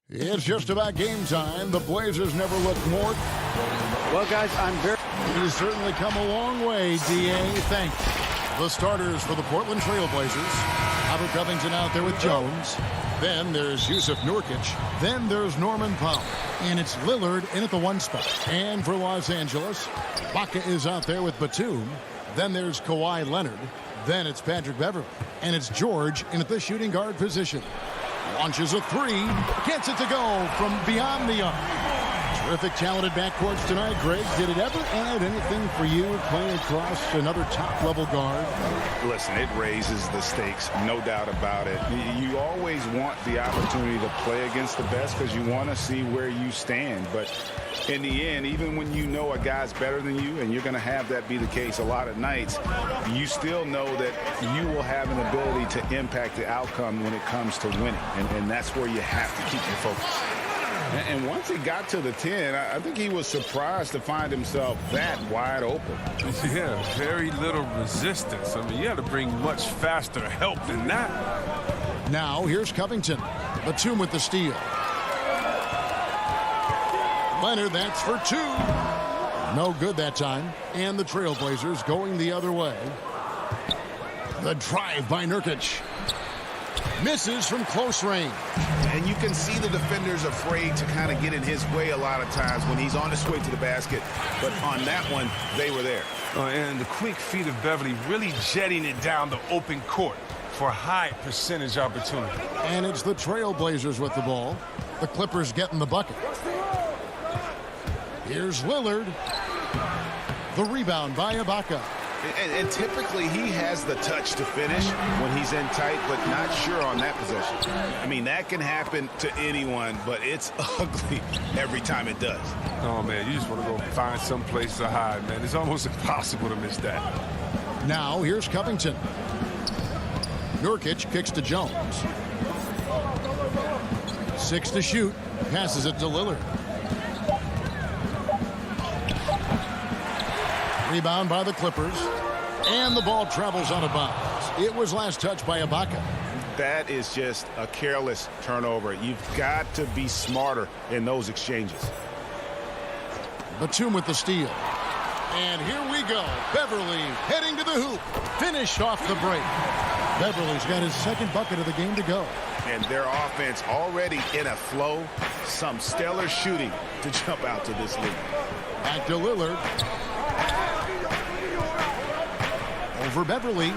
It's just about game time. The Blazers never looked more. Well, guys, He's certainly come a long way, D.A. Thanks. The starters for the Portland Trail Blazers. Robert Covington out there with Jones. Then there's Yusuf Nurkic. Then there's Norman Powell. And it's Lillard in at the one spot. And for Los Angeles, Baca is out there with Batum. Then there's Kawhi Leonard. Then it's Patrick Beverley. And it's George in at the shooting guard position. Launches a three. Gets it to go from beyond the arc. Terrific talented backcourts tonight. Greg, did it ever add anything for you playing across another top-level guard? Listen, it raises the stakes, no doubt about it. You always want the opportunity to play against the best because you want to see where you stand. But in the end, even when you know a guy's better than you, and you're going to have that be the case a lot of nights, you still know that you will have an ability to impact the outcome when it comes to winning. And that's where you have to keep your focus. And once he got to the 10, I think he was surprised to find himself that wide open. Yeah, very little resistance. I mean, you had to bring much faster help than that. Now, here's Covington. Batum with the steal. Leonard, that's for two. No good that time. And the Trailblazers going the other way. The drive by Nurkic. Misses from close range. And you can see the defenders afraid to kind of get in his way a lot of times when he's on his way to the basket. But on that one, they were there. And the quick feet of Beverly really jetting it down the open court for high percentage opportunity. And it's the Trailblazers with the ball. The Clippers getting the bucket. Here's Lillard. The rebound by Ibaka. And typically he has the touch to finish when he's in tight, but not sure on that possession. I mean, that can happen to anyone, but it's ugly every time it does. Oh, man, you just want to go find some place to hide, man. It's almost impossible to miss that. Now, here's Covington. Nurkic kicks to Jones. 6 to shoot. Passes it to Lillard. Rebound by the Clippers. And the ball travels out of bounds. It was last touched by Ibaka. That is just a careless turnover. You've got to be smarter in those exchanges. Batum with the steal. And here we go. Beverly heading to the hoop. Finished off the break. Beverly's got his second bucket of the game to go. And their offense already in a flow. Some stellar shooting to jump out to this lead. Back to Lillard. Over Beverly.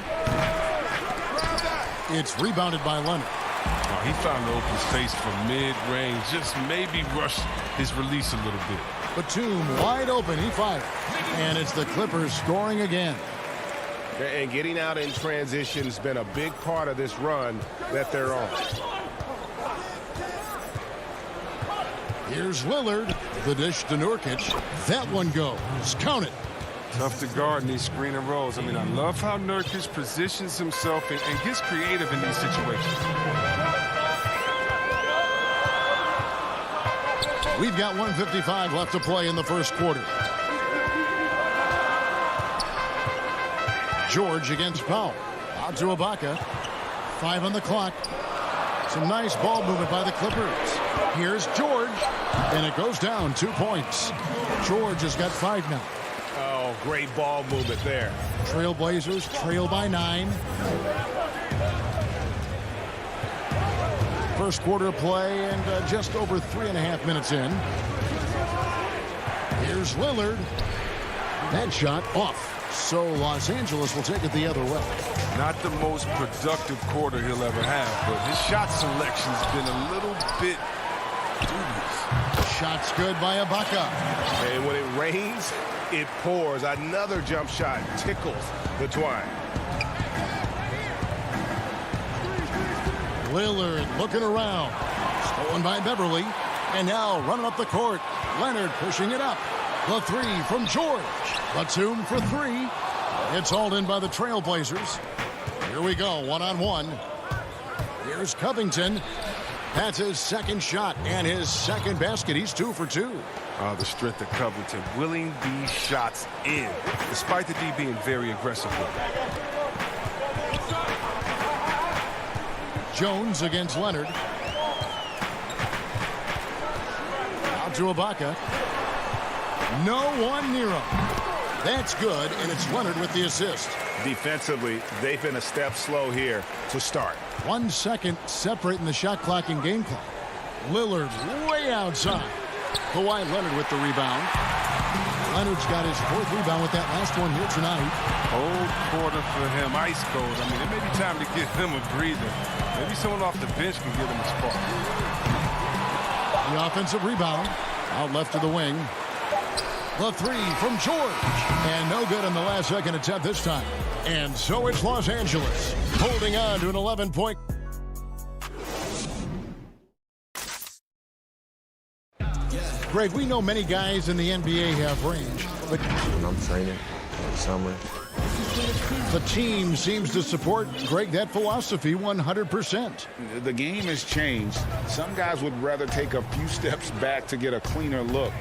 It's rebounded by Leonard. Oh, he found the open space from mid-range. Just maybe rushed his release a little bit. Batum wide open. He fired. And it's the Clippers scoring again. And getting out in transition has been a big part of this run that they're on. Here's Lillard. The dish to Nurkic. That one goes. Count it. Tough to guard in these screen and rolls. I mean, I love how Nurkic positions himself and gets creative in these situations. We've got 1:55 left to play in the first quarter. George against Powell. Out to Ibaka. 5 on the clock. Some nice ball movement by the Clippers. Here's George. And it goes down 2 points. George has got 5 now. Oh, great ball movement there. Trailblazers trail by 9. First quarter play and just over 3.5 minutes in. Here's Lillard. That shot off. So Los Angeles will take it the other way. Not the most productive quarter he'll ever have, but his shot selection's been a little bit dubious. Shots good by Ibaka. And when it rains, it pours. Another jump shot tickles the twine. Lillard looking around. Stolen by Beverly. And now running up the court. Leonard pushing it up. The three from George. Batum for 3. It's hauled in by the Trailblazers. Here we go, one-on-one. Here's Covington. That's his second shot and his second basket. He's 2 for 2. The strength of Covington, willing these shots in, despite the D being very aggressive with it. Jones against Leonard. Out to Ibaka. No one near him. That's good, and it's Leonard with the assist. Defensively, they've been a step slow here to start. 1 second separating the shot clock and game clock. Lillard way outside. Kawhi Leonard with the rebound. Leonard's got his 4th rebound with that last one here tonight. Whole quarter for him, ice cold. I mean, it may be time to give him a breather. Maybe someone off the bench can give him a spark. The offensive rebound. Out left to the wing. The 3 from George. And no good on the last second attempt this time. And so it's Los Angeles holding on to an 11-point. Greg, we know many guys in the NBA have range, but when I'm training in the summer, the team seems to support, Greg, that philosophy 100%. The game has changed. Some guys would rather take a few steps back to get a cleaner look.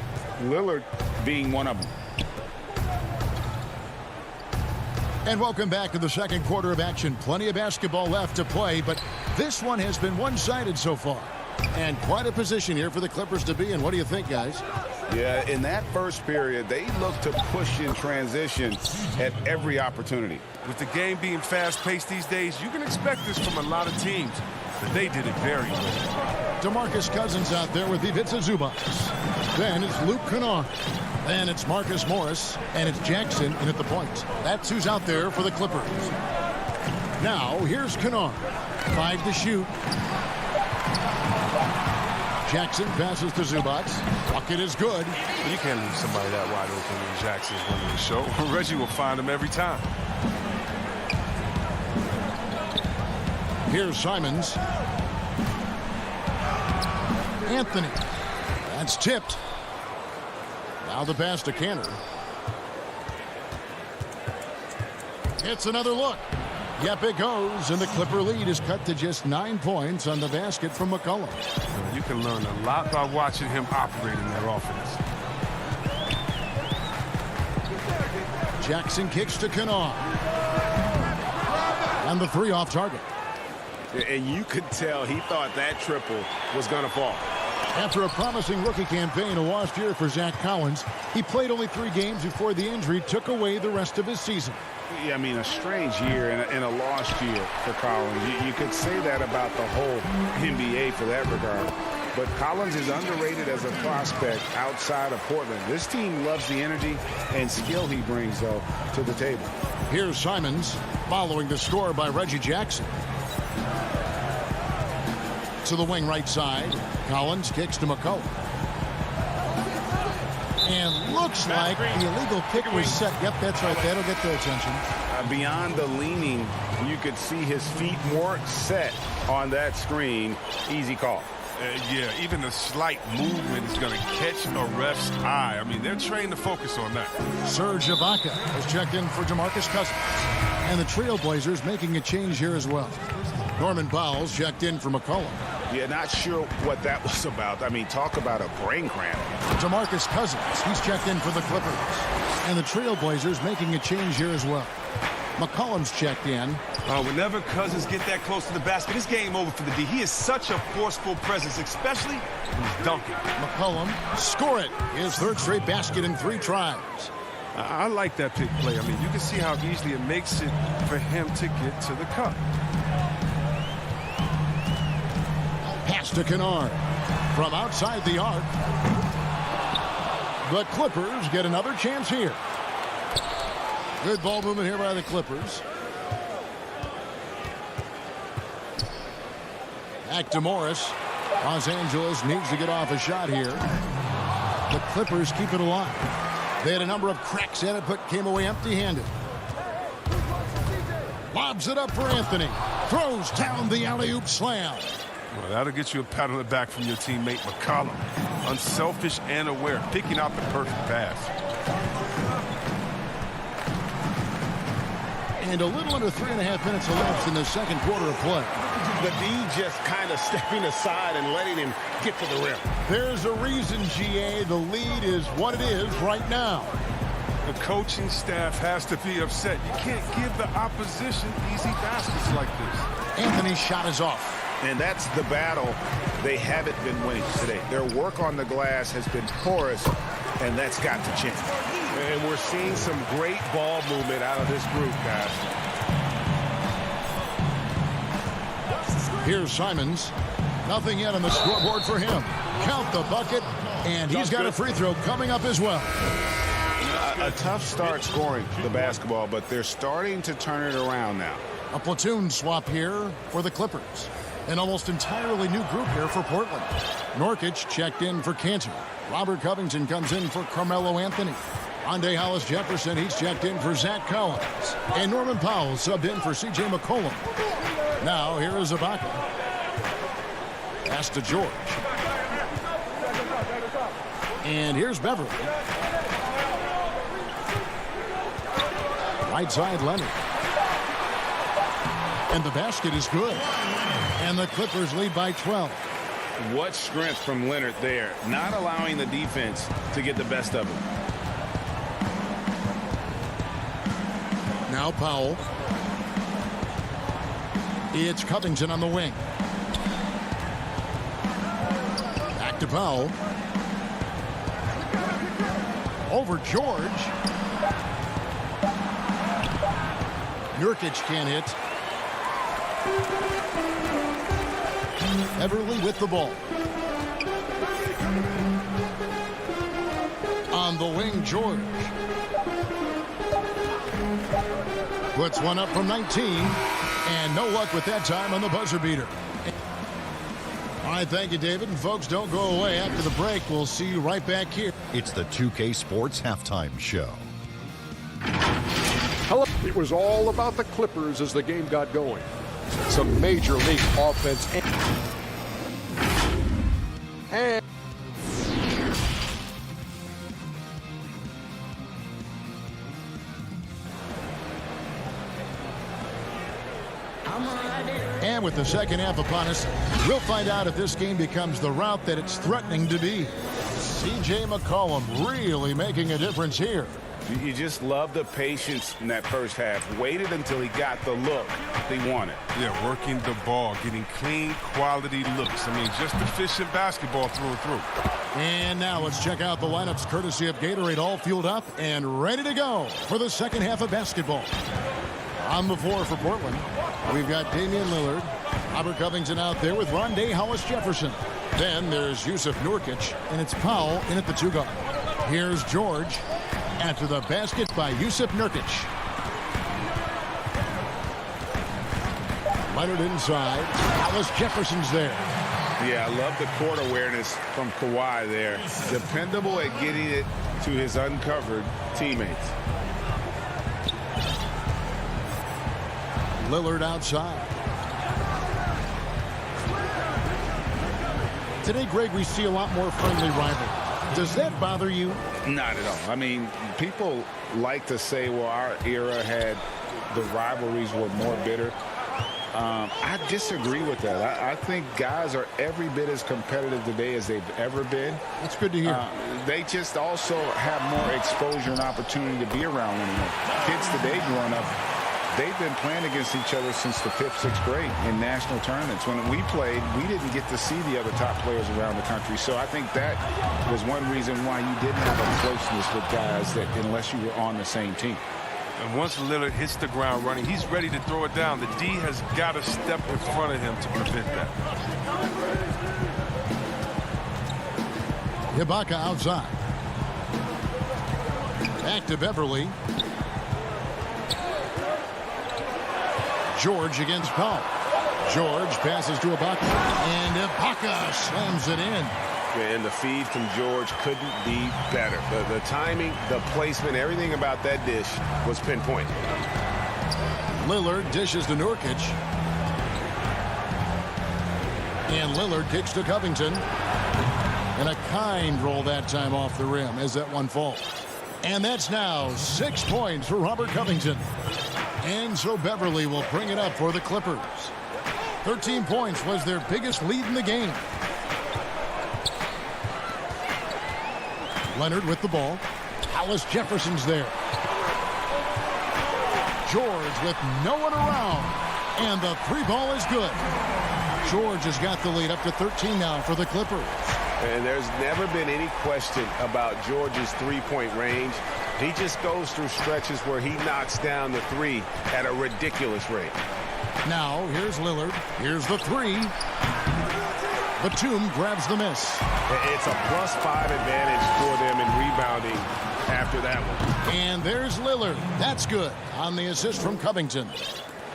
Lillard being one of them. And welcome back to the second quarter of action. Plenty of basketball left to play, but this one has been one-sided so far. And quite a position here for the Clippers to be in. What do you think, guys? Yeah, in that first period, they looked to push in transition at every opportunity. With the game being fast-paced these days, you can expect this from a lot of teams, but they did it very well. DeMarcus Cousins out there with Ivica Zubac. Then it's Luke Kennard. Then it's Marcus Morris, and it's Jackson in at the point. That's who's out there for the Clippers. Now, here's Kennard. 5 to shoot. Jackson passes to Zubac. Bucket is good. You can't leave somebody that wide open when Jackson's running the show. Reggie will find him every time. Here's Simons. Anthony. That's tipped. Now the pass to Canner. It's another look. Yep, it goes, and the Clipper lead is cut to just 9 points on the basket from McCollum. You can learn a lot by watching him operate in their offense. Jackson kicks to Kennard. And the 3 off target. And you could tell he thought that triple was going to fall. After a promising rookie campaign, a lost year for Zach Collins, he played only 3 games before the injury took away the rest of his season. Yeah, I mean, a strange year and a lost year for Collins. You could say that about the whole NBA for that regard. But Collins is underrated as a prospect outside of Portland. This team loves the energy and skill he brings, though, to the table. Here's Simons following the score by Reggie Jackson. To the wing right side. Collins kicks to McCollum. And looks like the illegal kick was set. Yep, that's right. That'll get their attention. Beyond the leaning, you could see his feet more set on that screen. Easy call. Yeah, even a slight movement is going to catch a ref's eye. I mean, they're trained to focus on that. Serge Ibaka has checked in for DeMarcus Cousins. And the Trailblazers making a change here as well. Norman Powell's checked in for McCollum. Yeah, not sure what that was about. I mean, talk about a brain cramp. DeMarcus Cousins, he's checked in for the Clippers. And the Trailblazers making a change here as well. McCollum's checked in. Whenever Cousins get that close to the basket, it's game over for the D. He is such a forceful presence, especially when he's dunking. McCollum, score it. His 3rd straight basket in 3 tries. I like that pick play. I mean, you can see how easily it makes it for him to get to the cup. Pass to Kennard from outside the arc. The Clippers get another chance here. Good ball movement here by the Clippers. Back to Morris. Los Angeles needs to get off a shot here. The Clippers keep it alive. They had a number of cracks at it, but came away empty-handed. Lobs it up for Anthony. Throws down the alley-oop slam. Well, that'll get you a pat on the back from your teammate McCollum. Unselfish and aware, picking out the perfect pass. And a little under 3.5 minutes elapsed in the second quarter of play. The D just kind of stepping aside and letting him get to the rim. There's a reason, GA, the lead is what it is right now. The coaching staff has to be upset. You can't give the opposition easy baskets like this. Anthony's shot is off. And that's the battle they haven't been winning today. Their work on the glass has been porous, and that's got to change. And we're seeing some great ball movement out of this group, guys. Here's Simons. Nothing yet on the scoreboard for him. Count the bucket, and he's got a free throw coming up as well. A tough start scoring the basketball, but they're starting to turn it around now. A platoon swap here for the Clippers. An almost entirely new group here for Portland. Nurkic checked in for Cantor. Robert Covington comes in for Carmelo Anthony. Andre Hollis-Jefferson, he's checked in for Zach Collins. And Norman Powell subbed in for C.J. McCollum. Now here is Ibaka. Pass to George. And here's Beverly. Right side Leonard. And the basket is good. And the Clippers lead by 12. What strength from Leonard there, not allowing the defense to get the best of him. Now Powell. It's Covington on the wing. Back to Powell. Over George. Nurkic can't hit. Everly with the ball. On the wing, George. Puts one up from 19. And no luck with that time on the buzzer beater. All right, thank you, David. And folks, don't go away. After the break, we'll see you right back here. It's the 2K Sports Halftime Show. Hello. It was all about the Clippers as the game got going. Some major league offense and with the second half upon us, we'll find out if this game becomes the route that it's threatening to be. C.J. McCollum really making a difference here. You just love the patience in that first half. Waited until he got the look they wanted. Yeah, working the ball, getting clean, quality looks. I mean, just efficient basketball through and through. And now let's check out the lineups courtesy of Gatorade, all fueled up and ready to go for the second half of basketball. On the floor for Portland, we've got Damian Lillard. Robert Covington out there with Rondé Hollis-Jefferson. Then there's Yusuf Nurkic, and it's Powell in at the two guard. Here's George. After the basket by Yusuf Nurkic. Leonard inside. Hollis-Jefferson's there. Yeah, I love the court awareness from Kawhi there. Dependable at getting it to his uncovered teammates. Lillard outside. Today, Greg, we see a lot more friendly rivalry. Does that bother you? Not at all. I mean, people like to say, well, our era had the rivalries were more bitter. I disagree with that. I think guys are every bit as competitive today as they've ever been. That's good to hear. They just also have more exposure and opportunity to be around one another. Kids today growing up, they've been playing against each other since the 5th, 6th grade in national tournaments. When we played, we didn't get to see the other top players around the country. So I think that was one reason why you didn't have a closeness with guys that unless you were on the same team. And once Lillard hits the ground running, he's ready to throw it down. The D has got to step in front of him to prevent that. Ibaka outside. Back to Beverly. George against Powell. George passes to Ibaka. And Ibaka slams it in. And the feed from George couldn't be better. The timing, the placement, everything about that dish was pinpoint. Lillard dishes to Nurkic. And Lillard kicks to Covington. And a kind roll that time off the rim as that one falls. And that's now 6 points for Robert Covington. And so Beverly will bring it up for the Clippers. 13 points was their biggest lead in the game. Leonard with the ball. Hollis-Jefferson's there. George with no one around. And the three ball is good. George has got the lead up to 13 now for the Clippers. And there's never been any question about George's three-point range. He just goes through stretches where he knocks down the three at a ridiculous rate. Now, here's Lillard. Here's the three. Batum grabs the miss. It's a +5 advantage for them in rebounding after that one. And there's Lillard. That's good on the assist from Covington.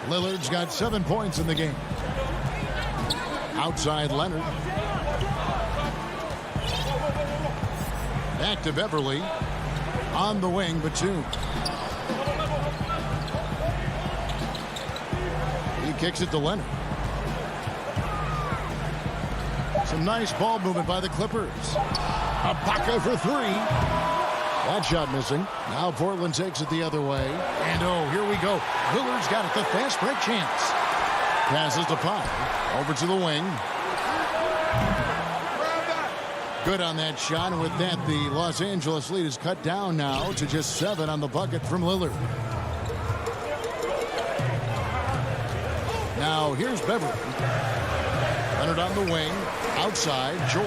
Lillard's got 7 points in the game. Outside Leonard. Back to Beverly. On the wing, Batum. He kicks it to Leonard. Some nice ball movement by the Clippers. Ibaka for three. That shot missing. Now Portland takes it the other way. And oh, here we go. Lillard's got it. The fast break chance. Passes to Pye. Over to the wing. Good on that shot. And with that, the Los Angeles lead is cut down now to just 7 on the bucket from Lillard. Now here's Beverly. Leonard on the wing. Outside, George.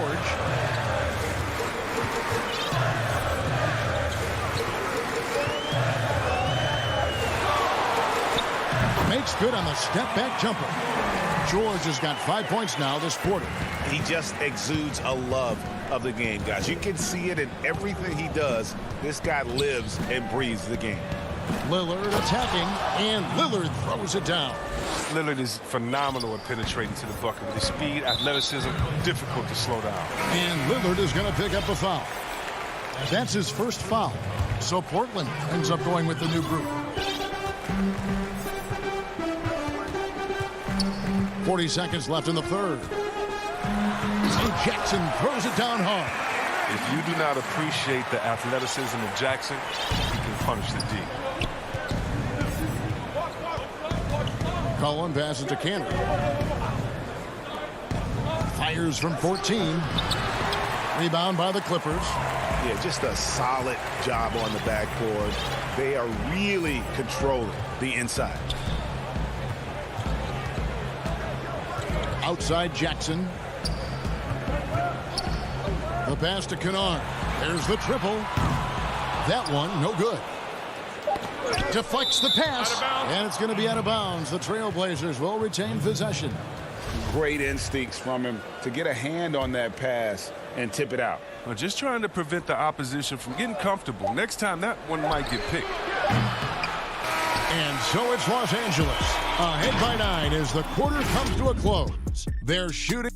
Makes good on the step-back jumper. George has got 5 points now this quarter. He just exudes a love of the game, guys. You can see it in everything he does. This guy lives and breathes the game. Lillard attacking, and Lillard throws it down. Lillard is phenomenal at penetrating to the bucket. With his speed, athleticism, difficult to slow down. And Lillard is going to pick up a foul. That's his first foul. So Portland ends up going with the new group. 40 seconds left in the third. And Jackson throws it down hard. If you do not appreciate the athleticism of Jackson, he can punish the D. Cullen passes to Cannon. Fires from 14. Rebound by the Clippers. Yeah, just a solid job on the backboard. They are really controlling the inside. Outside Jackson. The pass to Kennard. There's the triple. That one, no good. Deflects the pass. And it's going to be out of bounds. The Trailblazers will retain possession. Great instincts from him to get a hand on that pass and tip it out. Well, just trying to prevent the opposition from getting comfortable. Next time, that one might get picked. And so it's Los Angeles. Ahead by 9 as the quarter comes to a close. They're shooting.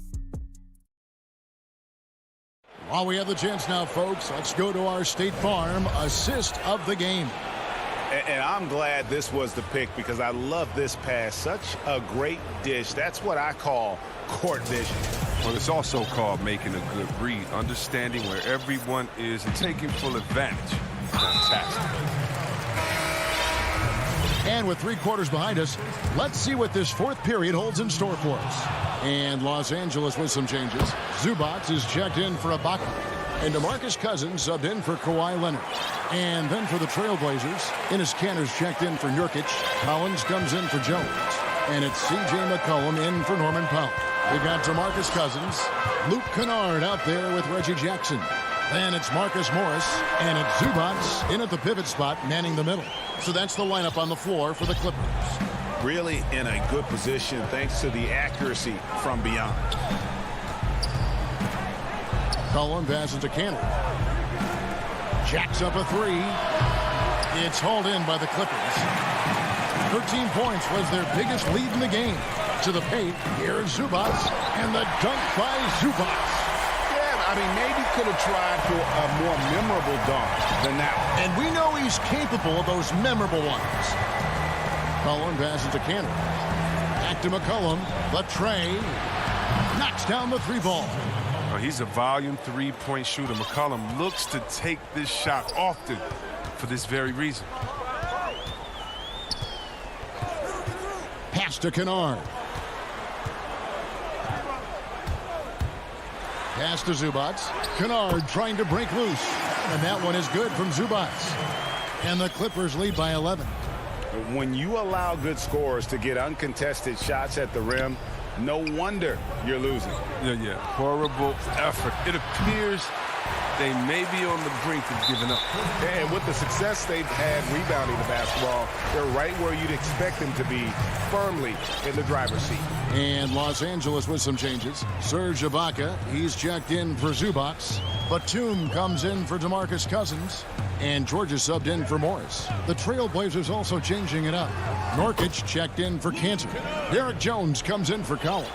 While we have the chance now, folks, let's go to our State Farm assist of the game. And I'm glad this was the pick because I love this pass. Such a great dish. That's what I call court vision. Well, it's also called making a good read, understanding where everyone is and taking full advantage. Fantastic. And with 3 quarters behind us, let's see what this fourth period holds in store for us. And Los Angeles with some changes. Zubac is checked in for Ibaka. And DeMarcus Cousins subbed in for Kawhi Leonard. And then for the Trailblazers, Enes Kanter's checked in for Nurkic. Collins comes in for Jones. And it's C.J. McCollum in for Norman Powell. We got DeMarcus Cousins. Luke Kennard out there with Reggie Jackson. Then it's Marcus Morris. And it's Zubac in at the pivot spot, manning the middle. So that's the lineup on the floor for the Clippers. Really in a good position thanks to the accuracy from beyond. Cullen passes to Cannon. Jacks up a 3. It's hauled in by the Clippers. 13 points was their biggest lead in the game. To the paint, here's Zubac, and the dunk by Zubac. Yeah, I mean, maybe could have tried for a more memorable dunk than that one. And we know he's capable of those memorable ones. Cullen passes to Cannon. Back to McCollum. The tray. Knocks down the 3 ball. Well, he's a volume 3-point shooter. McCollum looks to take this shot often for this very reason. Pass to Kennard. Pass to Zubac. Kennard trying to break loose. And that one is good from Zubac. And the Clippers lead by 11. When you allow good scorers to get uncontested shots at the rim, No wonder you're losing. Yeah. Horrible effort. It appears they may be on the brink of giving up. And with the success they've had rebounding the basketball, they're right where you'd expect them to be, firmly in the driver's seat. And Los Angeles with some changes. Serge Ibaka, he's checked in for Zubac. Batum comes in for DeMarcus Cousins. And Georgia subbed in for Morris. The Trailblazers also changing it up. Nurkic checked in for Cantor. Derek Jones comes in for Collins.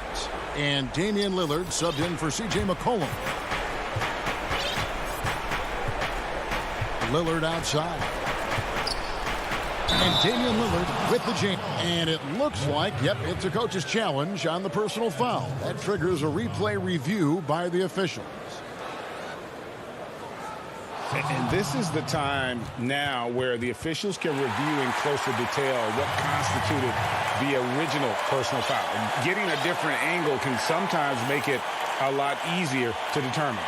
And Damian Lillard subbed in for C.J. McCollum. Lillard outside. And Damian Lillard with the jam. And it looks like, yep, it's a coach's challenge on the personal foul. That triggers a replay review by the officials. And this is the time now where the officials can review in closer detail what constituted the original personal foul. Getting a different angle can sometimes make it a lot easier to determine.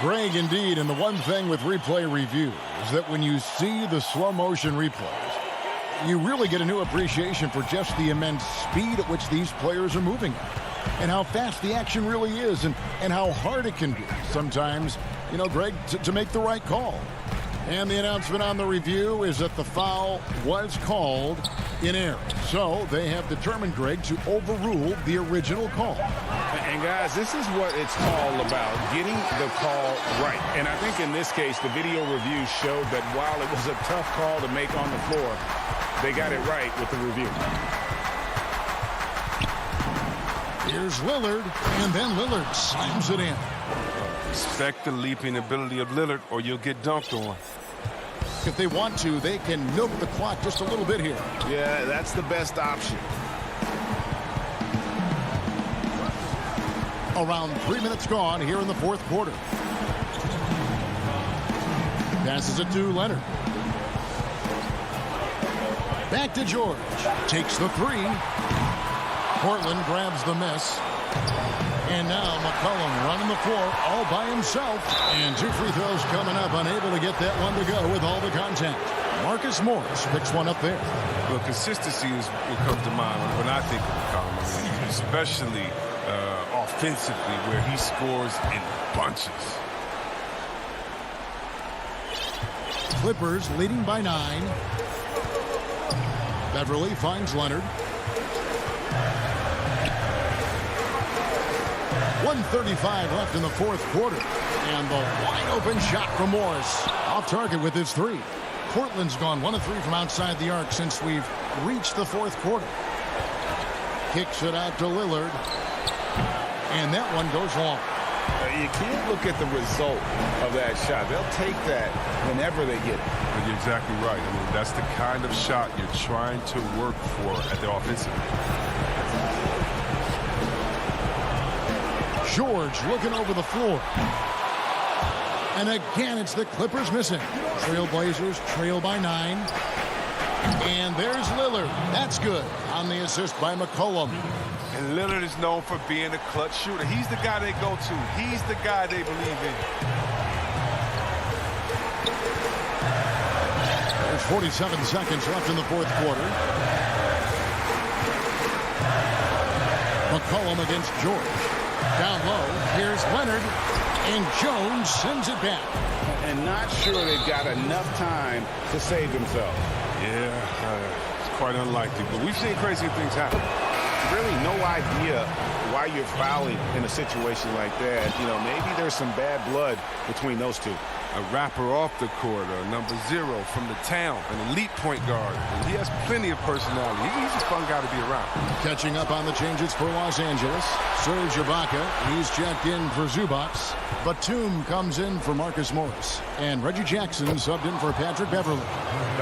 Greg, indeed, and the one thing with replay review is that when you see the slow motion replays, you really get a new appreciation for just the immense speed at which these players are moving at, and how fast the action really is, and how hard it can be sometimes, you know, Greg, to make the right call. And the announcement on the review is that the foul was called in error. So they have determined, Greg, to overrule the original call. And guys, this is what it's all about, getting the call right. And I think in this case, the video review showed that while it was a tough call to make on the floor, they got it right with the review. Here's Lillard, and then Lillard slams it in. Respect the leaping ability of Lillard, or you'll get dunked on. If they want to, they can milk the clock just a little bit here. Yeah, that's the best option. Around 3 minutes gone here in the fourth quarter. Passes it to Leonard. Back to George. Takes the three. Portland grabs the miss. And now McCollum running the floor all by himself. And 2 free throws coming up, unable to get that one to go with all the contact. Marcus Morris picks one up there. Well, consistency is what comes to mind when I think of McCollum, I mean, especially offensively, where he scores in bunches. Clippers leading by 9. Beverly finds Leonard. 1:35 left in the fourth quarter. And the wide open shot from Morris. Off target with his three. Portland's gone 1 of 3 from outside the arc since we've reached the fourth quarter. Kicks it out to Lillard. And that one goes long. You can't look at the result of that shot. They'll take that whenever they get it. You're exactly right. I mean, that's the kind of shot you're trying to work for at the offensive end. George looking over the floor. And again, it's the Clippers missing. Trailblazers trail by 9. And there's Lillard. That's good on the assist by McCollum. And Lillard is known for being a clutch shooter. He's the guy they go to. He's the guy they believe in. There's 47 seconds left in the fourth quarter. McCollum against George. Down low, here's Leonard, and Jones sends it back. And not sure they've got enough time to save themselves. Yeah, it's quite unlikely, but we've seen crazy things happen. Really no idea why you're fouling in a situation like that. You know, maybe there's some bad blood between those two. A rapper off the court, a number 0 from the town, an elite point guard. And he has plenty of personality. He's a fun guy to be around. Catching up on the changes for Los Angeles. Serge Ibaka, he's checked in for Zubac. Batum comes in for Marcus Morris. And Reggie Jackson subbed in for Patrick Beverly.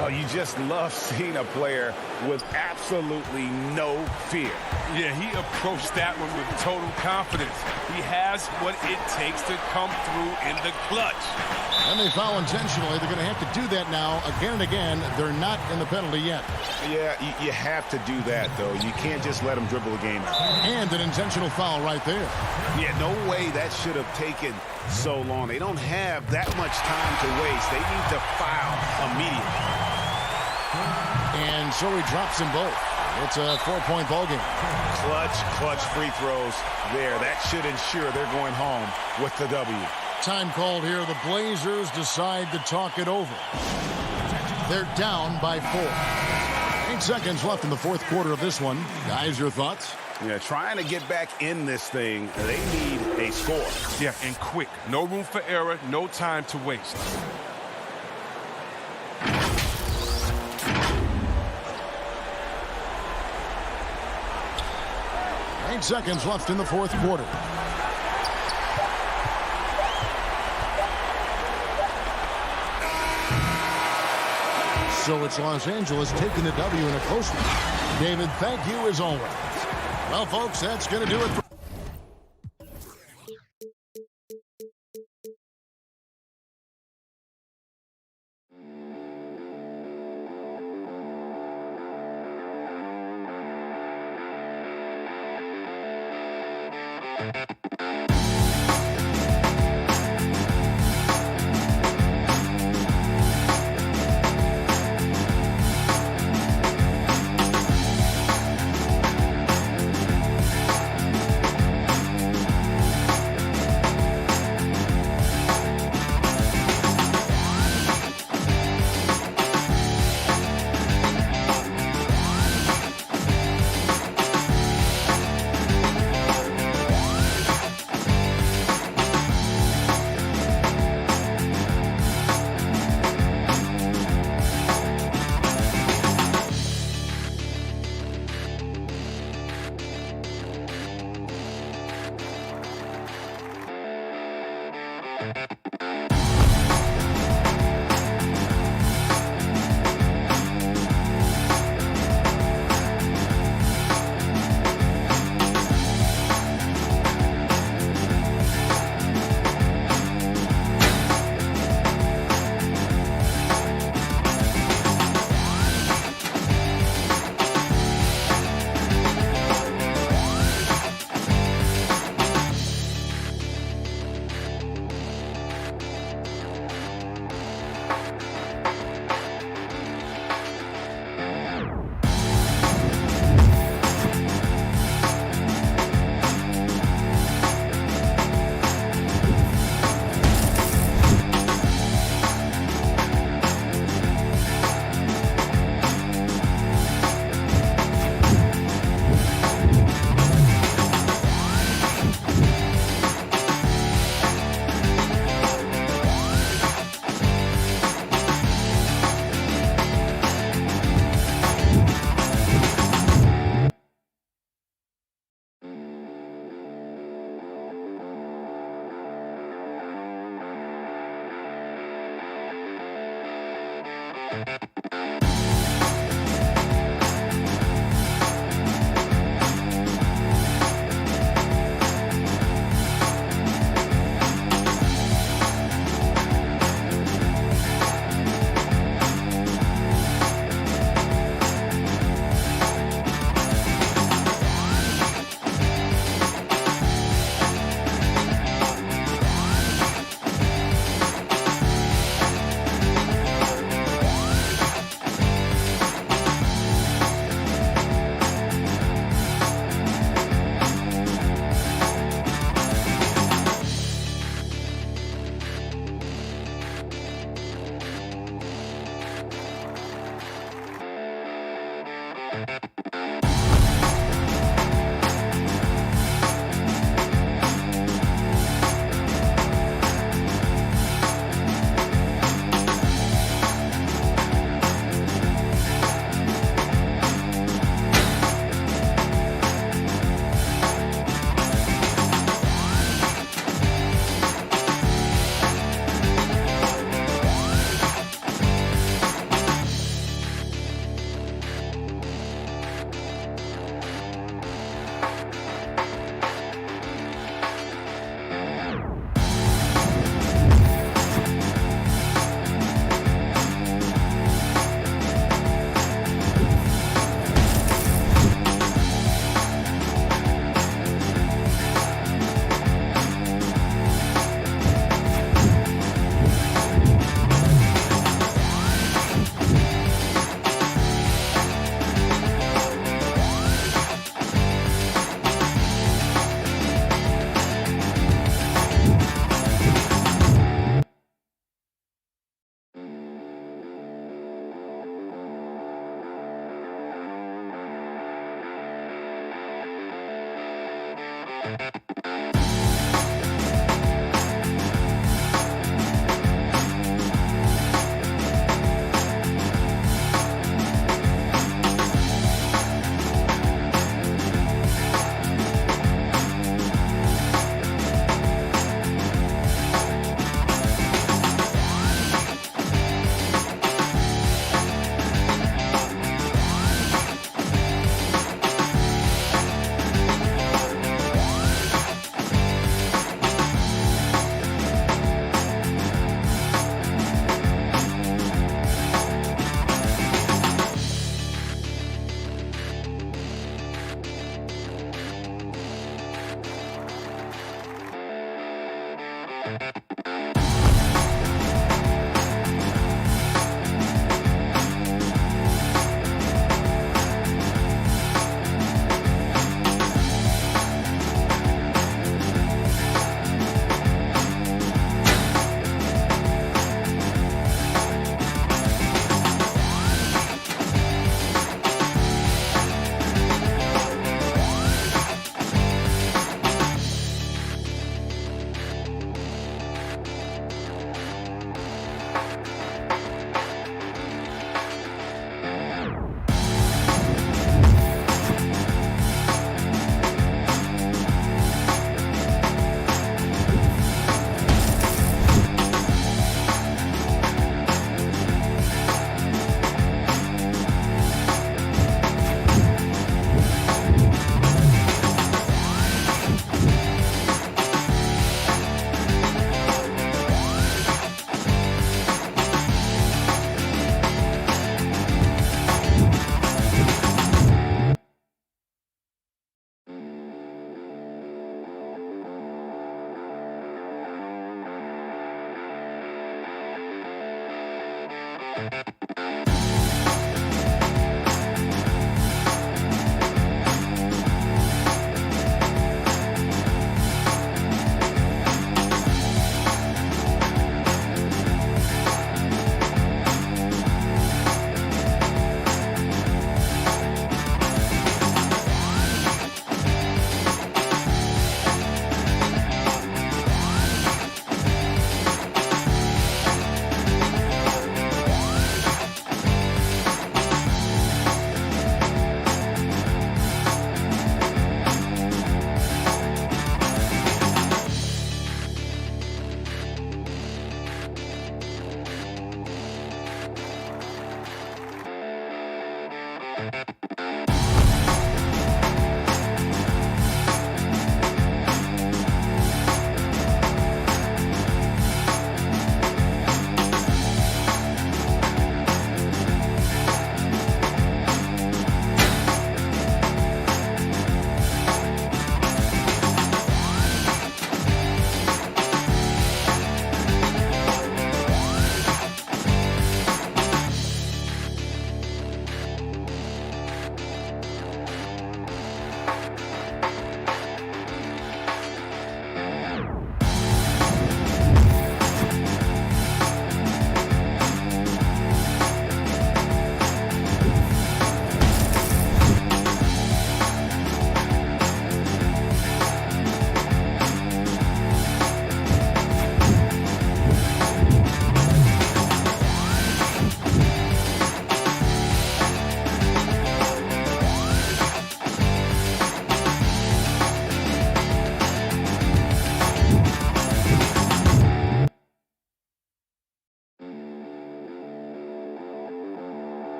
Oh, you just love seeing a player with absolutely no fear. Yeah, he approached that one with total confidence. He has what it takes to come through in the clutch. And they foul intentionally. They're going to have to do that now again and again. They're not in the penalty yet. Yeah, you have to do that, though. You can't just let them dribble the game out. And an intentional foul right there. Yeah, no way that should have taken so long. They don't have that much time to waste. They need to foul immediately. And so he drops them both. It's a 4-point ball game. Clutch free throws there. That should ensure they're going home with the W. Time called here. The Blazers decide to talk it over. They're down by 4. 8 seconds left in the fourth quarter of this one. Guys, your thoughts? Yeah, trying to get back in this thing, they need a score. Yeah, and quick. No room for error, no time to waste. Eight seconds left in the fourth quarter. So it's Los Angeles taking the W in a close one. David, thank you as always. Well, folks, that's going to do it for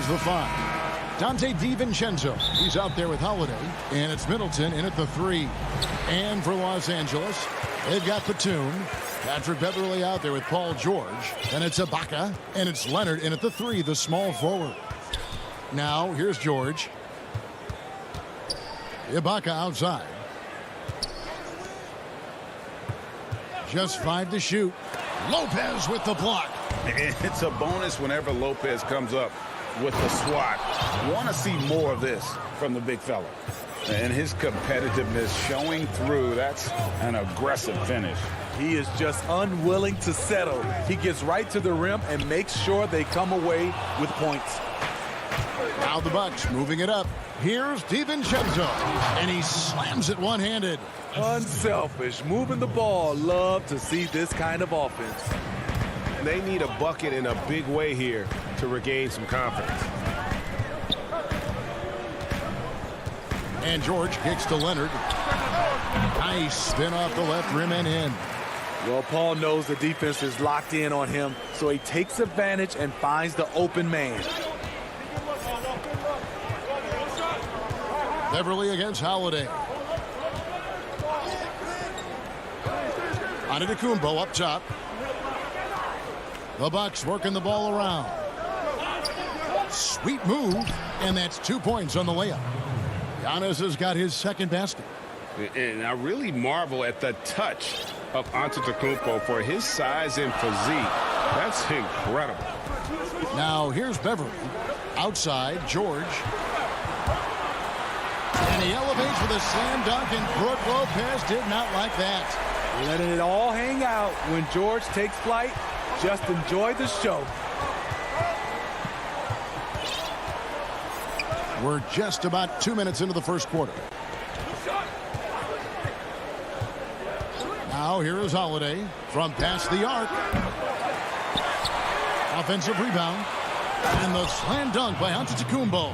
is the 5. Dante DiVincenzo, he's out there with Holiday, and it's Middleton in at the 3. And for Los Angeles, they've got Batum. Patrick Beverly out there with Paul George. And it's Ibaka, and it's Leonard in at the 3, the small forward. Now, here's George. Ibaka outside. Just 5 to shoot. Lopez with the block. It's a bonus whenever Lopez comes up with the swat. Want to see more of this from the big fella. And his competitiveness showing through. That's an aggressive finish. He is just unwilling to settle. He gets right to the rim and makes sure they come away with points. Now the Bucks moving it up. Here's DiVincenzo, and he slams it one-handed. Unselfish, moving the ball. Love to see this kind of offense. They need a bucket in a big way here to regain some confidence. And George kicks to Leonard. Nice spin off the left rim and in. Well, Paul knows the defense is locked in on him, so he takes advantage and finds the open man. Beverly against Holiday. Antetokounmpo up top. The Bucks working the ball around. Sweet move, and that's 2 points on the layup. Giannis has got his second basket. And I really marvel at the touch of Antetokounmpo for his size and physique. That's incredible. Now here's Beverly. Outside, George. And he elevates with a slam dunk, and Brook Lopez did not like that. Letting it all hang out when George takes flight. Just enjoy the show. We're just about 2 minutes into the first quarter. Now here is Holiday from past the arc. Offensive rebound. And the slam dunk by Antetokounmpo.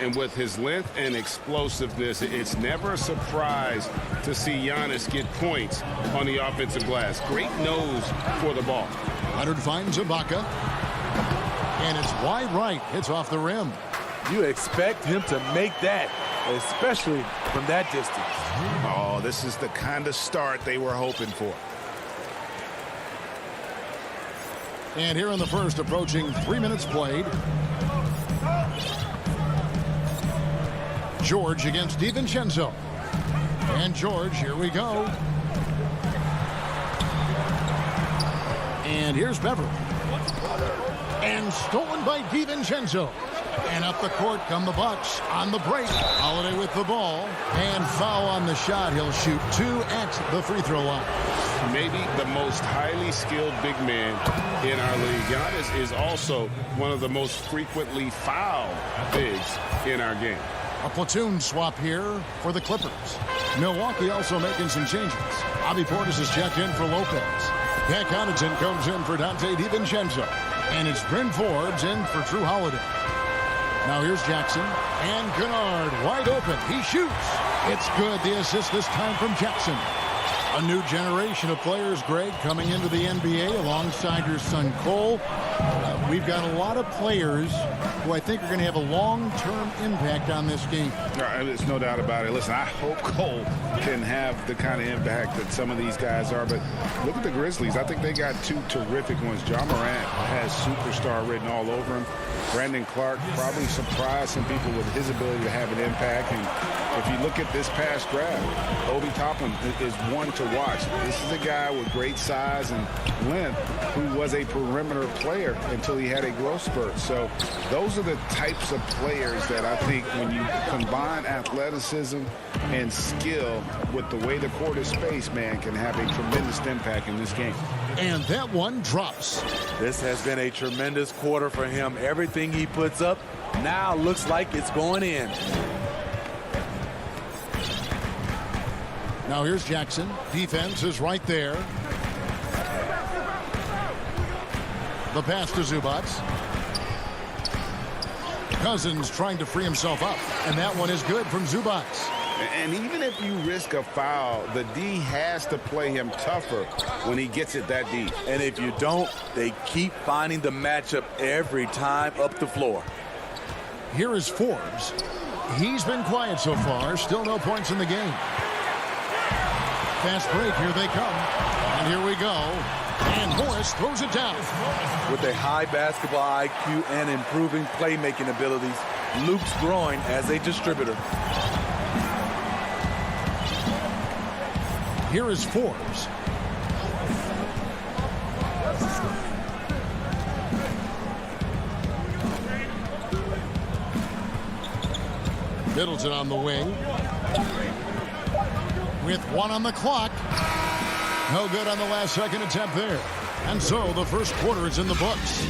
And with his length and explosiveness, it's never a surprise to see Giannis get points on the offensive glass. Great nose for the ball. Leonard finds Ibaka. And it's wide right. Hits off the rim. You expect him to make that, especially from that distance. Oh, this is the kind of start they were hoping for. And here in the first, approaching 3 minutes played. George against DiVincenzo. And George, here we go. And here's Beverly. And stolen by DiVincenzo. And up the court come the Bucks on the break. Holiday with the ball. And foul on the shot. He'll shoot 2 at the free throw line. Maybe the most highly skilled big man in our league. Giannis is also one of the most frequently fouled bigs in our game. A platoon swap here for the Clippers. Milwaukee also making some changes. Bobby Portis is checked in for Lopez. Pat Connaughton comes in for Dante DiVincenzo. And it's Bryn Forbes in for Drew Holiday. Now here's Jackson. And Kennard wide open. He shoots. It's good. The assist this time from Jackson. A new generation of players, Greg, coming into the NBA alongside your son Cole. We've got a lot of players who I think are going to have a long-term impact on this game. There's no doubt about it. Listen, I hope Cole can have the kind of impact that some of these guys are. But look at the Grizzlies. I think they got 2 terrific ones. Ja Morant has superstar written all over him. Brandon Clark probably surprised some people with his ability to have an impact. And if you look at this past draft, Obi Toppin is one to watch. This is a guy with great size and length who was a perimeter player until he had a growth spurt. So those are the types of players that I think when you combine athleticism and skill with the way the court is spaced, man, can have a tremendous impact in this game. And that one drops. This has been a tremendous quarter for him. Everything he puts up now looks like it's going in. Now here's Jackson. Defense is right there. The pass to Zubac. Cousins trying to free himself up. And that one is good from Zubac. And even if you risk a foul, the D has to play him tougher when he gets it that deep. And if you don't, they keep finding the matchup every time up the floor. Here is Forbes. He's been quiet so far. Still no points in the game. Fast break. Here they come. And here we go. And Morris throws it down. With a high basketball IQ and improving playmaking abilities, Luke's growing as a distributor. Here is Forbes. Middleton on the wing. With 1 on the clock. No good on the last second attempt there. And so the first quarter is in the books.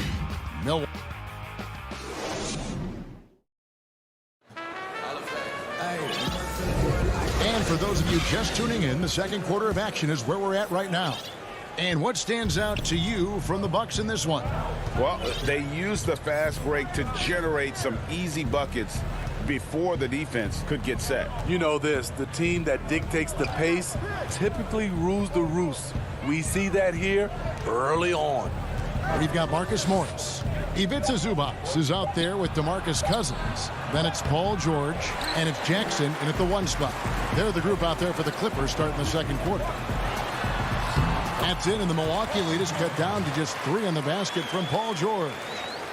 Milwaukee. And for those of you just tuning in, the second quarter of action is where we're at right now. And what stands out to you from the Bucks in this one? Well, they used the fast break to generate some easy buckets before the defense could get set. You know this, the team that dictates the pace typically rules the roost. We see that here early on. We've got Marcus Morris. Ivica Zubac is out there with DeMarcus Cousins. Then it's Paul George, and it's Jackson in at the 1 spot. They're the group out there for the Clippers starting the second quarter. That's in, and the Milwaukee lead is cut down to just 3 on the basket from Paul George.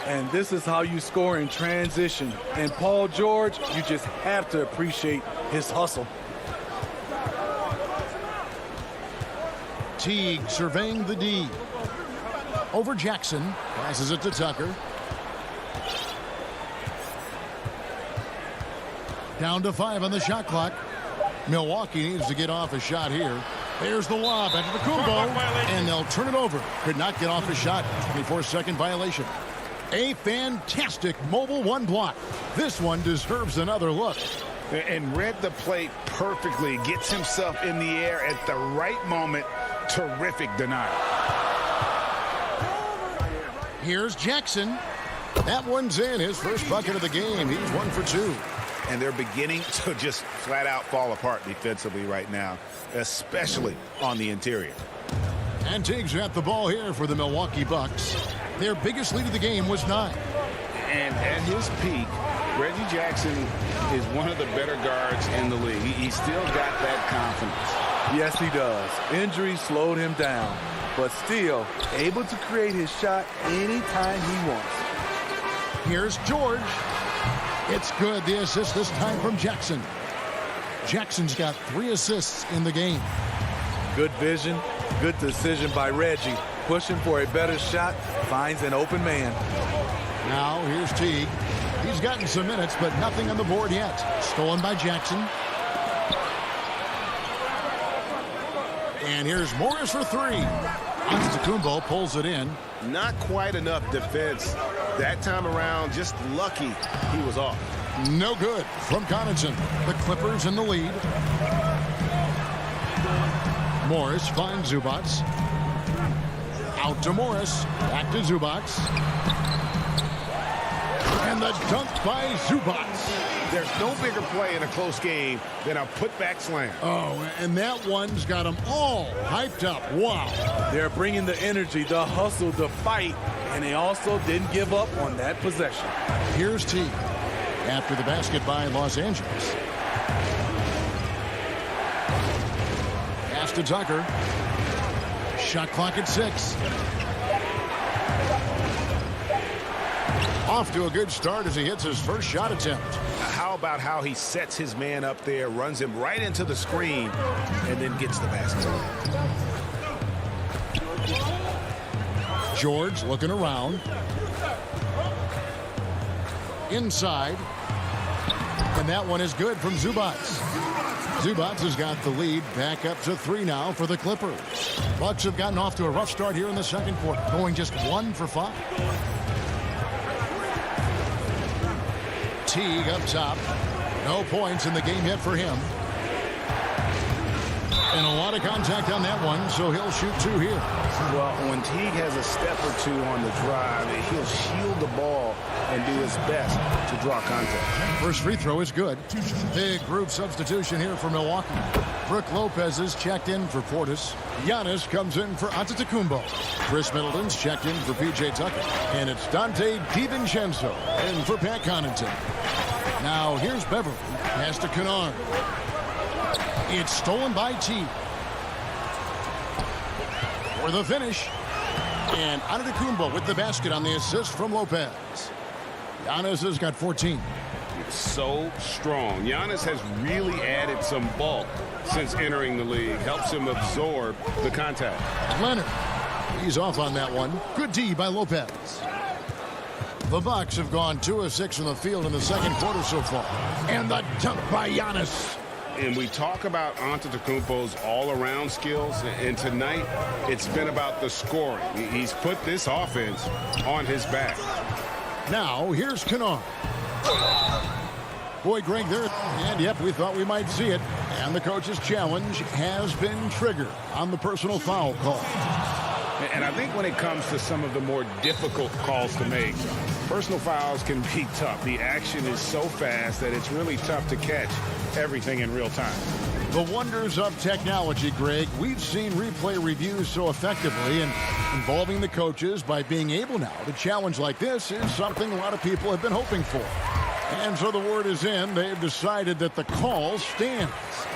And this is how you score in transition. And Paul George, you just have to appreciate his hustle. Teague surveying the D. Over Jackson. Passes it to Tucker. Down to 5 on the shot clock. Milwaukee needs to get off a shot here. There's the lob after the Kumbo. And they'll turn it over. Could not get off a shot. 24-second violation. A fantastic mobile 1 block. This one deserves another look. And read the plate perfectly. Gets himself in the air at the right moment. Terrific denial. Here's Jackson. That one's in. His first bucket of the game. He's 1 for 2. And they're beginning to just flat out fall apart defensively right now, especially on the interior. And Teague's got the ball here for the Milwaukee Bucks. Their biggest lead of the game was 9. And at his peak, Reggie Jackson is one of the better guards in the league. He's still got that confidence. Yes, he does. Injury slowed him down, but still able to create his shot anytime he wants. Here's George. It's good. The assist this time from Jackson. Jackson's got 3 assists in the game. Good vision, good decision by Reggie. Pushing for a better shot, finds an open man. Now here's Teague. He's gotten some minutes, but nothing on the board yet. Stolen by Jackson. And here's Morris for 3. Antetokounmpo pulls it in. Not quite enough defense that time around. Just lucky he was off. No good from Connaughton. The Clippers in the lead. Morris finds Zubac. Out to Morris. Back to Zubac. And the dunk by Zubac. There's no bigger play in a close game than a putback slam. Oh, and that one's got them all hyped up. Wow. They're bringing the energy, the hustle, the fight, and they also didn't give up on that possession. Here's Teague after the basket by Los Angeles. Pass to Tucker. Shot clock at 6. Off to a good start as he hits his first shot attempt. How about how he sets his man up there, runs him right into the screen, and then gets the basket. George looking around. Inside. And that one is good from Zubac. Zubac has got the lead back up to 3 now for the Clippers. Bucks have gotten off to a rough start here in the second quarter, going just 1 for 5. Teague up top. No points in the game yet for him. And a lot of contact on that one, so he'll shoot 2 here. Well, when Teague has a step or 2 on the drive, he'll shield the ball and do his best to draw contact. First free throw is good. Big group substitution here for Milwaukee. Brook Lopez is checked in for Portis. Giannis comes in for Antetokounmpo. Chris Middleton's checked in for P.J. Tucker. And it's Dante DiVincenzo in for Pat Connaughton. Now here's Beverly. Pass to Kennard. It's stolen by T. For the finish. And Antetokounmpo with the basket on the assist from Lopez. Giannis has got 14. So strong. Giannis has really added some bulk since entering the league. Helps him absorb the contact. Leonard. He's off on that one. Good D by Lopez. The Bucks have gone 2 of 6 from the field in the second quarter so far. And the dunk by Giannis. And we talk about Antetokounmpo's all-around skills, and tonight it's been about the scoring. He's put this offense on his back. Now here's Kennard. Boy, Greg, there. And yep, we thought we might see it. And the coach's challenge has been triggered on the personal foul call. And I think when it comes to some of the more difficult calls to make, personal fouls can be tough. The action is so fast that it's really tough to catch everything in real time. The wonders of technology, Greg. We've seen replay reviews so effectively, and involving the coaches by being able now to challenge like this is something a lot of people have been hoping for. And so the word is in. They've decided that the call stands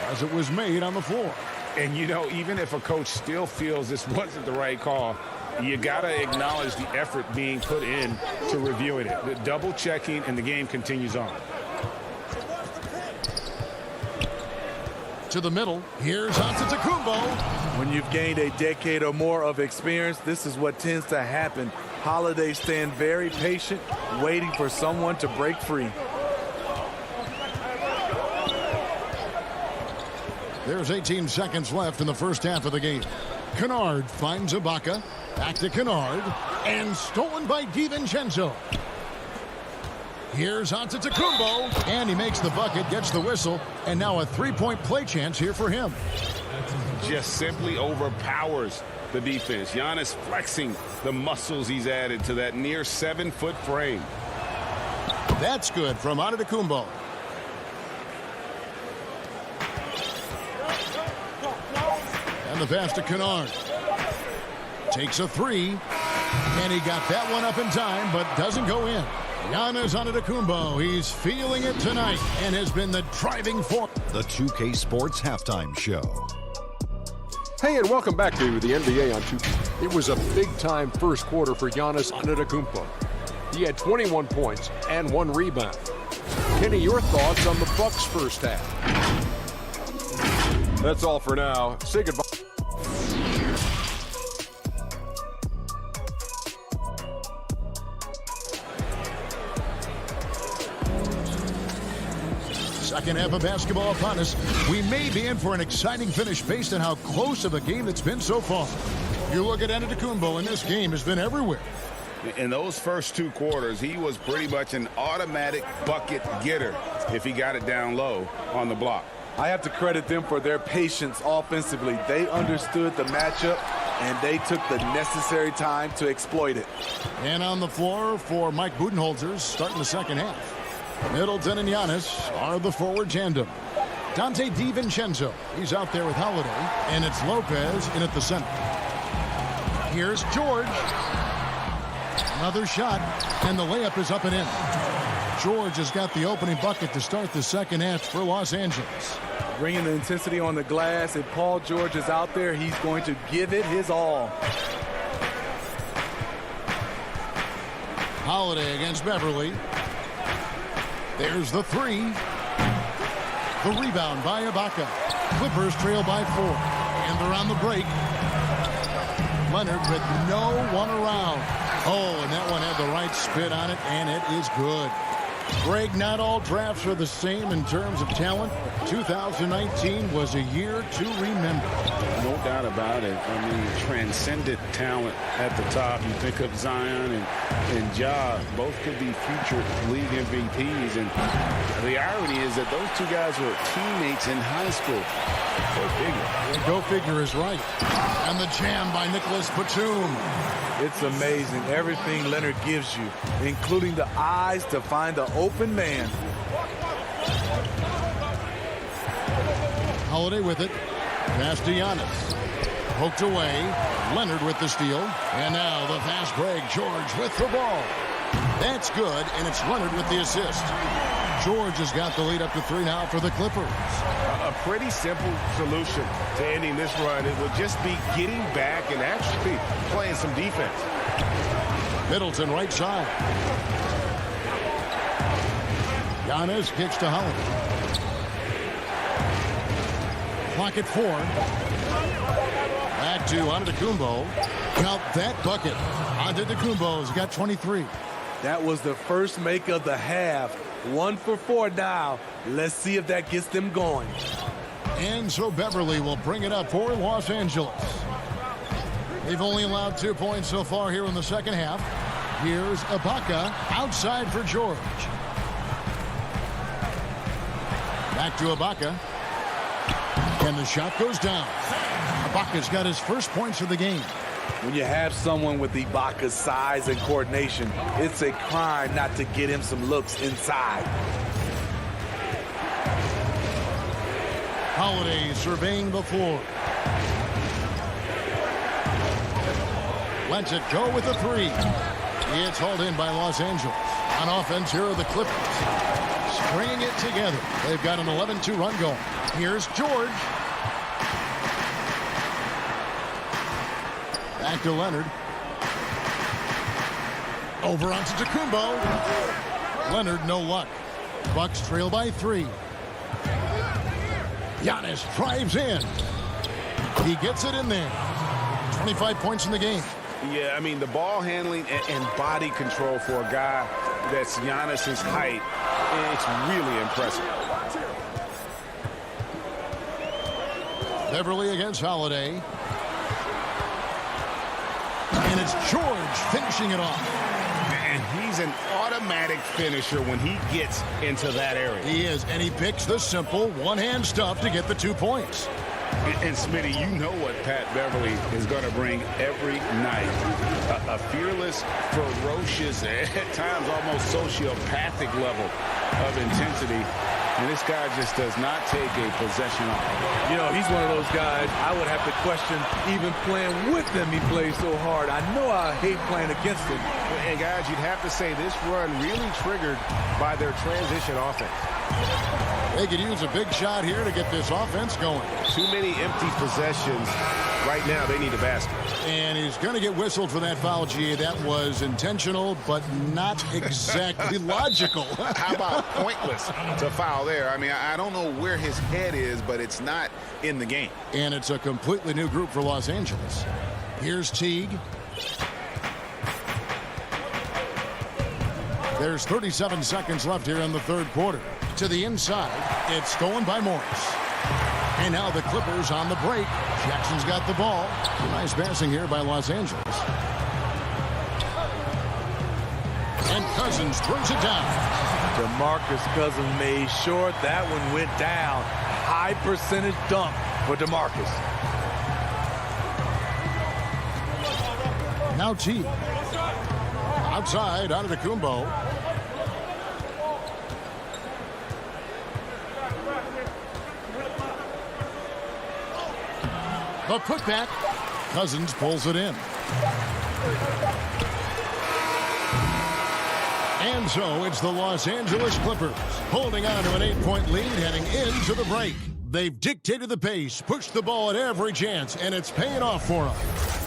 as it was made on the floor. And, you know, even if a coach still feels this wasn't the right call, you got to acknowledge the effort being put in to reviewing it. The double checking, and the game continues on. To the middle. Here's Antetokounmpo. When you've gained a decade or more of experience, this is what tends to happen. Holiday stand very patient, waiting for someone to break free. There's 18 seconds left in the first half of the game. Kennard finds Ibaka. Back to Kennard. And stolen by DiVincenzo. Here's Antetokounmpo. And he makes the bucket, gets the whistle. And now a three-point play chance here for him. Just simply overpowers the defense. Giannis flexing the muscles he's added to that near 7-foot frame. That's good from Antetokounmpo. And the pass to Kennard. Takes a three. And he got that one up in time, but doesn't go in. Giannis Antetokounmpo, he's feeling it tonight and has been the driving force. The 2K Sports Halftime Show. Hey, and welcome back to the NBA on 2K. It was a big-time first quarter for Giannis Antetokounmpo. He had 21 points and 1 rebound. Kenny, your thoughts on the Bucks' first half? That's all for now. Say goodbye. Second half of basketball upon us. We may be in for an exciting finish based on how close of a game it's been so far. You look at Antetokounmpo, and this game has been everywhere. In those first 2 quarters, he was pretty much an automatic bucket getter if he got it down low on the block. I have to credit them for their patience offensively. They understood the matchup, and they took the necessary time to exploit it. And on the floor for Mike Budenholzer starting the second half. Middleton and Giannis are the forward tandem. Dante DiVincenzo, he's out there with Holiday, and it's Lopez in at the center. Here's George. Another shot, and the layup is up and in. George has got the opening bucket to start the second half for Los Angeles. Bringing the intensity on the glass. If Paul George is out there, he's going to give it his all. Holiday against Beverly. There's the three. The rebound by Ibaka. Clippers trail by 4. And they're on the break. Leonard with no one around. Oh, and that one had the right spin on it, and it is good. Greg, not all drafts are the same in terms of talent. 2019 was a year to remember. No doubt about it. I mean, transcendent talent at the top. You think of Zion and Ja, both could be future league MVPs. And the irony is that those 2 guys were teammates in high school. Go figure. Go figure is right. And the jam by Nicholas Batum. It's amazing everything Leonard gives you, including the eyes to find the open man. Holiday with it. Pass to Giannis. Poked away. Leonard with the steal. And now the fast break. George with the ball. That's good, and it's Leonard with the assist. George has got the lead up to 3 now for the Clippers. A pretty simple solution to ending this run. It would just be getting back and actually playing some defense. Middleton right side. Giannis kicks to Holiday. Clock at 4. Back to Antetokounmpo. Count that bucket. Antetokounmpo's got 23. That was the first make of the half. 1 for 4 now. Let's see if that gets them going. And so Beverly will bring it up for Los Angeles. They've only allowed 2 points so far here in the second half. Here's Ibaka outside for George. Back to Ibaka. And the shot goes down. Ibaka's got his first points of the game. When you have someone with Ibaka's size and coordination, it's a crime not to get him some looks inside. Holiday surveying the floor. Lets it go with a 3. It's hauled in by Los Angeles. On offense, here are the Clippers. Stringing it together. They've got an 11-2 run going. Here's George. Back to Leonard. Over onto Antetokounmpo. Leonard, no luck. Bucks trail by 3. Giannis drives in. He gets it in there. 25 points in the game. Yeah, I mean, the ball handling and body control for a guy that's Giannis's height, it's really impressive. Beverly against Holiday. And it's George finishing it off. And he's an automatic finisher when he gets into that area. He is, and he picks the simple one-hand stuff to get the 2 points. And Smitty, you know what Pat Beverly is going to bring every night. A fearless, ferocious, at times almost sociopathic level of intensity. And this guy just does not take a possession off. You know, he's one of those guys I would have to question even playing with him. He plays so hard. I know I hate playing against him. And guys, you'd have to say this run really triggered by their transition offense. They could use a big shot here to get this offense going. Too many empty possessions. Right now, they need a basket. And he's going to get whistled for that foul, G. That was intentional, but not exactly logical. How about pointless to foul there? I mean, I don't know where his head is, but it's not in the game. And it's a completely new group for Los Angeles. Here's Teague. There's 37 seconds left here in the third quarter. To the inside, it's stolen by Morris. And now the Clippers on the break. Jackson's got the ball. Nice passing here by Los Angeles. And Cousins throws it down. DeMarcus Cousins made sure that one went down. High percentage dunk for DeMarcus. Now T. Outside, Antetokounmpo. The putback. Cousins pulls it in. And so it's the Los Angeles Clippers holding on to an 8-point lead heading into the break. They've dictated the pace, pushed the ball at every chance, and it's paying off for them.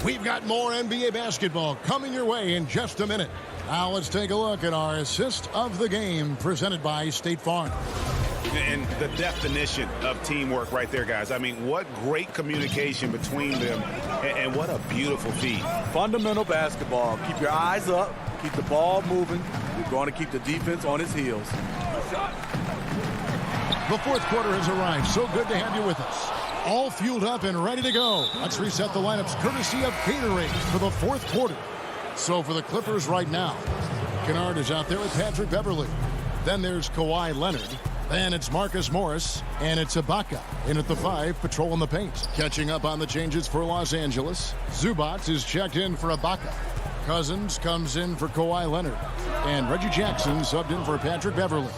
We've got more NBA basketball coming your way in just a minute. Now let's take a look at our assist of the game presented by State Farm. And the definition of teamwork right there, guys. I mean, what great communication between them, and what a beautiful feed. Fundamental basketball. Keep your eyes up. Keep the ball moving. You're going to keep the defense on its heels. The fourth quarter has arrived. So good to have you with us. All fueled up and ready to go. Let's reset the lineups courtesy of Gatorade for the fourth quarter. So for the Clippers right now, Kennard is out there with Patrick Beverly. Then there's Kawhi Leonard. Then it's Marcus Morris, and it's Ibaka in at the 5, patrolling the paint. Catching up on the changes for Los Angeles. Zubac is checked in for Ibaka. Cousins comes in for Kawhi Leonard. And Reggie Jackson subbed in for Patrick Beverly.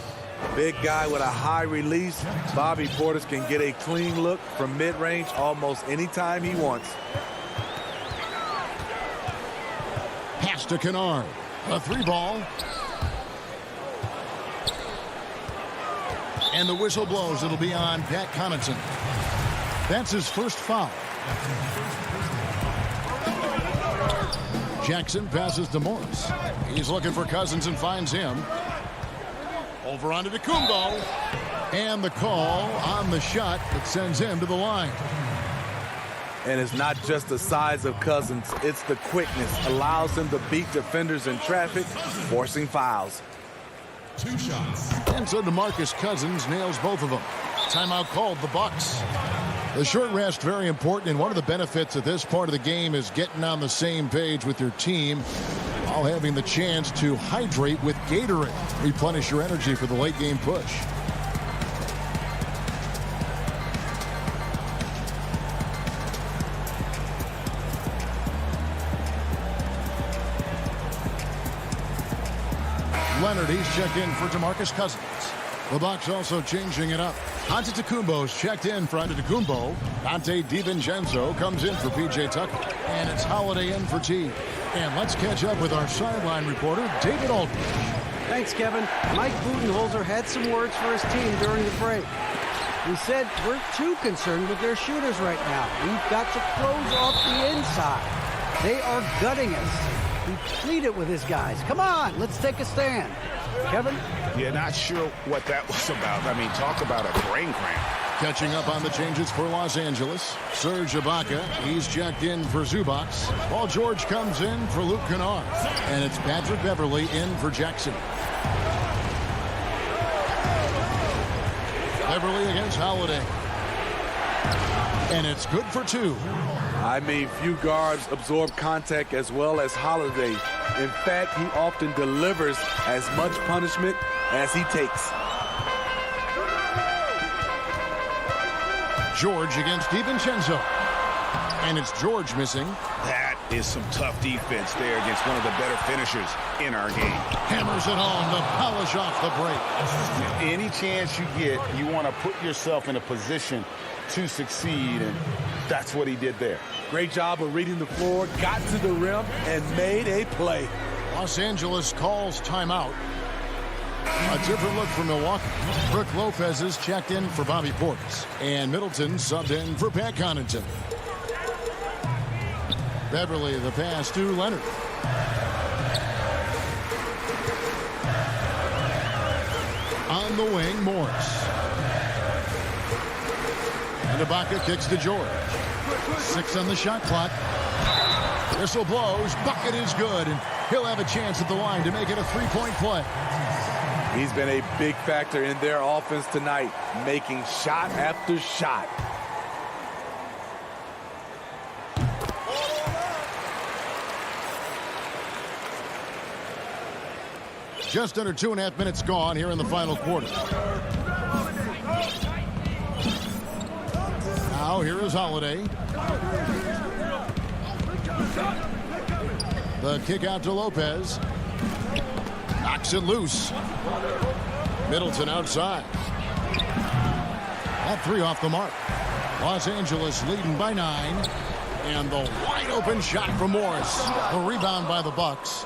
Big guy with a high release. Bobby Portis can get a clean look from mid-range almost anytime he wants. Pass to Kennard. A 3 ball. And the whistle blows. It'll be on Pat Connaughton. That's his first foul. Jackson passes to Morris. He's looking for Cousins and finds him. Over onto Kumbo. And the call on the shot that sends him to the line. And it's not just the size of Cousins, it's the quickness. Allows him to beat defenders in traffic, forcing fouls. 2 shots. And so DeMarcus Cousins nails both of them. Timeout called, the Bucks. The short rest, very important, and one of the benefits of this part of the game is getting on the same page with your team while having the chance to hydrate with Gatorade. Replenish your energy for the late game push. Leonard, he's checked in for DeMarcus Cousins. The Bucks also changing it up. Antetokounmpo's checked in for Antetokounmpo. Dante DiVincenzo comes in for P.J. Tucker. And it's Holiday in for T. And let's catch up with our sideline reporter, David Aldridge. Thanks, Kevin. Mike Budenholzer had some words for his team during the break. He said, we're too concerned with their shooters right now. We've got to close off the inside. They are gutting us. He pleaded with his guys. Come on, let's take a stand. Kevin? Yeah, not sure what that was about. I mean, talk about a brain cramp. Catching up on the changes for Los Angeles. Serge Ibaka, he's checked in for Zubac. Paul George comes in for Luke Kennard. And it's Patrick Beverley in for Jackson. Beverley against Holiday. And it's good for 2. I mean, few guards absorb contact as well as Holiday. In fact, he often delivers as much punishment as he takes. George against DiVincenzo. And it's George missing. That is some tough defense there against one of the better finishers in our game. Hammers it home to polish off the break. Any chance you get, you want to put yourself in a position to succeed, and that's what he did there. Great job of reading the floor, got to the rim, and made a play. Los Angeles calls timeout. A different look for Milwaukee. Brook Lopez is checked in for Bobby Portis. And Middleton subbed in for Pat Connaughton. Beverley, the pass to Leonard. On the wing, Morris. And Ibaka kicks to George. 6 on the shot clock. Whistle blows. Bucket is good. And he'll have a chance at the line to make it a 3-point play. He's been a big factor in their offense tonight, making shot after shot. Just under 2.5 minutes gone here in the final quarter. Now here is Holiday. The kick out to Lopez. Knocks it loose. Middleton outside. That 3 off the mark. Los Angeles leading by 9. And the wide open shot from Morris. The rebound by the Bucks.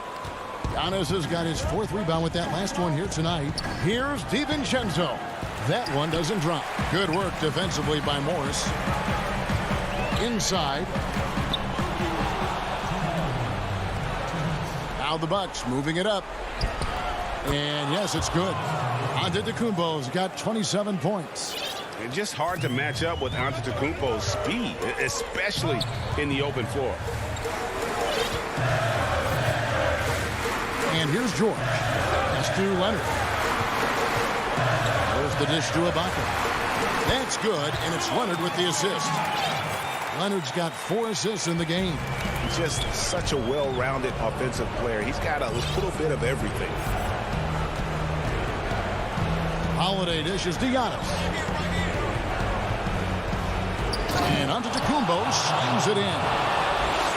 Giannis has got his 4th rebound with that last one here tonight. Here's DiVincenzo. That one doesn't drop. Good work defensively by Morris. Inside. Now the Bucks moving it up. And yes, it's good. Antetokounmpo's got 27 points. It's just hard to match up with Antetokounmpo's speed, especially in the open floor. And here's George. Pass to Leonard. There's the dish to Ibaka. That's good, and it's Leonard with the assist. Leonard's got 4 assists in the game. He's just such a well-rounded offensive player. He's got a little bit of everything. Holiday dishes to Giannis. And Antetokounmpo slams it in.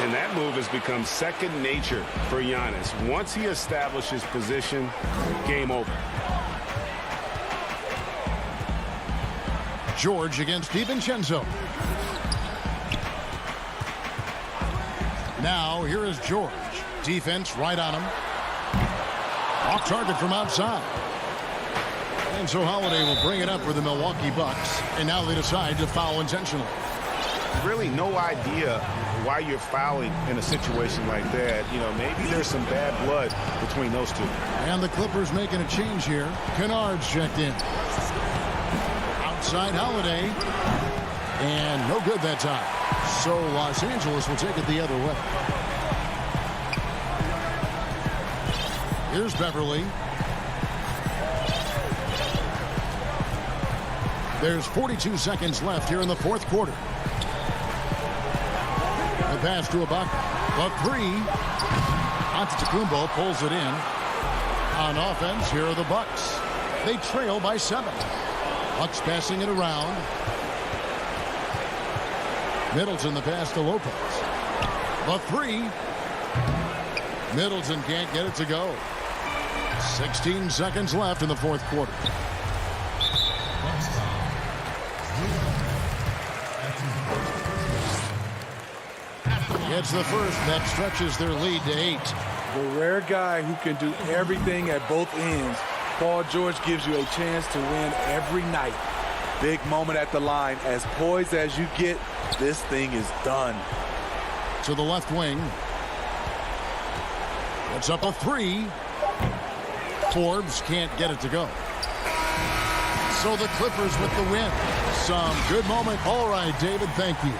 And that move has become second nature for Giannis. Once he establishes position, game over. George against DiVincenzo. Now here is George. Defense right on him. Off target from outside. And so Holiday will bring it up for the Milwaukee Bucks. And now they decide to foul intentionally. Really no idea why you're fouling in a situation like that. You know, maybe there's some bad blood between those two. And the Clippers making a change here. Kennard's checked in. Outside Holiday. And no good that time. So Los Angeles will take it the other way. Here's Beverly. There's 42 seconds left here in the fourth quarter. The pass to Ibaka. The three. Antetokounmpo pulls it in. On offense, here are the Bucks. They trail by 7. Bucks passing it around. Middleton the pass to Lopez. The three. Middleton can't get it to go. 16 seconds left in the fourth quarter. It's the first that stretches their lead to 8. The rare guy who can do everything at both ends. Paul George gives you a chance to win every night. Big moment at the line. As poised as you get, this thing is done. To the left wing. It's up a 3. Forbes can't get it to go. So the Clippers with the win. Some good moment. All right, David, thank you.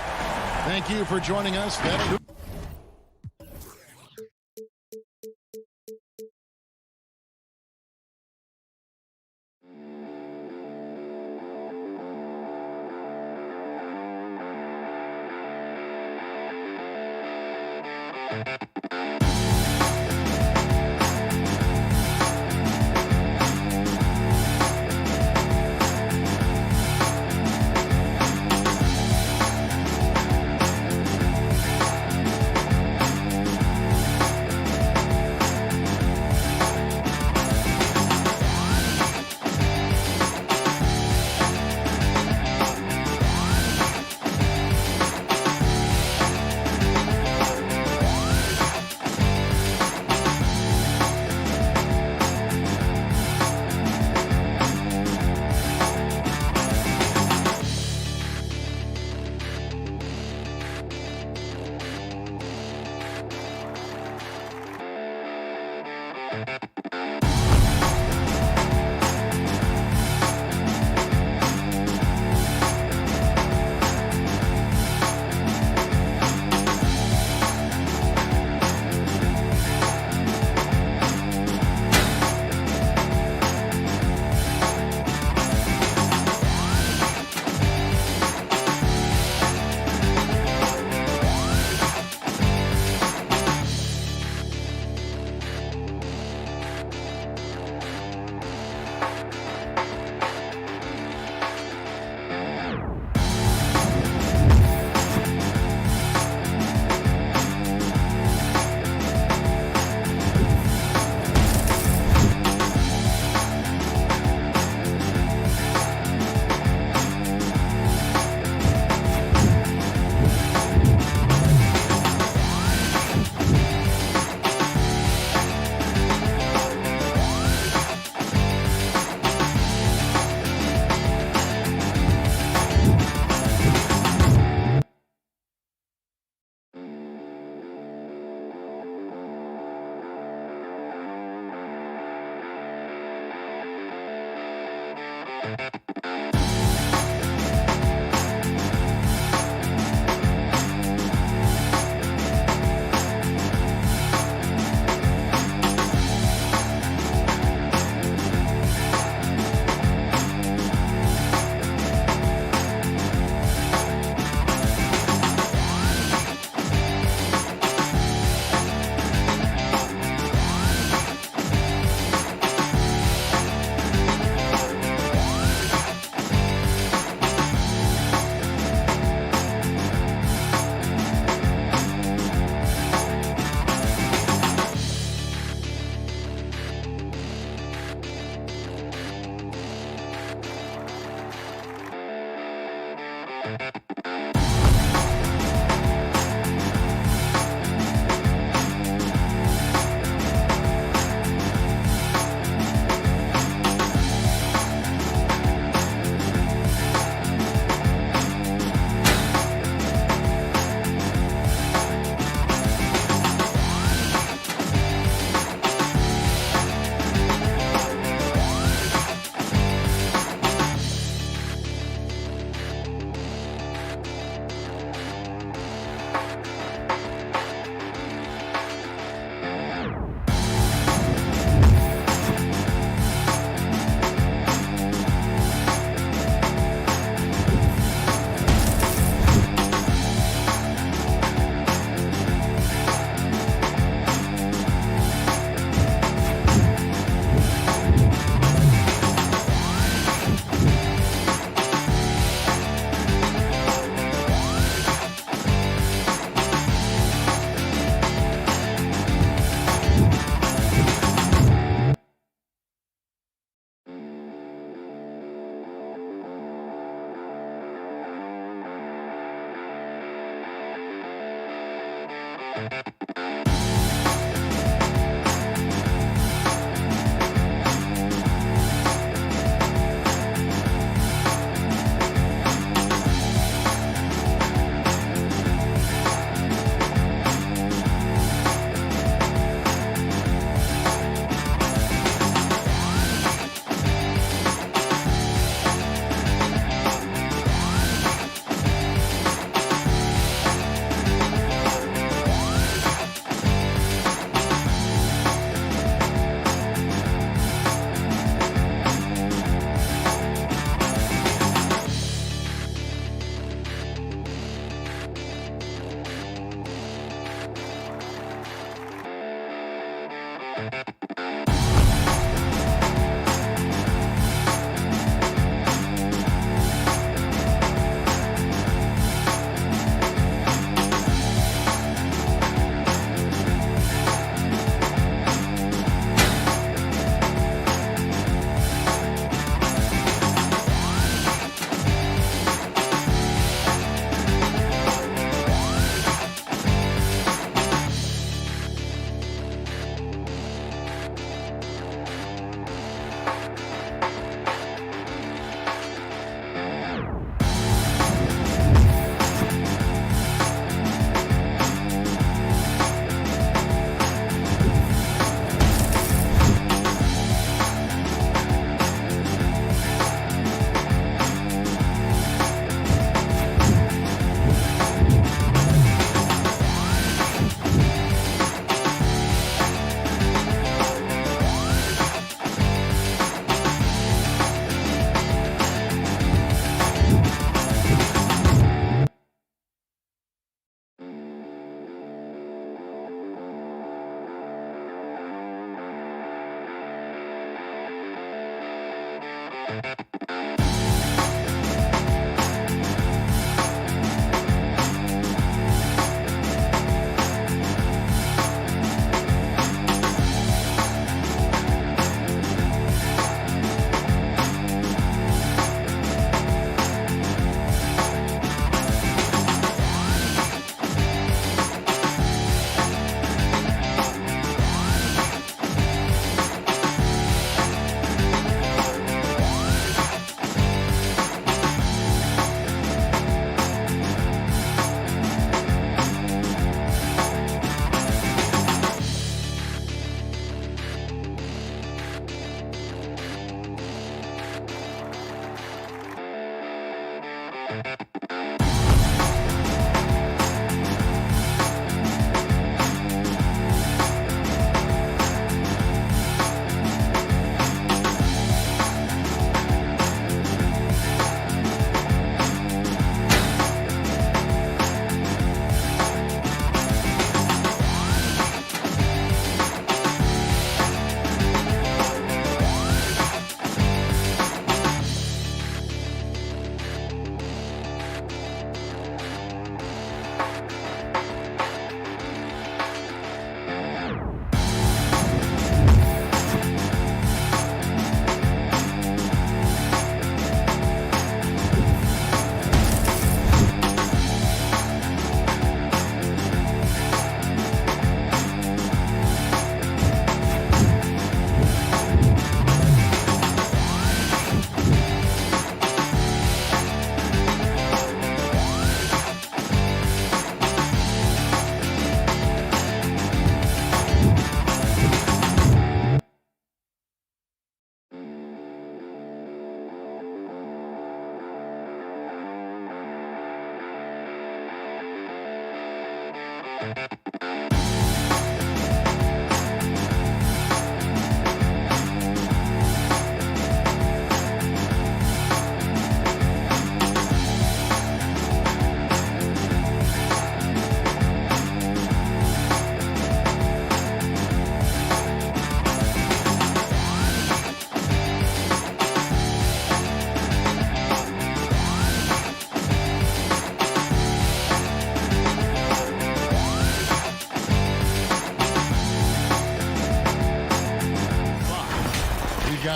Thank you for joining us. That'll do.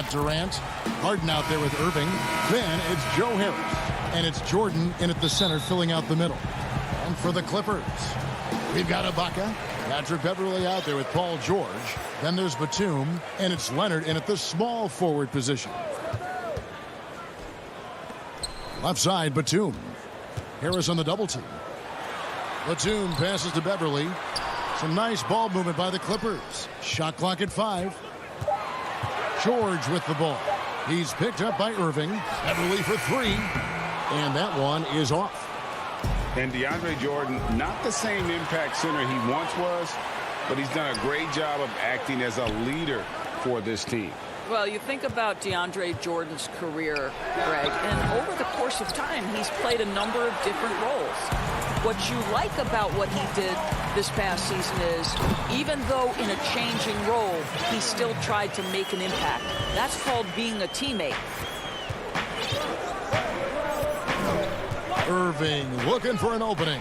got Durant. Harden out there with Irving. Then it's Joe Harris. And it's Jordan in at the center filling out the middle. And for the Clippers, We've got Ibaka. Patrick Beverly out there with Paul George. Then there's Batum, and it's Leonard in at the small forward position. Left side, Batum. Harris on the double team. Batum passes to Beverly. Some nice ball movement by the Clippers. Shot clock at 5. George with the ball. He's picked up by Irving. Beverly for 3. And that one is off. And DeAndre Jordan, not the same impact center he once was, but he's done a great job of acting as a leader for this team. Well, you think about DeAndre Jordan's career, Greg, and over the course of time, he's played a number of different roles. What you like about what he did this past season is, even though in a changing role, he still tried to make an impact. That's called being a teammate. Irving looking for an opening.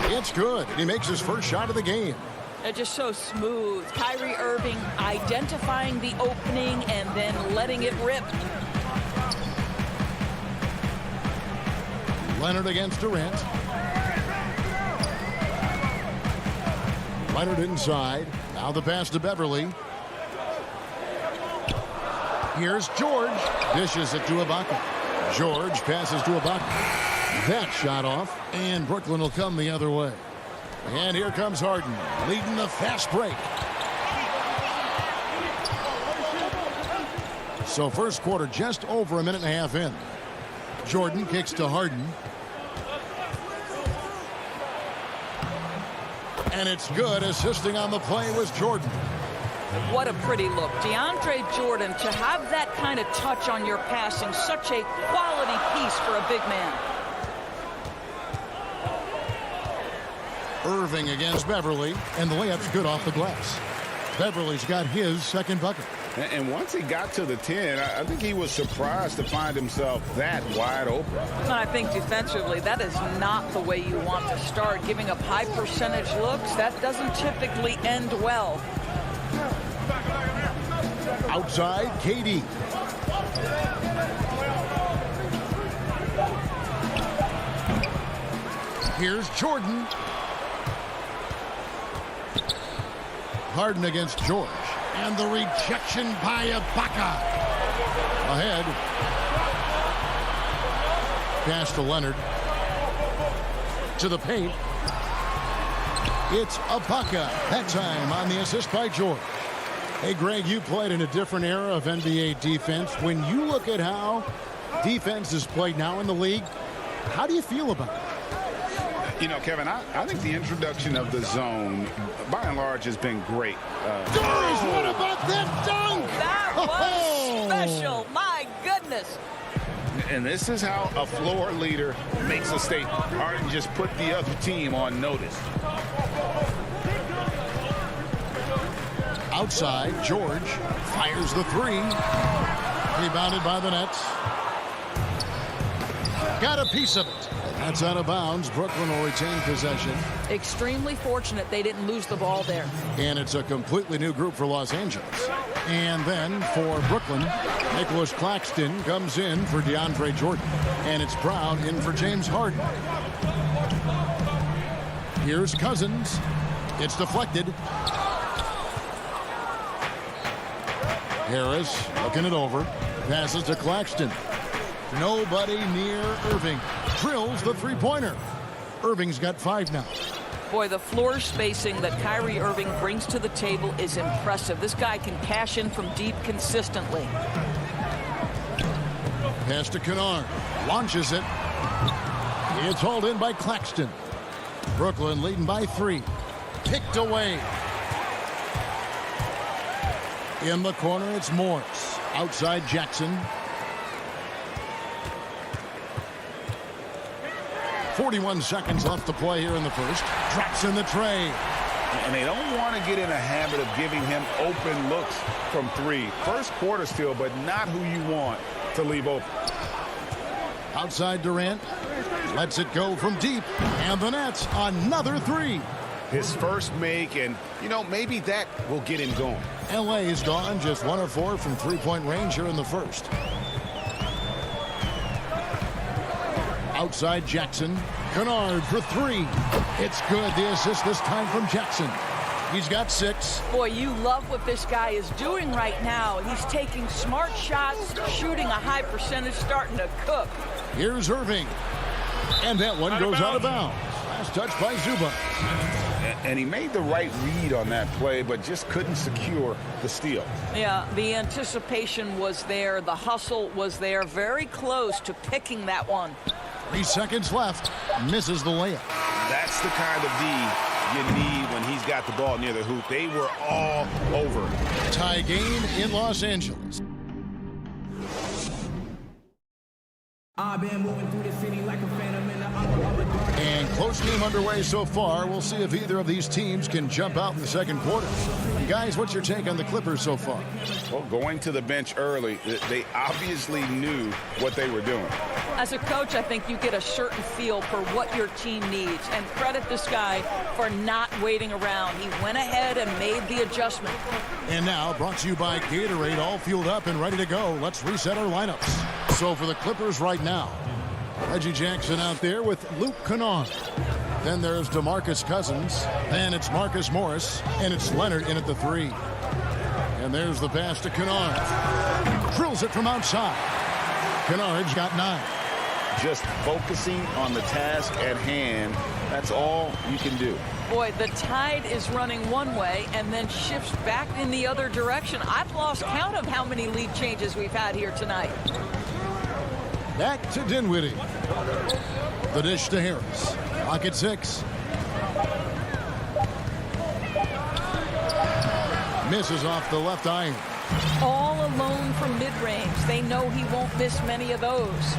It's good. He makes his first shot of the game. They're just so smooth. Kyrie Irving identifying the opening and then letting it rip. Leonard against Durant. Leonard inside. Now the pass to Beverly. Here's George. Dishes it to Ibaka. George passes to Ibaka. That shot off, and Brooklyn will come the other way. And here comes Harden, leading the fast break. So first quarter just over a minute and a half in. Jordan kicks to Harden. And it's good. Assisting on the play was Jordan. What a pretty look. DeAndre Jordan, to have that kind of touch on your passing, such a quality piece for a big man. Irving against Beverly, and the layup's good off the glass. Beverly's got his second bucket. And once he got to the 10, I think he was surprised to find himself that wide open. And I think defensively, that is not the way you want to start. Giving up high percentage looks, that doesn't typically end well. Outside, KD. Here's Jordan. Harden against George. And the rejection by Ibaka. Ahead. Pass to Leonard. To the paint. It's Ibaka. That time on the assist by George. Hey, Greg, you played in a different era of NBA defense. When you look at how defense is played now in the league, how do you feel about it? You know, Kevin, I think the introduction of the zone, by and large, has been great. Doris, what about that dunk? That was special. My goodness. And this is how a floor leader makes a statement. Harden just put the other team on notice. Outside, George fires the 3. Rebounded by the Nets. Got a piece of it. That's out of bounds. Brooklyn will retain possession. Extremely fortunate they didn't lose the ball there. And it's a completely new group for Los Angeles. And then for Brooklyn, Nicholas Claxton comes in for DeAndre Jordan. And it's Brown in for James Harden. Here's Cousins. It's deflected. Harris looking it over. Passes to Claxton. Nobody near Irving. Drills the three-pointer. Irving's got 5 now. Boy, the floor spacing that Kyrie Irving brings to the table is impressive. This guy can cash in from deep consistently. Pass to Kennard. Launches it. It's hauled in by Claxton. Brooklyn leading by 3. Picked away. In the corner, it's Morris. Outside, Jackson. 41 seconds left to play here in the first. Drops in the tray. And they don't want to get in a habit of giving him open looks from 3. First quarter still, but not who you want to leave open. Outside Durant. Lets it go from deep. And the Nets, another 3. His first make, and, you know, maybe that will get him going. LA is gone just 1 of 4 from three-point range here in the first. Outside Jackson. Kennard for three. It's good. The assist this time from Jackson. He's got 6. Boy, you love what this guy is doing right now. He's taking smart shots, shooting a high percentage, starting to cook. Here's Irving. And that one goes out of bounds. Last touch by Zubac. And he made the right read on that play, but just couldn't secure the steal. Yeah, the anticipation was there. The hustle was there. Very close to picking that one. 3 seconds left. Misses the layup. That's the kind of D you need when he's got the ball near the hoop. They were all over it. Tie game in Los Angeles. I've been moving through the city like a phantom in the And close game underway so far. We'll see if either of these teams can jump out in the second quarter. Guys, what's your take on the Clippers so far? Well, going to the bench early, they obviously knew what they were doing. As a coach, I think you get a certain feel for what your team needs. And credit this guy for not waiting around. He went ahead and made the adjustment. And now, brought to you by Gatorade, all fueled up and ready to go. Let's reset our lineups. So for the Clippers right now, Reggie Jackson out there with Luke Kennard. Then there's DeMarcus Cousins. Then it's Marcus Morris. And it's Leonard in at the 3. And there's the pass to Kennard. Drills it from outside. Kennard's got 9. Just focusing on the task at hand, that's all you can do. Boy, the tide is running one way and then shifts back in the other direction. I've lost count of how many lead changes we've had here tonight. Back to Dinwiddie. The dish to Harris. Clock at 6. Misses off the left iron. All alone from mid-range. They know he won't miss many of those.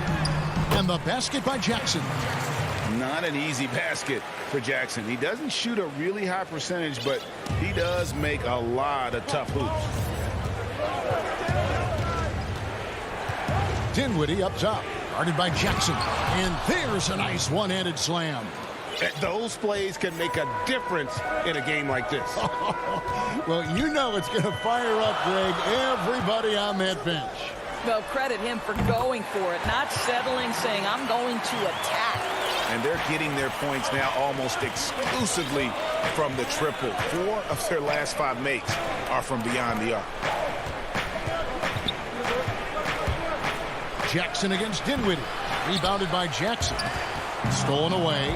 And the basket by Jackson. Not an easy basket for Jackson. He doesn't shoot a really high percentage, but he does make a lot of tough hoops. Dinwiddie up top. Guarded by Jackson. And there's a nice one-handed slam. Those plays can make a difference in a game like this. Well, you know it's going to fire up, Greg, everybody on that bench. Well, credit him for going for it, not settling, saying, I'm going to attack. And they're getting their points now almost exclusively from the triple. 4 of their last 5 makes are from beyond the arc. Jackson against Dinwiddie. Rebounded by Jackson. Stolen away.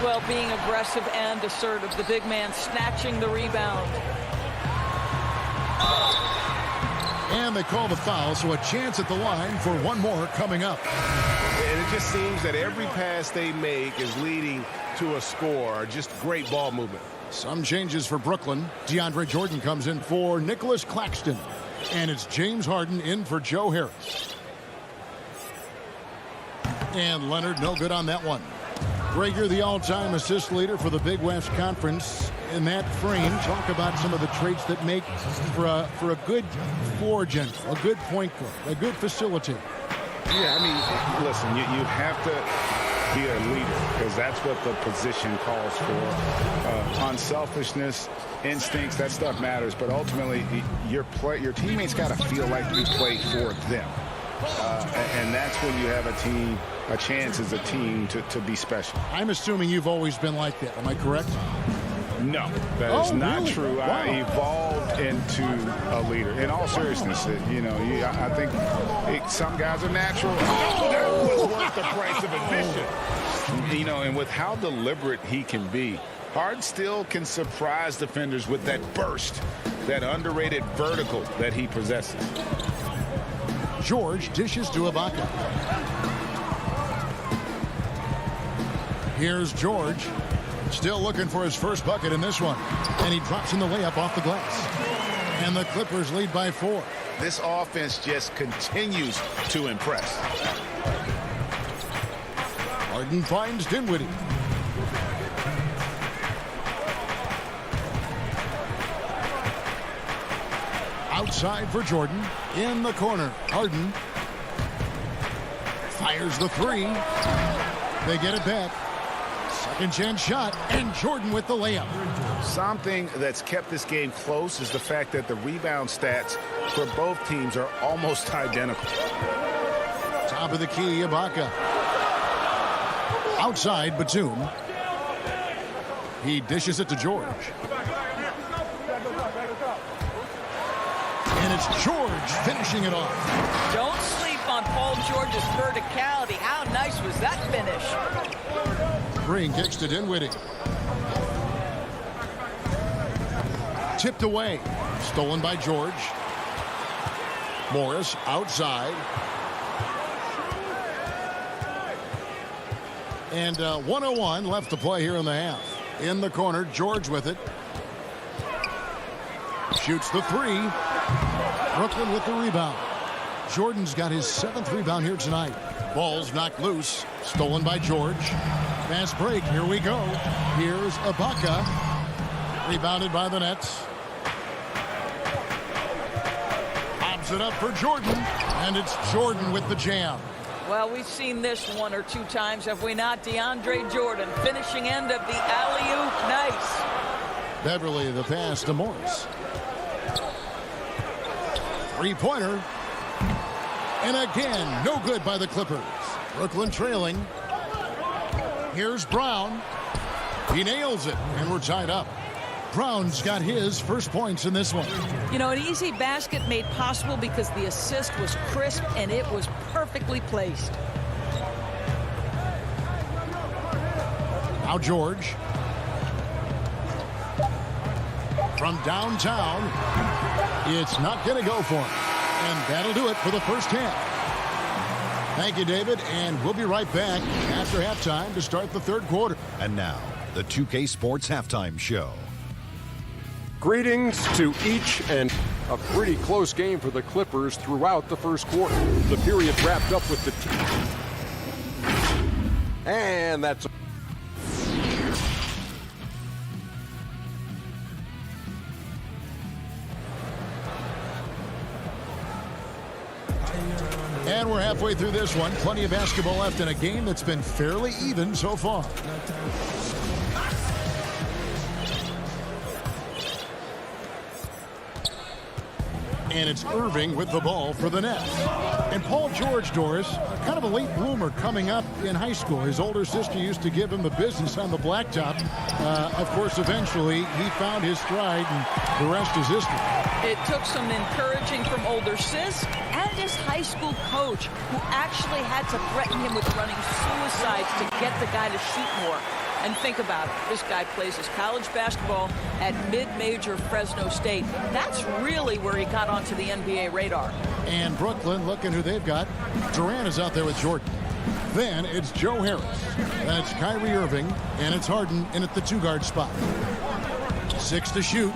Well, being aggressive and assertive. The big man snatching the rebound. And they call the foul, so a chance at the line for one more coming up. And it just seems that every pass they make is leading to a score. Just great ball movement. Some changes for Brooklyn. DeAndre Jordan comes in for Nicholas Claxton. And it's James Harden in for Joe Harris. And Leonard no good on that one. Greg, you're the all-time assist leader for the Big West Conference. In that frame, talk about some of the traits that make for a good floor general, a good point guard, a good facilitator. Yeah, I mean, listen, you have to be a leader because that's what the position calls for. Unselfishness, instincts, that stuff matters. But ultimately, your teammates got to feel like you play for them. And that's when you have a chance as a team to be special. I'm assuming you've always been like that. Am I correct? No, that is not really? true. Wow. I evolved into a leader. In all seriousness, I think some guys are natural. That was worth the price of admission. And with how deliberate he can be, Harden still can surprise defenders with that burst, that underrated vertical that he possesses. George dishes to Ibaka. Here's George. Still looking for his first bucket in this one. And he drops in the layup off the glass. And the Clippers lead by 4. This offense just continues to impress. Harden finds Dinwiddie. Outside for Jordan. In the corner. Harden fires the 3. They get it back. Second chance shot, and Jordan with the layup. Something that's kept this game close is the fact that the rebound stats for both teams are almost identical. Top of the key, Ibaka. Outside, Batum. He dishes it to George. And it's George finishing it off. Don't sleep on Paul George's verticality. How nice was that finish? Green kicks to Dinwiddie. Tipped away. Stolen by George. Morris outside. And 1:01 left to play here in the half. In the corner, George with it. Shoots the three. Brooklyn with the rebound. Jordan's got his 7th rebound here tonight. Ball's knocked loose. Stolen by George. Fast break. Here we go. Here's Ibaka. Rebounded by the Nets. Pops it up for Jordan. And it's Jordan with the jam. Well, we've seen this 1 or 2 times, have we not? DeAndre Jordan, finishing end of the alley-oop. Nice. Beverly, the pass to Morris. Three-pointer. And again, no good by the Clippers. Brooklyn trailing. Here's Brown. He nails it, and we're tied up. Brown's got his first points in this one. You know, an easy basket made possible because the assist was crisp and it was perfectly placed. Now George. From downtown. It's not going to go for him. And that'll do it for the first half. Thank you, David, and we'll be right back after halftime to start the third quarter. And now, the 2K Sports Halftime Show. Greetings to each, and a pretty close game for the Clippers throughout the first quarter. The period wrapped up with the and that's and we're halfway through this one. Plenty of basketball left in a game that's been fairly even so far. And it's Irving with the ball for the Nets. And Paul George, Doris, kind of a late bloomer coming up in high school. His older sister used to give him the business on the blacktop. Of course, eventually, he found his stride, and the rest is history. It took some encouraging from older sis and his high school coach, who actually had to threaten him with running suicides to get the guy to shoot more. And think about it. This guy plays his college basketball at mid-major Fresno State. That's really where he got onto the NBA radar. And Brooklyn, looking who they've got. Durant is out there with Jordan. Then it's Joe Harris. Then it's Kyrie Irving. And it's Harden in at the 2-guard spot. 6 to shoot.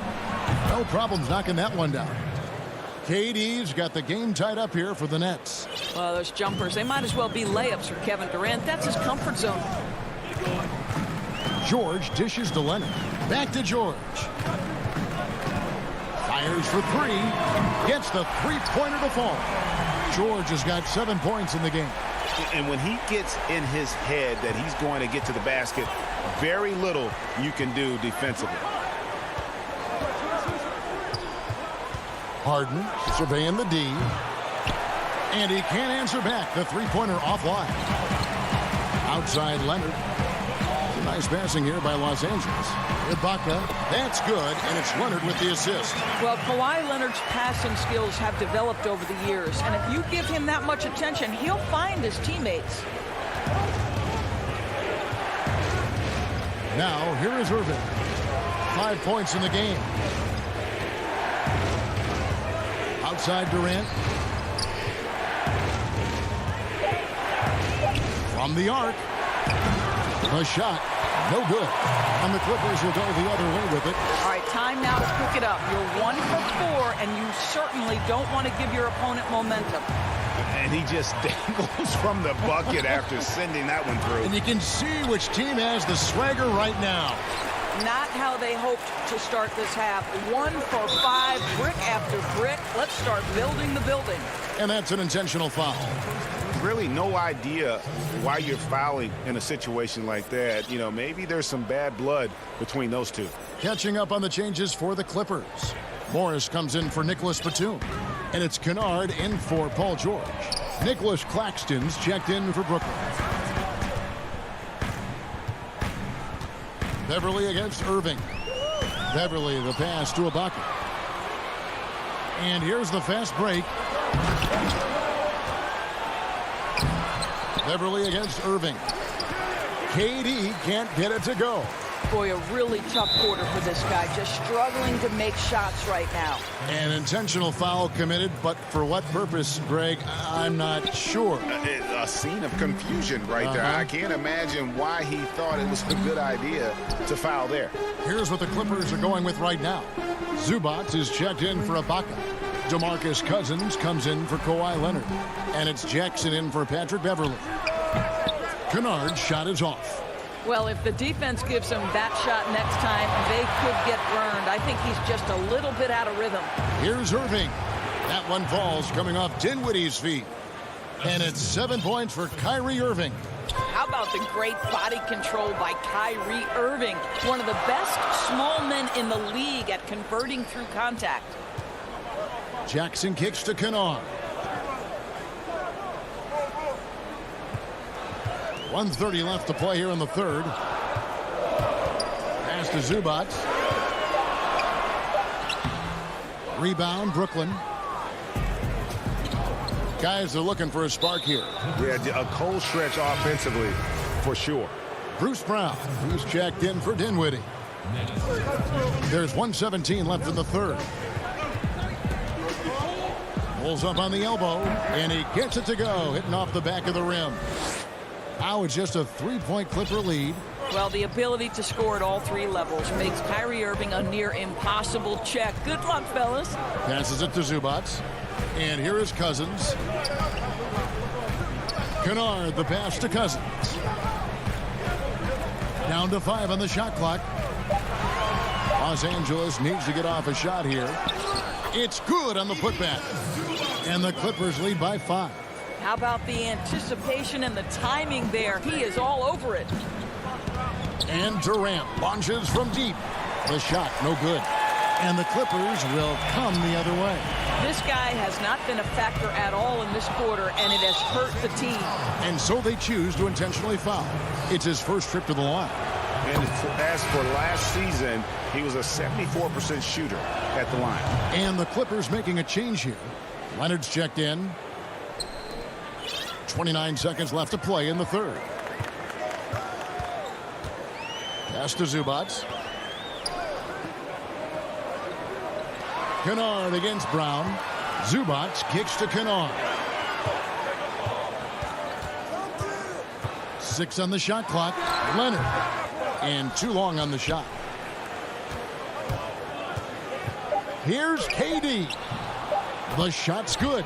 No problems knocking that one down. KD's got the game tied up here for the Nets. Well, those jumpers, they might as well be layups for Kevin Durant. That's his comfort zone. George dishes to Leonard. Back to George. Fires for 3. Gets the three-pointer to fall. George has got 7 points in the game. And when he gets in his head that he's going to get to the basket, very little you can do defensively. Harden surveying the D. And he can't answer back. The three-pointer offline. Outside Leonard. Nice passing here by Los Angeles. Ibaka, that's good, and it's Leonard with the assist. Well, Kawhi Leonard's passing skills have developed over the years, and if you give him that much attention, he'll find his teammates. Now, here is Irving. 5 points in the game. Outside Durant. From the arc. A shot. No good. And the Clippers will go the other way with it. All right, time now to pick it up. You're 1 for 4, and you certainly don't want to give your opponent momentum. And he just dangles from the bucket after sending that one through. And you can see which team has the swagger right now. Not how they hoped to start this half. 1 for 5, brick after brick. Let's start building the building. And that's an intentional foul. Really no idea why you're fouling in a situation like that. You know, maybe there's some bad blood between those two. Catching up on the changes for the Clippers. Morris comes in for Nicholas Batum. And it's Kennard in for Paul George. Nicholas Claxton's checked in for Brooklyn. Beverly against Irving. Beverly the pass to Ibaka. And here's the fast break. Beverly against Irving. KD can't get it to go. Boy, a really tough quarter for this guy. Just struggling to make shots right now. An intentional foul committed, but for what purpose, Greg? I'm not sure. A scene of confusion right there. I can't imagine why he thought it was a good idea to foul there. Here's what the Clippers are going with right now. Zubac is checked in for Ibaka. DeMarcus Cousins comes in for Kawhi Leonard. And it's Jackson in for Patrick Beverly. Kennard's shot is off. Well, if the defense gives him that shot next time, they could get burned. I think he's just a little bit out of rhythm. Here's Irving. That one falls coming off Dinwiddie's feet. And it's 7 points for Kyrie Irving. How about the great body control by Kyrie Irving? One of the best small men in the league at converting through contact. Jackson kicks to Kennard. 1:30 left to play here in the third. Pass to Zubac. Rebound, Brooklyn. Guys are looking for a spark here. Yeah, a cold stretch offensively, for sure. Bruce Brown, who's checked in for Dinwiddie. There's 1:17 left in the third. Pulls up on the elbow, and he gets it to go, hitting off the back of the rim. Now it's just a 3-point Clipper lead. Well, the ability to score at all three levels makes Kyrie Irving a near impossible check. Good luck, fellas. Passes it to Zubac. And here is Cousins. Kennard, the pass to Cousins. Down to 5 on the shot clock. Los Angeles needs to get off a shot here. It's good on the putback. And the Clippers lead by 5. How about the anticipation and the timing there? He is all over it. And Durant launches from deep. The shot, no good. And the Clippers will come the other way. This guy has not been a factor at all in this quarter, and it has hurt the team. And so they choose to intentionally foul. It's his first trip to the line. And as for last season, he was a 74% shooter at the line. And the Clippers making a change here. Leonard's checked in. 29 seconds left to play in the third. Pass to Zubac. Kennard against Brown. Zubac kicks to Kennard. 6 on the shot clock. Leonard. And too long on the shot. Here's KD. The shot's good.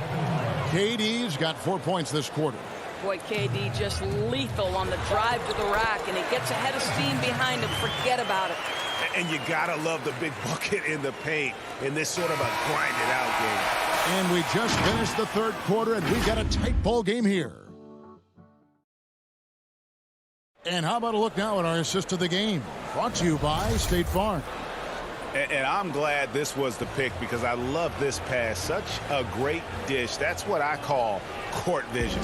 KD's got 4 points this quarter. Boy, KD just lethal on the drive to the rack, and he gets ahead of steam behind him. Forget about it. And you gotta love the big bucket in the paint in this sort of a grinded-out game. And we just finished the third quarter, and we got a tight ball game here. And how about a look now at our assist of the game? Brought to you by State Farm. And I'm glad this was the pick because I love this pass. Such a great dish. That's what I call court vision.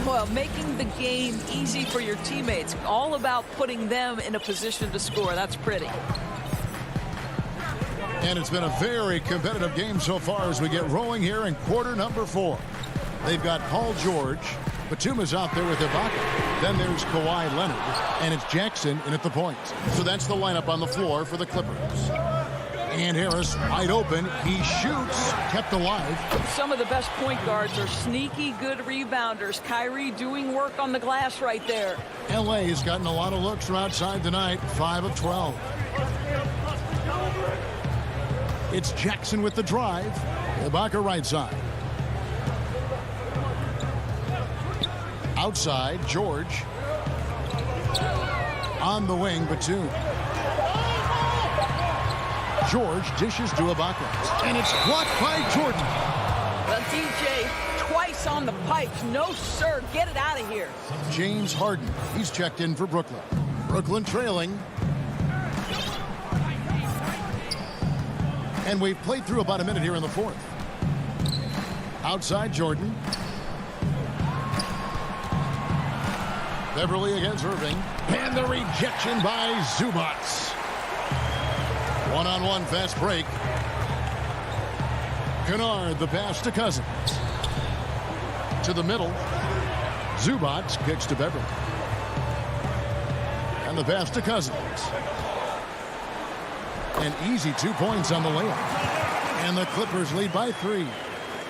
Well, making the game easy for your teammates. All about putting them in a position to score. That's pretty. And it's been a very competitive game so far as we get rolling here in quarter number 4. They've got Paul George. Batuma's out there with Ibaka. Then there's Kawhi Leonard. And it's Jackson in at the point. So that's the lineup on the floor for the Clippers. And Harris wide open. He shoots. Kept alive. Some of the best point guards are sneaky good rebounders. Kyrie doing work on the glass right there. LA has gotten a lot of looks from outside tonight. 5 of 12. It's Jackson with the drive. Ibaka right side. Outside, George. On the wing, Batum. George dishes to Ibaka. And it's blocked by Jordan. The DJ twice on the pipes. No, sir. Get it out of here. James Harden. He's checked in for Brooklyn. Brooklyn trailing. And we've played through about a minute here in the fourth. Outside, Jordan. Beverly against Irving. And the rejection by Zubac. One-on-one fast break. Kennard, the pass to Cousins. To the middle. Zubac kicks to Beverly. And the pass to Cousins. An easy 2 points on the layup. And the Clippers lead by 3.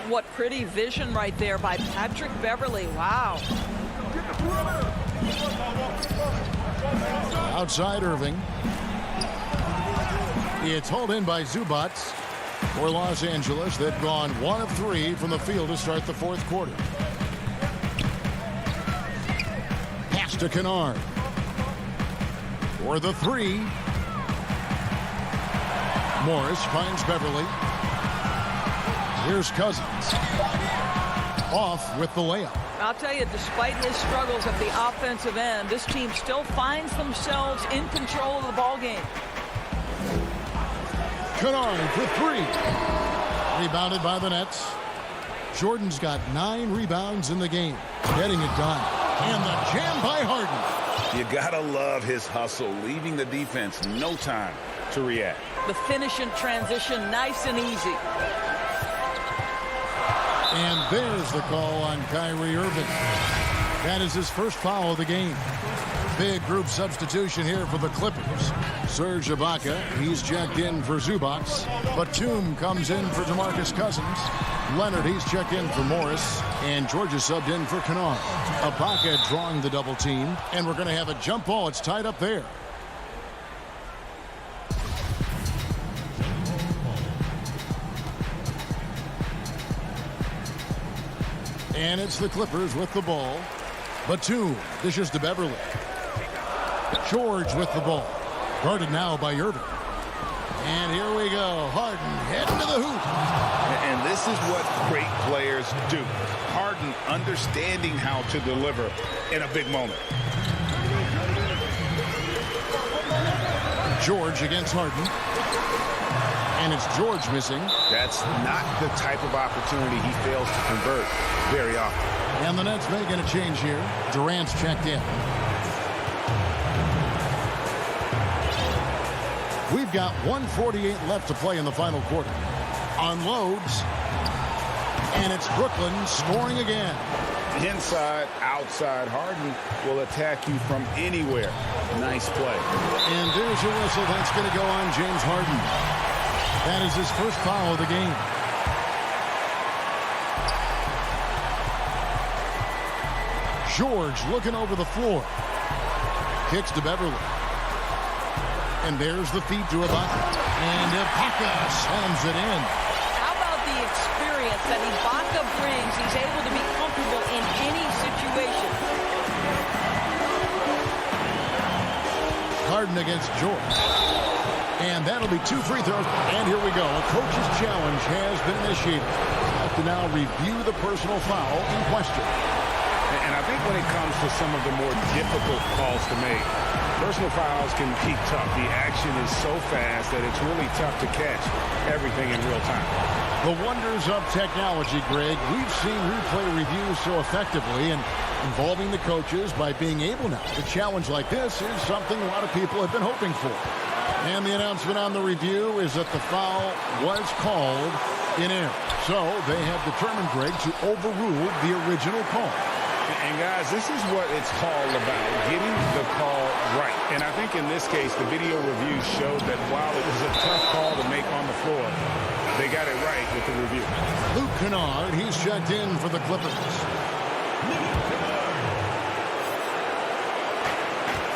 What pretty vision right there by Patrick Beverly. Wow. Outside Irving. It's hauled in by Zubac for Los Angeles. They've gone 1 of 3 from the field to start the fourth quarter. Pass to Kennard. For the 3. Morris finds Beverly. Here's Cousins. Off with the layup. I'll tell you, despite his struggles at the offensive end, this team still finds themselves in control of the ball game. Kennard for 3. Rebounded by the Nets. Jordan's got 9 rebounds in the game. Getting it done. And the jam by Harden. You gotta love his hustle, leaving the defense no time to react. The finish in transition, nice and easy. And there's the call on Kyrie Irving. That is his first foul of the game. Big group substitution here for the Clippers. Serge Ibaka, he's checked in for Zubac. Batum comes in for DeMarcus Cousins. Leonard, he's checked in for Morris. And Georgia subbed in for Kennard. Ibaka drawing the double team. And we're going to have a jump ball. It's tied up there. And it's the Clippers with the ball. Batum dishes to Beverly. George with the ball. Guarded now by Irving. And here we go. Harden heading to the hoop. And this is what great players do. Harden understanding how to deliver in a big moment. George against Harden. And it's George missing. That's not the type of opportunity he fails to convert very often. And the Nets making a change here. Durant's checked in. We've got 1:48 left to play in the final quarter. Unloads. And it's Brooklyn scoring again. Inside, outside, Harden will attack you from anywhere. Nice play. And there's your whistle. That's going to go on James Harden. That is his first foul of the game. George looking over the floor. Kicks to Beverly. And there's the feed to Ibaka. And Ibaka slams it in. How about the experience that Ibaka brings? He's able to be comfortable in any situation. Harden against George. And that'll be 2 free throws. And here we go. A coach's challenge has been initiated. Have to now review the personal foul in question. And I think when it comes to some of the more difficult calls to make, personal fouls can be tough. The action is so fast that it's really tough to catch everything in real time. The wonders of technology, Greg. We've seen replay reviews so effectively, and involving the coaches by being able now to challenge like this is something a lot of people have been hoping for. And the announcement on the review is that the foul was called in error. So they have determined, Greg, to overrule the original call. And guys, this is what it's all about, getting the call right. And I think in this case, the video review showed that while it was a tough call to make on the floor, they got it right with the review. Luke Kennard, he's checked in for the Clippers.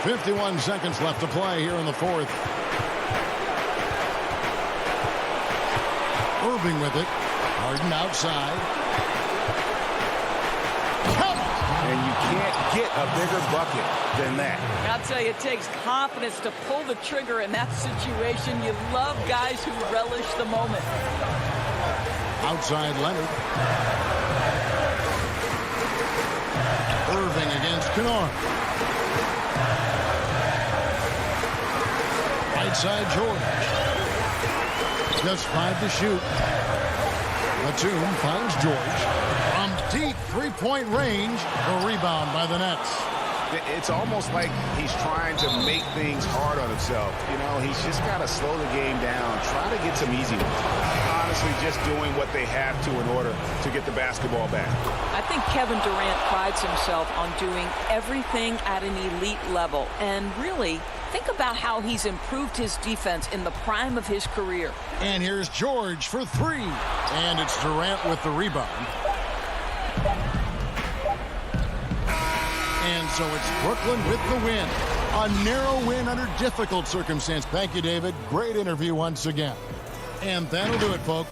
51 seconds left to play here in the fourth. Irving with it. Harden outside. And you can't get a bigger bucket than that. I'll tell you, it takes confidence to pull the trigger in that situation. You love guys who relish the moment. Outside Leonard. Irving against Kennard. Right side George. Just 5 to shoot. Batum finds George. From deep three-point range, a rebound by the Nets. It's almost like he's trying to make things hard on himself. You know, he's just got to slow the game down, try to get some easy ones. Honestly, just doing what they have to in order to get the basketball back. I think Kevin Durant prides himself on doing everything at an elite level. And really, think about how he's improved his defense in the prime of his career. And here's George for three. And it's Durant with the rebound. And so it's Brooklyn with the win. A narrow win under difficult circumstance. Thank you, David. Great interview once again. And that'll do it, folks.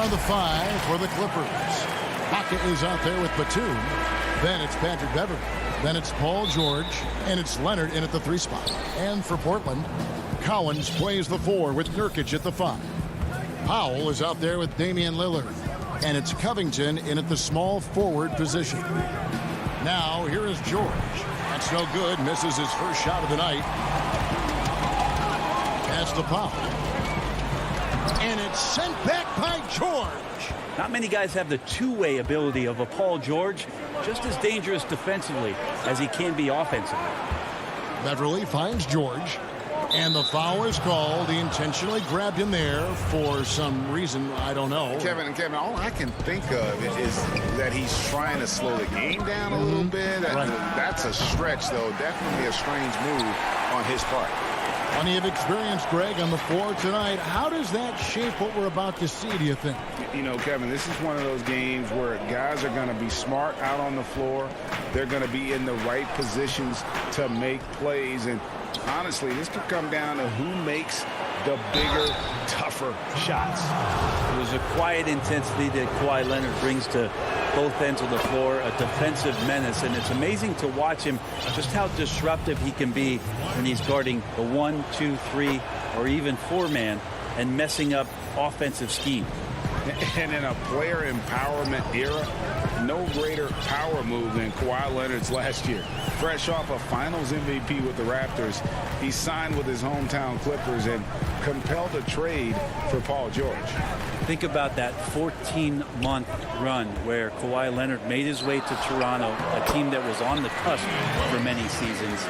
are the 5 for the Clippers. Baca is out there with Batum. Then it's Patrick Beverley. Then it's Paul George. And it's Leonard in at the 3 spot. And for Portland, Cowens plays the 4 with Nurkic at the 5. Powell is out there with Damian Lillard. And it's Covington in at the small forward position. Now, here is George. That's no good. Misses his first shot of the night. Pass to Powell. And it's sent back by George. Not many guys have the two-way ability of a Paul George. Just as dangerous defensively as he can be offensively. Beverly finds George. And the foul is called. He intentionally grabbed him there for some reason. I don't know. Kevin, all I can think of is that he's trying to slow the game down a little bit. Right. That's a stretch, though. Definitely a strange move on his part. Plenty of experience, Greg, on the floor tonight. How does that shape what we're about to see, do you think? You know, Kevin, this is one of those games where guys are going to be smart out on the floor. They're going to be in the right positions to make plays. And honestly, this could come down to who makes the bigger, tougher shots. There's a quiet intensity that Kawhi Leonard brings to both ends of the floor, a defensive menace, and it's amazing to watch him just how disruptive he can be when he's guarding the 1, 2, 3, or even 4-man and messing up offensive scheme. And in a player empowerment era, no greater power move than Kawhi Leonard's last year. Fresh off a Finals MVP with the Raptors, he signed with his hometown Clippers and compelled a trade for Paul George. Think about that 14-month run where Kawhi Leonard made his way to Toronto, a team that was on the cusp for many seasons.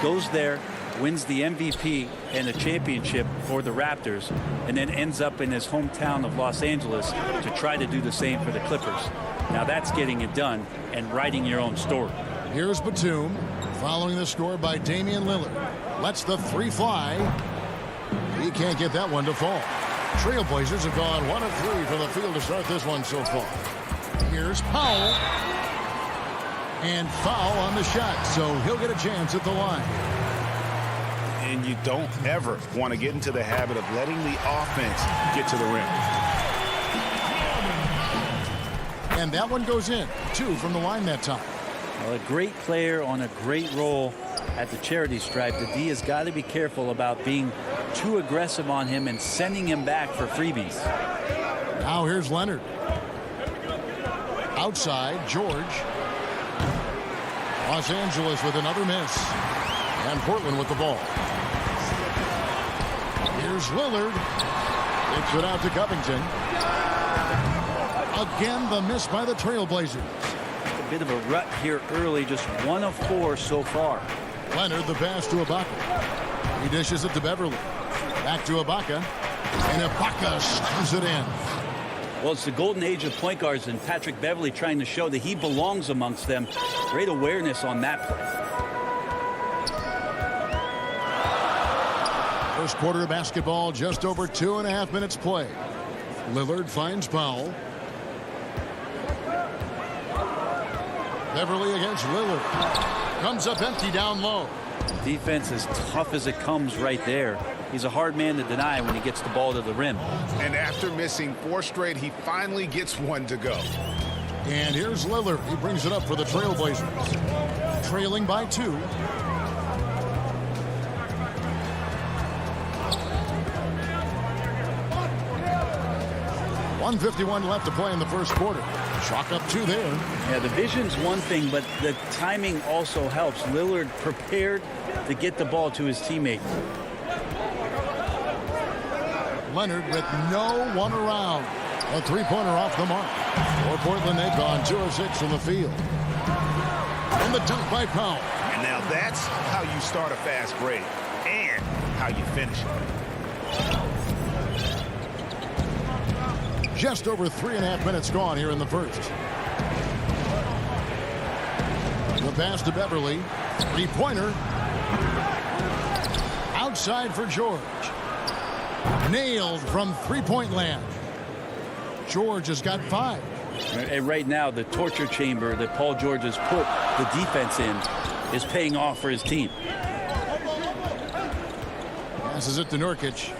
Goes there, wins the MVP and a championship for the Raptors, and then ends up in his hometown of Los Angeles to try to do the same for the Clippers. Now that's getting it done and writing your own story. Here's Batum, following the score by Damian Lillard. Lets the 3 fly. He can't get that one to fall. Trailblazers have gone 1 of 3 from the field to start this one so far. Here's Powell. And foul on the shot, so he'll get a chance at the line. And you don't ever want to get into the habit of letting the offense get to the rim. And that one goes in. 2 from the line that time. Well, a great player on a great role at the charity stripe. The D has got to be careful about being too aggressive on him and sending him back for freebies. Now here's Leonard. Outside, George. Los Angeles with another miss. And Portland with the ball. Here's Lillard. Takes it out to Covington. Again, the miss by the Trailblazers. A bit of a rut here early, just 1 of 4 so far. Leonard, the pass to Ibaka. He dishes it to Beverly. Back to Ibaka. And Ibaka slams it in. Well, it's the golden age of point guards, and Patrick Beverley trying to show that he belongs amongst them. Great awareness on that play. First quarter of basketball, just over 2.5 minutes play. Lillard finds Powell. Beverly against Lillard. Comes up empty down low. Defense as tough as it comes right there. He's a hard man to deny when he gets the ball to the rim. And after missing 4 straight, he finally gets one to go. And here's Lillard. He brings it up for the Trailblazers. Trailing by 2. .151 left to play in the first quarter. Chalk up 2 there. Yeah, the vision's one thing, but the timing also helps. Lillard prepared to get the ball to his teammate. Leonard with no one around. A 3-pointer off the mark. For Portland, they've gone 2 of 6 from the field. And the dunk by Powell. And now that's how you start a fast break and how you finish it. Just over 3.5 minutes gone here in the first. The pass to Beverly. 3-pointer. Outside for George. Nailed from 3-point land. George has got 5. And right now, the torture chamber that Paul George has put the defense in is paying off for his team. Passes it to Nurkic.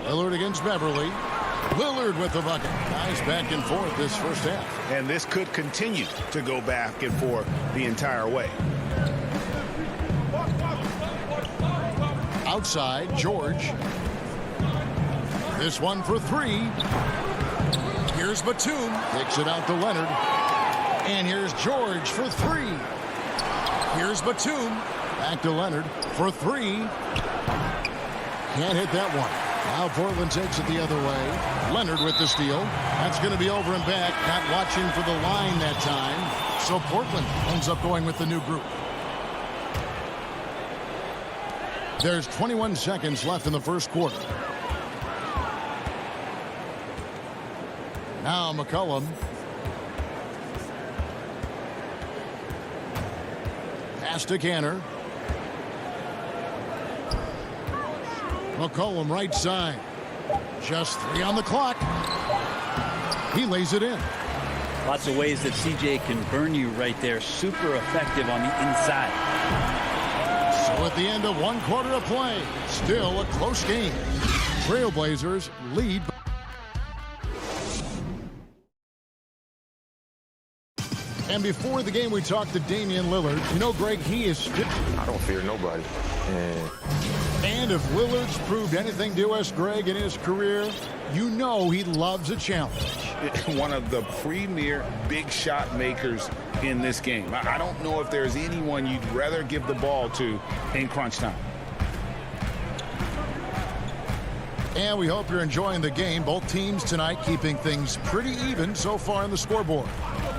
Lillard against Beverly. Lillard with the bucket. Nice back and forth this first half. And this could continue to go back and forth the entire way. Outside, George. This one for three. Here's Batum. Kicks it out to Leonard. And here's George for three. Here's Batum. Back to Leonard for three. Can't hit that one. Now Portland takes it the other way. Leonard with the steal. That's going to be over and back. Not watching for the line that time. So Portland ends up going with the new group. There's 21 seconds left in the first quarter. Now McCollum. Pass to Canner. McCollum right side. Just 3 on the clock. He lays it in. Lots of ways that CJ can burn you right there. Super effective on the inside. So at the end of 1 quarter of play, still a close game. Trailblazers lead. And before the game, we talked to Damian Lillard. You know, Greg, he is still... I don't fear nobody. And if Lillard's proved anything to us, Greg, in his career, you know he loves a challenge. One of the premier big shot makers in this game. I don't know if there's anyone you'd rather give the ball to in crunch time. And we hope you're enjoying the game. Both teams tonight keeping things pretty even so far on the scoreboard.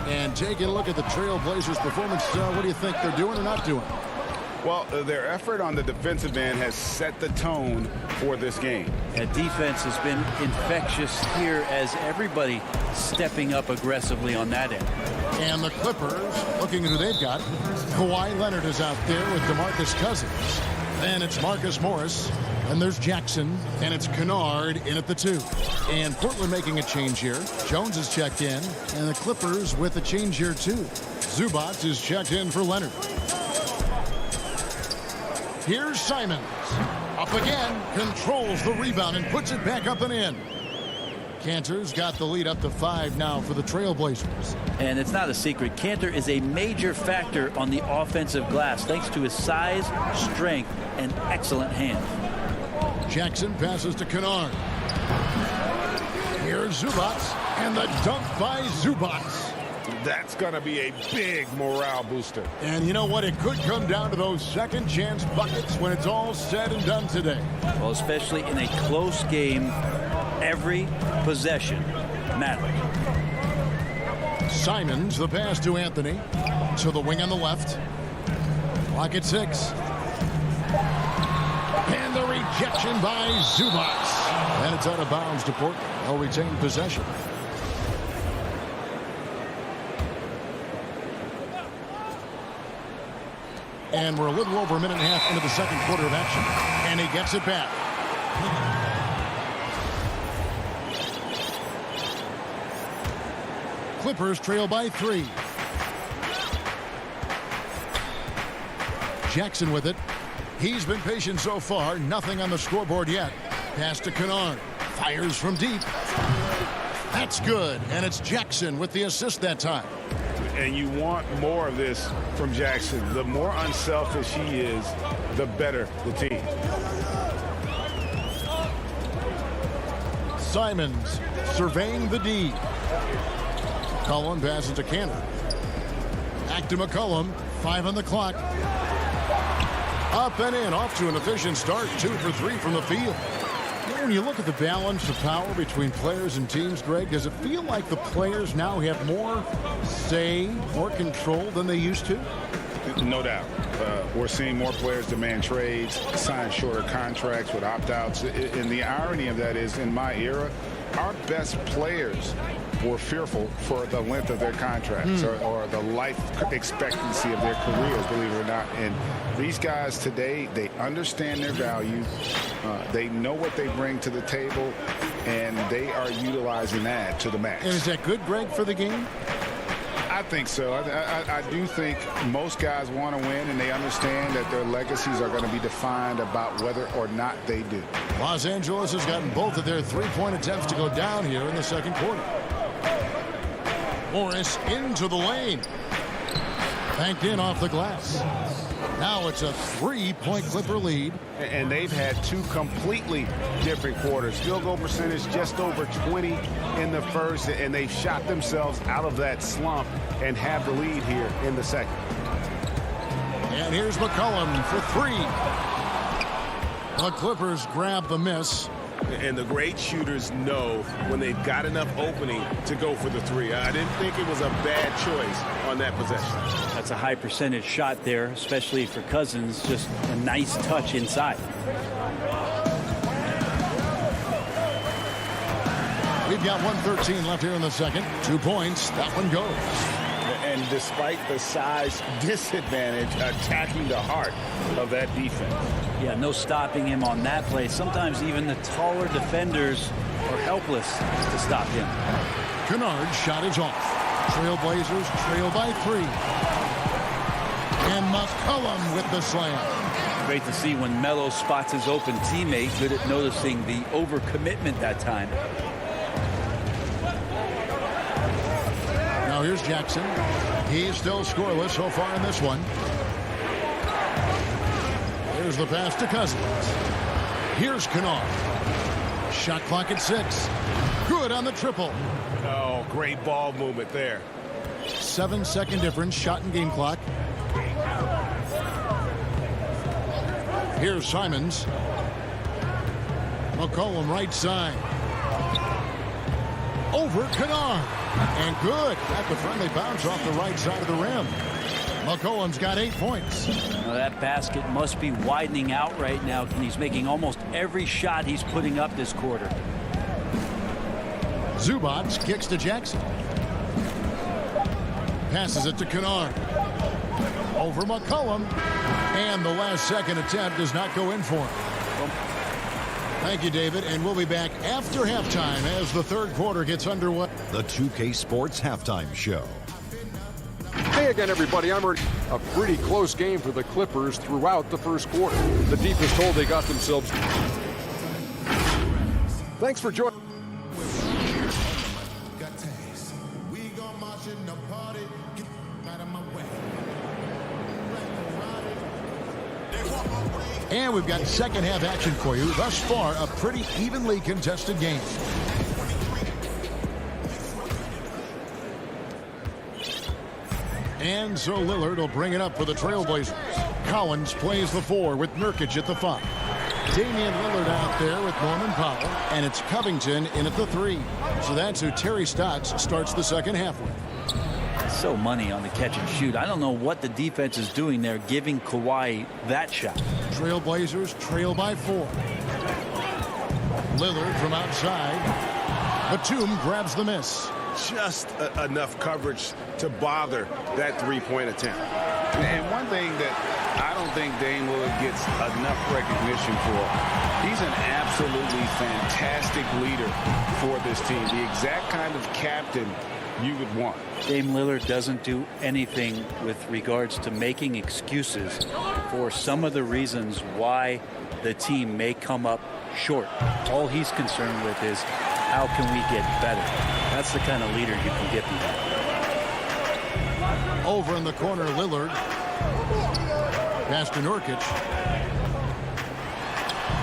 And taking a look at the Trailblazers' performance, what do you think they're doing or not doing? Well, their effort on the defensive end has set the tone for this game. That defense has been infectious here as everybody stepping up aggressively on that end. And the Clippers, looking at who they've got. Kawhi Leonard is out there with DeMarcus Cousins. Then it's Marcus Morris. And there's Jackson. And it's Kennard in at the 2. And Portland making a change here. Jones is checked in. And the Clippers with a change here, too. Zubac is checked in for Leonard. Here's Simons. Up again. Controls the rebound and puts it back up and in. Cantor's got the lead up to 5 now for the Trailblazers. And it's not a secret. Cantor is a major factor on the offensive glass thanks to his size, strength, and excellent hand. Jackson passes to Kennard. Here's Zubac. And the dunk by Zubac. That's going to be a big morale booster. And you know what? It could come down to those second chance buckets when it's all said and done today. Well, especially in a close game, every possession matters. Simons, the pass to Anthony. To the wing on the left. Clock at 6. And the rejection by Zubac. And it's out of bounds to Portland. They'll retain possession. And we're a little over a minute and a half into the second quarter of action. And he gets it back. Clippers trail by 3. Jackson with it. He's been patient so far. Nothing on the scoreboard yet. Pass to Kennard. Fires from deep. That's good. And it's Jackson with the assist that time. And you want more of this from Jackson. The more unselfish he is, the better the team. Simons surveying the D. McCollum passes to Cannon. Back to McCollum. 5 on the clock. Up and in. Off to an efficient start. 2 for 3 from the field. When you look at the balance of power between players and teams, Greg, does it feel like the players now have more say, more control than they used to? No doubt. We're seeing more players demand trades, sign shorter contracts with opt-outs. And the irony of that is, in my era, our best players were fearful for the length of their contracts or the life expectancy of their careers, believe it or not. And these guys today, they understand their value. They know what they bring to the table, and they are utilizing that to the max. And is that good, Greg, for the game? I think so. I do think most guys want to win, and they understand that their legacies are going to be defined about whether or not they do. Los Angeles has gotten both of their three-point attempts to go down here in the second quarter. Morris into the lane. Banked in off the glass. Now it's a 3-point Clipper lead. And they've had two completely different quarters. Field goal percentage just over 20 in the first, and they've shot themselves out of that slump and have the lead here in the second. And here's McCollum for three. The Clippers grab the miss. And the great shooters know when they've got enough opening to go for the three. I didn't think it was a bad choice on that possession. That's a high percentage shot there, especially for Cousins. Just a nice touch inside. We've got 1:13 left here in the second. 2 points. That one goes. And despite the size disadvantage, attacking the heart of that defense. Yeah, no stopping him on that play. Sometimes even the taller defenders are helpless to stop him. Kennard's shot is off. Trailblazers trail by 3. And McCollum with the slam. Great to see when Melo spots his open teammate. Good at noticing the overcommitment that time. Now here's Jackson. He's still scoreless so far in this one. Here's the pass to Cousins. Here's Kennard. Shot clock at 6. Good on the triple. Oh, great ball movement there. 7-second difference, shot and game clock. Here's Simons. McCollum right side. Over Kennard. And good. Got the friendly bounce off the right side of the rim. McCollum's got 8 points. Now that basket must be widening out right now, and he's making almost every shot he's putting up this quarter. Zubats kicks to Jackson. Passes it to Kennard. Over McCollum. And the last second attempt does not go in for him. Thank you, David. And we'll be back after halftime as the third quarter gets underway. The 2K Sports Halftime Show. Hey again, everybody. I'm Ernie. A pretty close game for the Clippers throughout the first quarter. The deep is told they got themselves. Thanks for joining. And we've got second half action for you. Thus far, a pretty evenly contested game. And so Lillard will bring it up for the Trailblazers. Collins plays the 4 with Nurkic at the 5. Damian Lillard out there with Norman Powell. And it's Covington in at the 3. So that's who Terry Stotts starts the second half with. So money on the catch and shoot. I don't know what the defense is doing there, giving Kawhi that shot. Trailblazers trail by 4. Lillard from outside. Batum grabs the miss. Just enough coverage to bother that three-point attempt. And one thing that I don't think Dame Lillard gets enough recognition for, he's an absolutely fantastic leader for this team. The exact kind of captain you would want. Dame Lillard doesn't do anything with regards to making excuses for some of the reasons why the team may come up short. All he's concerned with is how can we get better. That's the kind of leader you can get behind. Over in the corner, Lillard. Pass to Nurkic.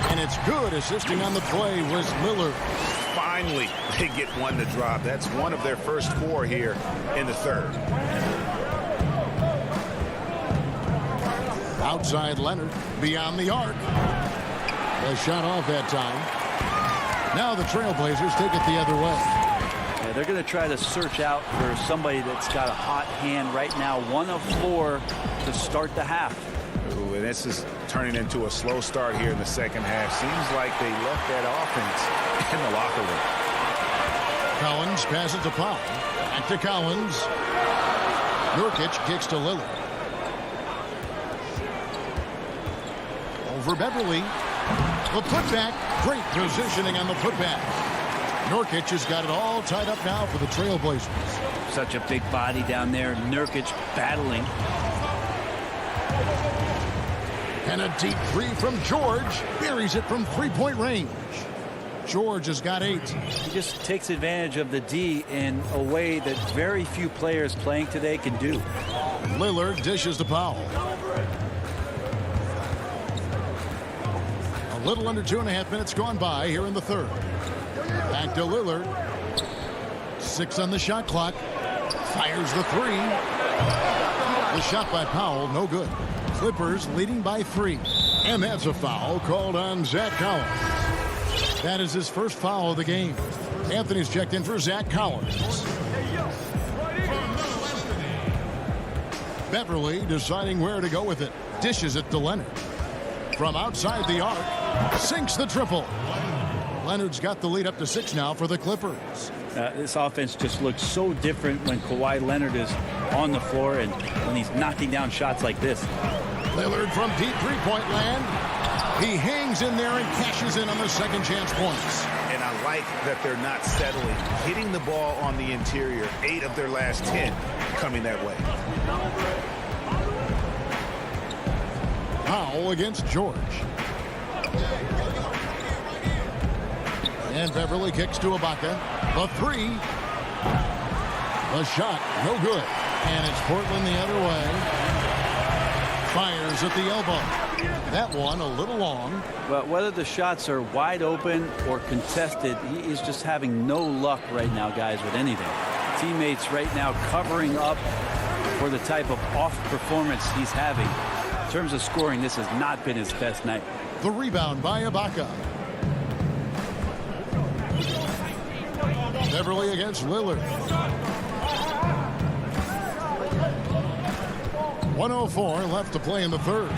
And it's good. Assisting on the play was Lillard. Finally, they get one to drop. That's one of their first 4 here in the third. Outside Leonard. Beyond the arc. A shot off that time. Now the Trailblazers take it the other way. Yeah, they're going to try to search out for somebody that's got a hot hand right now. 1 of 4 to start the half. Ooh, and this is turning into a slow start here in the second half. Seems like they left that offense in the locker room. Collins passes to Powell. Back to Collins. Nurkic kicks to Lillard. Over Beverly. The putback. Great positioning on the putback. Nurkic has got it all tied up now for the Trailblazers. Such a big body down there. Nurkic battling. And a deep three from George. Buries it from three-point range. George has got 8. He just takes advantage of the D in a way that very few players playing today can do. Lillard dishes to Powell. A little under 2.5 minutes gone by here in the third. Back to Lillard. 6 on the shot clock. Fires the 3. The shot by Powell, no good. Clippers leading by 3. And that's a foul called on Zach Collins. That is his first foul of the game. Anthony's checked in for Zach Collins. Beverly deciding where to go with it. Dishes it to Leonard. From outside the arc, sinks the triple. Leonard's got the lead up to 6 now for the Clippers. This offense just looks so different when Kawhi Leonard is on the floor and when he's knocking down shots like this. Lillard from deep three-point land. He hangs in there and cashes in on the second chance points. And I like that they're not settling. Hitting the ball on the interior, 8 of their last 10 coming that way. Powell against George. And Beverly kicks to Ibaka. The 3. The shot, no good. And it's Portland the other way. Fires at the elbow. That one a little long. Well, whether the shots are wide open or contested, he is just having no luck right now, guys, with anything. Teammates right now covering up for the type of off performance he's having. In terms of scoring, this has not been his best night. The rebound by Ibaka. Beverly against Lillard. 1:04 left to play in the third.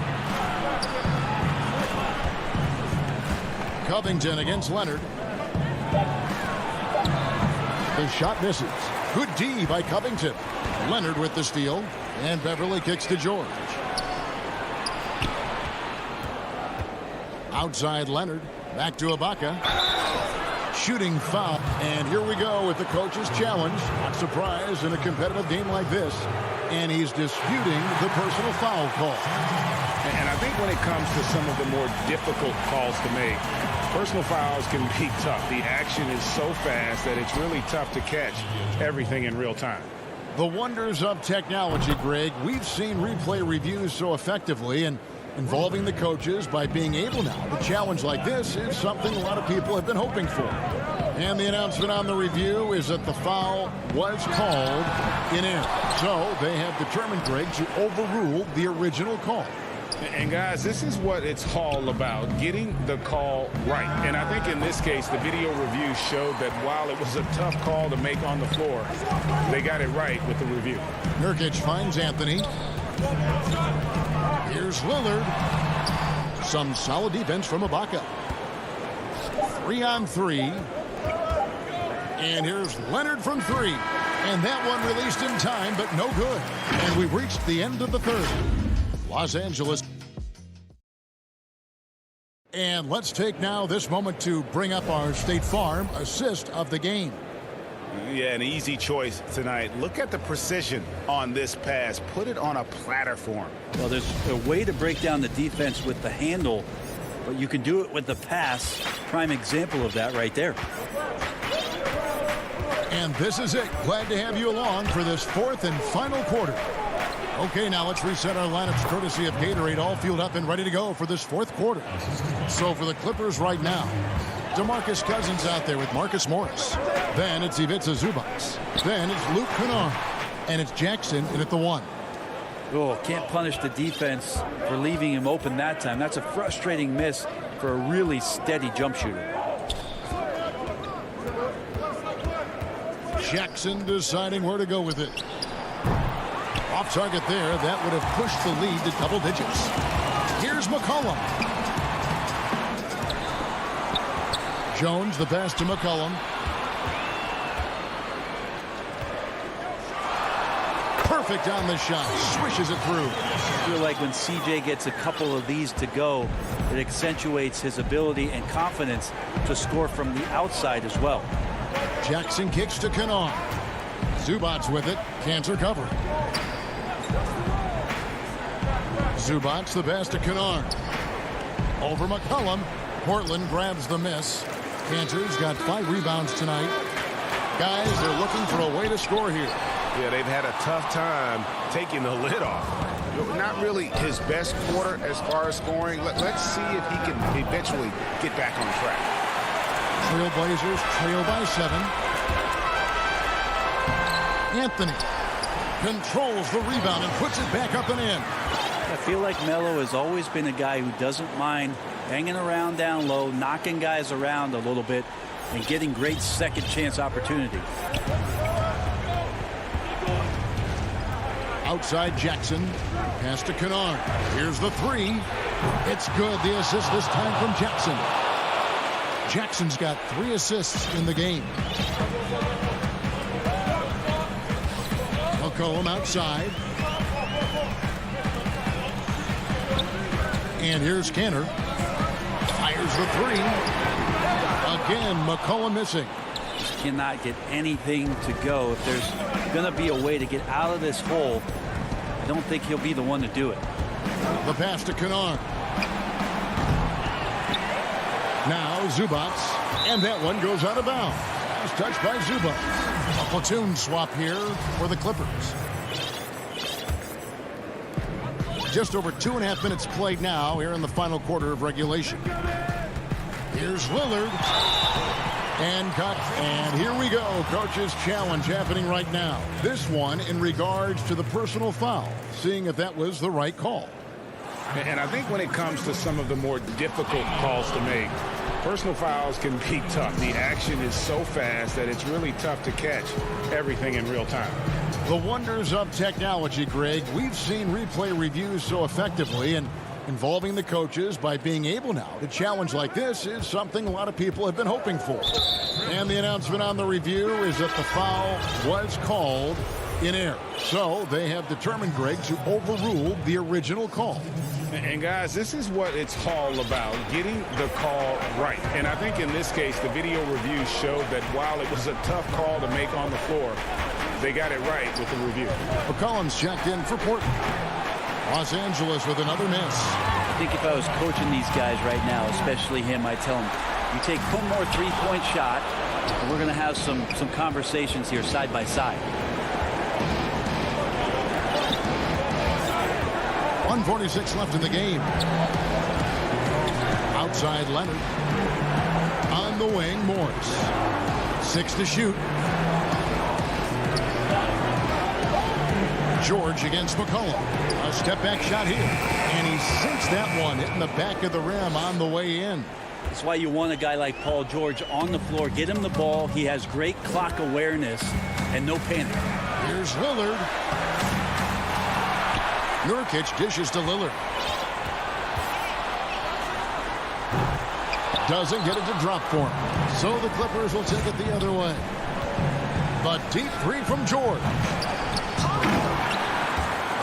Covington against Leonard. The shot misses. Good D by Covington. Leonard with the steal. And Beverly kicks to George. Outside Leonard. Back to Ibaka. Shooting foul. And here we go with the coach's challenge. Not surprised in a competitive game like this. And he's disputing the personal foul call. And I think when it comes to some of the more difficult calls to make, personal fouls can be tough. The action is so fast that it's really tough to catch everything in real time. The wonders of technology, Greg. We've seen replay reviews so effectively, and involving the coaches by being able now to challenge like this is something a lot of people have been hoping for. And the announcement on the review is that the foul was called in error. So they have determined, Greg, to overrule the original call. And guys, this is what it's all about, getting the call right. And I think in this case, the video review showed that while it was a tough call to make on the floor, they got it right with the review. Nurkic finds Anthony. Here's Lillard. Some solid defense from Ibaka. 3-on-3. And here's Leonard from 3. And that one released in time, but no good. And we've reached the end of the third. Los Angeles. And let's take now this moment to bring up our State Farm assist of the game. Yeah, an easy choice tonight. Look at the precision on this pass. Put it on a platter form. Well, there's a way to break down the defense with the handle, but you can do it with the pass. Prime example of that right there. And this is it. Glad to have you along for this fourth and final quarter. Okay, now let's reset our lineups courtesy of Gatorade, all fueled up and ready to go for this fourth quarter. So for the Clippers right now, DeMarcus Cousins out there with Marcus Morris. Then it's Ivica Zubac. Then it's Luke Kennard. And it's Jackson in at the 1. Oh, can't punish the defense for leaving him open that time. That's a frustrating miss for a really steady jump shooter. Jackson deciding where to go with it. Off target there. That would have pushed the lead to double digits. Here's McCollum. Jones, the pass to McCollum. Perfect on the shot. Swishes it through. I feel like when CJ gets a couple of these to go, it accentuates his ability and confidence to score from the outside as well. Jackson kicks to Kennard. Zubats with it. Cantor covering. Zubats the pass to Kennard. Over McCollum. Portland grabs the miss. Cantor's got 5 rebounds tonight. Guys, they're looking for a way to score here. Yeah, they've had a tough time taking the lid off. Not really his best quarter as far as scoring. Let's see if he can eventually get back on track. Trailblazers trail by 7. Anthony controls the rebound and puts it back up and in. I feel like Melo has always been a guy who doesn't mind hanging around down low, knocking guys around a little bit, and getting great second chance opportunity. Outside Jackson. Pass to Kennard. Here's the 3. It's good. The assist this time from Jackson. Jackson's got 3 assists in the game. McCollum outside. And here's Cantor. Fires the 3. Again, McCollum missing. Just cannot get anything to go. If there's going to be a way to get out of this hole, I don't think he'll be the one to do it. The pass to Kennard. Now Zubats. And that one goes out of bounds. It's touched by Zubats. A platoon swap here for the Clippers. Just over 2.5 minutes played now here in the final quarter of regulation. Here's Lillard. And cut. And here we go. Coach's challenge happening right now. This one in regards to the personal foul. Seeing if that was the right call. And I think when it comes to some of the more difficult calls to make, personal fouls can be tough. The action is so fast that it's really tough to catch everything in real time. The wonders of technology, Greg. We've seen replay reviews so effectively, and involving the coaches by being able now to challenge like this is something a lot of people have been hoping for. And the announcement on the review is that the foul was called in error. So they have determined, Greg, to overrule the original call. And guys, this is what it's all about, getting the call right. And I think in this case, the video review showed that while it was a tough call to make on the floor, they got it right with the review. McCollum's checked in for Portland. Los Angeles with another miss. I think if I was coaching these guys right now, especially him, I'd tell him, you take one more three-point shot, and we're going to have some conversations here side by side. 1:46 left in the game. Outside Leonard. On the wing, Morris. 6 to shoot. George against McCollum. A step-back shot here. And he sinks that one, hitting the back of the rim on the way in. That's why you want a guy like Paul George on the floor. Get him the ball. He has great clock awareness and no panic. Here's Lillard. Nurkic dishes to Lillard. Doesn't get it to drop for him. So the Clippers will take it the other way. The deep 3 from George.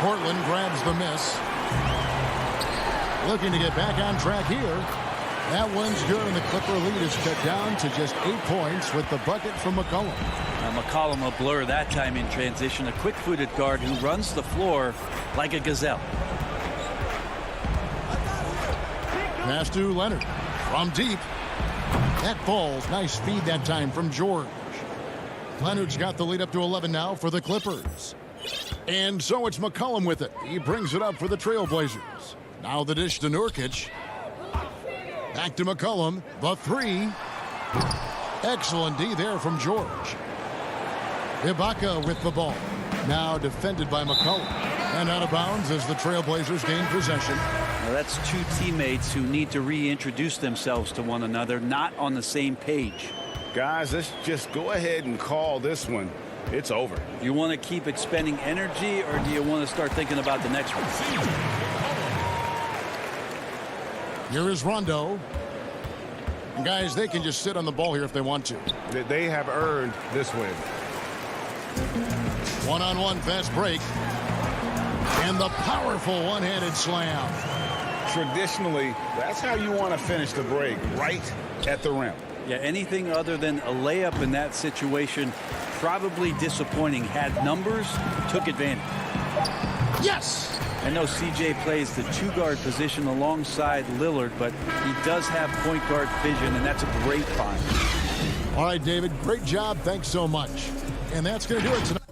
Portland grabs the miss. Looking to get back on track here. That one's good, and the Clipper lead is cut down to just 8 points with the bucket from McCollum. Now McCollum a blur that time in transition. A quick-footed guard who runs the floor like a gazelle. Pass to Leonard from deep. That falls. Nice feed that time from George. Leonard's got the lead up to 11 now for the Clippers. And so it's McCollum with it. He brings it up for the Trailblazers. Now the dish to Nurkic. Back to McCollum. The 3. Excellent D there from George. Ibaka with the ball. Now defended by McCollum. And out of bounds as the Trailblazers gain possession. Now that's 2 teammates who need to reintroduce themselves to one another, not on the same page. Guys, let's just go ahead and call this one. It's over. You want to keep expending energy, or do you want to start thinking about the next one? Here is Rondo. And guys, they can just sit on the ball here if they want to. They have earned this win. One-on-one fast break. And the powerful one-handed slam. Traditionally, that's how you want to finish the break, right at the rim. Yeah, anything other than a layup in that situation, probably disappointing. Had numbers, took advantage. Yes! I know CJ plays the two-guard position alongside Lillard, but he does have point guard vision, and that's a great find. All right, David, great job. Thanks so much. And that's going to do it tonight.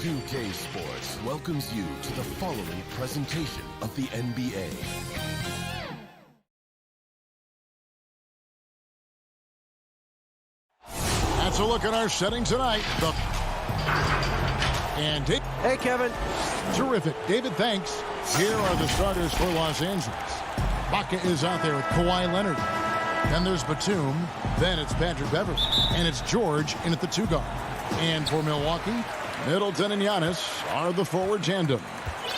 2K Sports welcomes you to the following presentation of the NBA. That's a look at our setting tonight. And hey, Kevin. Terrific. David, thanks. Here are the starters for Los Angeles. Baca is out there with Kawhi Leonard. Then there's Batum. Then it's Patrick Beverley. And it's George in at the 2 guard. And for Milwaukee, Middleton and Giannis are the forward tandem.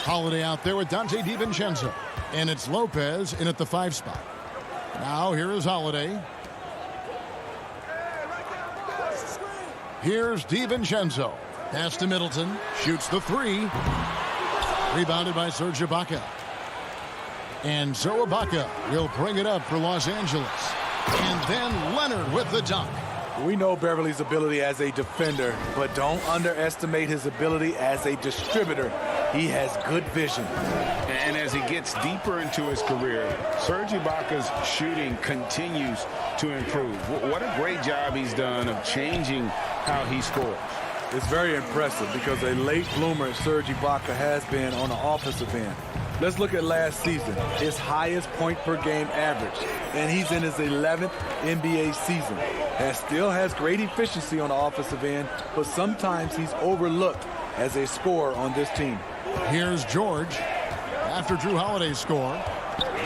Holiday out there with Dante DiVincenzo. And it's Lopez in at the 5 spot. Now here is Holiday. Here's DiVincenzo. Pass to Middleton. Shoots the 3. Rebounded by Serge Ibaka. And so Ibaka will bring it up for Los Angeles. And then Leonard with the dunk. We know Beverly's ability as a defender, but don't underestimate his ability as a distributor. He has good vision. And as he gets deeper into his career, Serge Ibaka's shooting continues to improve. What a great job he's done of changing how he scores. It's very impressive because a late bloomer Serge Ibaka has been on the offensive end. Let's look at last season, his highest point per game average, and he's in his 11th NBA season. And still has great efficiency on the offensive end, but sometimes he's overlooked as a scorer on this team. Here's George. After Drew Holiday's score,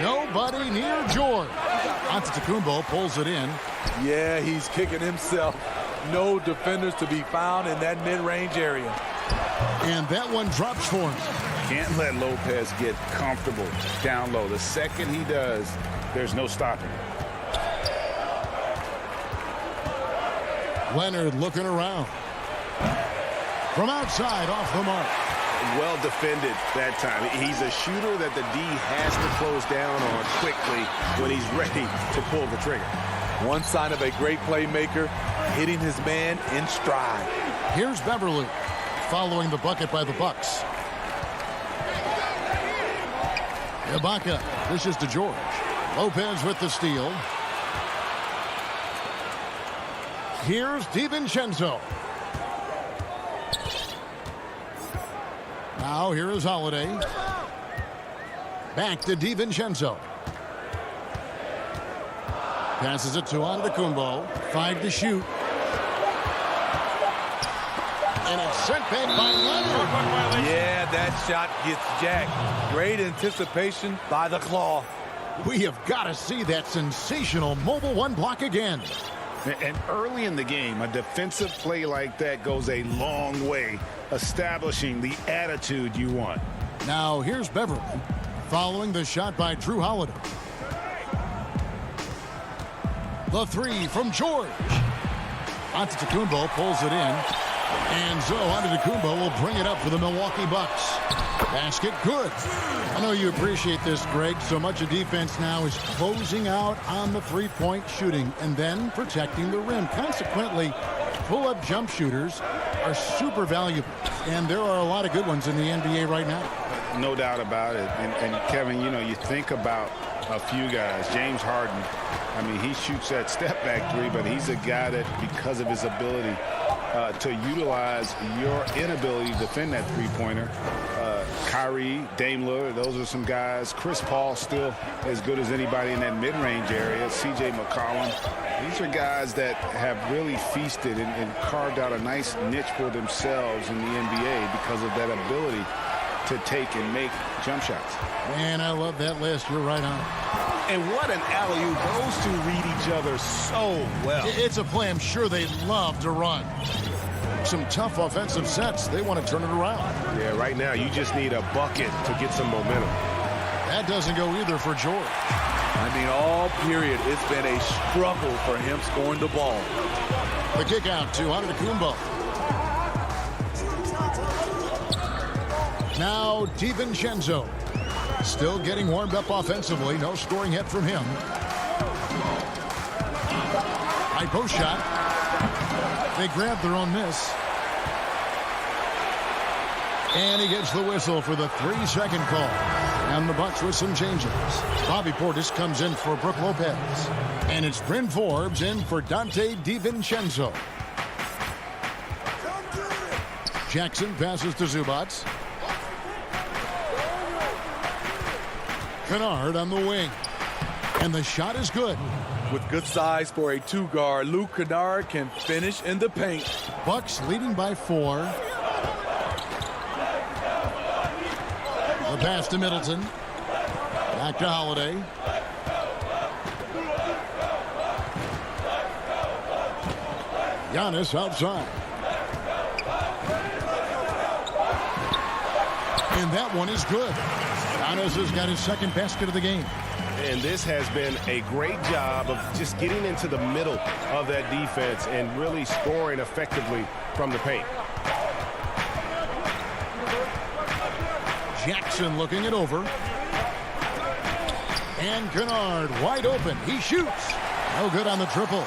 nobody near George. Antetokounmpo pulls it in. Yeah, he's kicking himself. No defenders to be found in that mid-range area. And that one drops for him. Can't let Lopez get comfortable down low. The second he does, there's no stopping. Leonard looking around. From outside, off the mark. Well defended that time. He's a shooter that the D has to close down on quickly when he's ready to pull the trigger. One sign of a great playmaker, hitting his man in stride. Here's Beverley, following the bucket by the Bucks. Ibaka dishes to George. Lopez with the steal. Here's DiVincenzo. Now here is Holiday. Back to DiVincenzo. Passes it to Antetokounmpo. 5 to shoot. And it's sent back by Leonard. Yeah, that shot gets jacked. Great anticipation by the claw. We have got to see that sensational mobile 1 block again. And early in the game, a defensive play like that goes a long way, establishing the attitude you want. Now here's Beverley, following the shot by Drew Holiday. The 3 from George. Antetokounmpo pulls it in. And so Antetokounmpo will bring it up for the Milwaukee Bucks. Basket good. I know you appreciate this, Greg. So much of defense now is closing out on the 3-point shooting and then protecting the rim. Consequently, pull-up jump shooters are super valuable. And there are a lot of good ones in the NBA right now. No doubt about it. And Kevin, you know, you think about a few guys. James Harden, I mean, he shoots that step-back 3, but he's a guy that, because of his ability to utilize your inability to defend that 3-pointer. Kyrie, Dame Lillard, those are some guys. Chris Paul still as good as anybody in that mid-range area. C.J. McCollum. These are guys that have really feasted and carved out a nice niche for themselves in the NBA because of that ability to take and make jump shots. Man, I love that list. You're right on. And what an alley-oop. Those two read each other so well. It's a play I'm sure they love to run. Some tough offensive sets. They want to turn it around. Yeah, right now you just need a bucket to get some momentum. That doesn't go either for George. I mean, all period, it's been a struggle for him scoring the ball. The kick out to Antetokounmpo. Now DiVincenzo. Still getting warmed up offensively. No scoring yet from him. High post shot. They grab their own miss. And he gets the whistle for the 3-second call. And the Bucks with some changes. Bobby Portis comes in for Brook Lopez. And it's Bryn Forbes in for Dante DiVincenzo. Jackson passes to Zubats. Kennard on the wing. And the shot is good. With good size for a 2-guard, Luke Kennard can finish in the paint. Bucks leading by 4. The pass to Middleton. Back to Holiday. Giannis outside. And that one is good. Giannis has got his second basket of the game. And this has been a great job of just getting into the middle of that defense and really scoring effectively from the paint. Jackson looking it over. And Kennard wide open. He shoots. No good on the triple.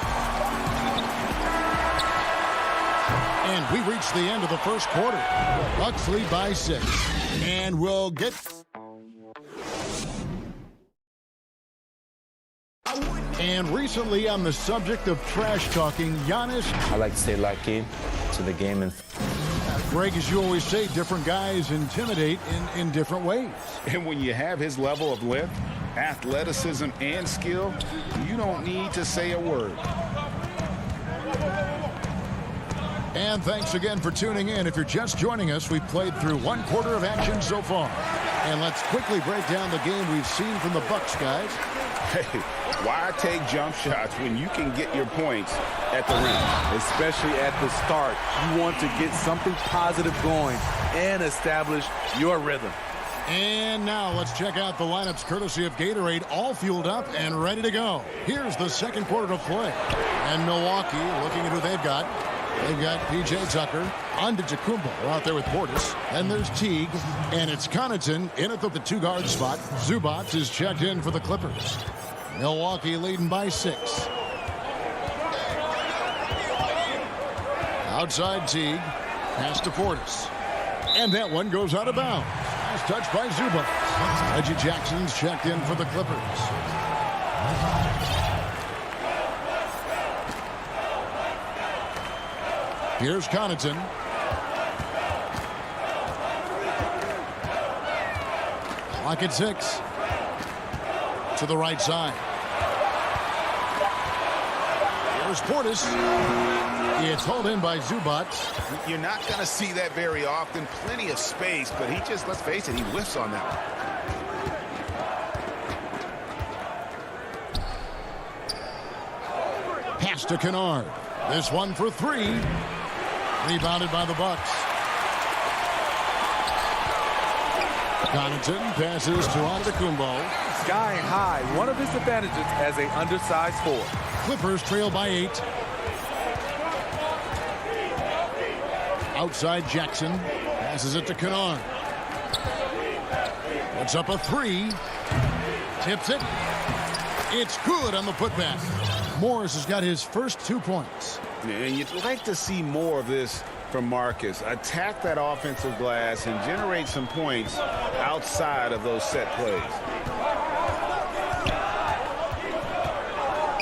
And we reach the end of the first quarter. Bucks lead by 6. And we'll get... And recently on the subject of trash talking, Giannis... I like to stay locked in to the game. And Greg, as you always say, different guys intimidate in different ways. And when you have his level of length, athleticism, and skill, you don't need to say a word. And thanks again for tuning in. If you're just joining us, we've played through one quarter of action so far. And let's quickly break down the game we've seen from the Bucks, guys. Hey, why take jump shots when you can get your points at the rim? Especially at the start. You want to get something positive going and establish your rhythm. And now let's check out the lineups courtesy of Gatorade, all fueled up and ready to go. Here's the second quarter to play. And Milwaukee looking at who they've got. They've got P.J. Tucker, Antetokounmpo out there with Portis. Then there's Teague, and it's Connaughton in at the 2-guard spot. Zubac is checked in for the Clippers. Milwaukee leading by 6. Outside Teague, pass to Portis. And that one goes out of bounds. Nice touch by Zubac. Reggie Jackson's checked in for the Clippers. Here's Connaughton. Clock at 6. To the right side. Here's Portis. It's hauled in by Zubac. You're not going to see that very often. Plenty of space, but he just, let's face it, he whiffs on that one. Pass to Kennard. This one for 3. Rebounded by the Bucks. Connaughton passes to Antetokounmpo. Sky high, one of his advantages as an undersized forward. Clippers trail by 8. Outside Jackson. Passes it to Kennard. Puts up a 3. Tips it. It's good on the putback. Morris has got his first 2 points. And you'd like to see more of this from Marcus. Attack that offensive glass and generate some points outside of those set plays.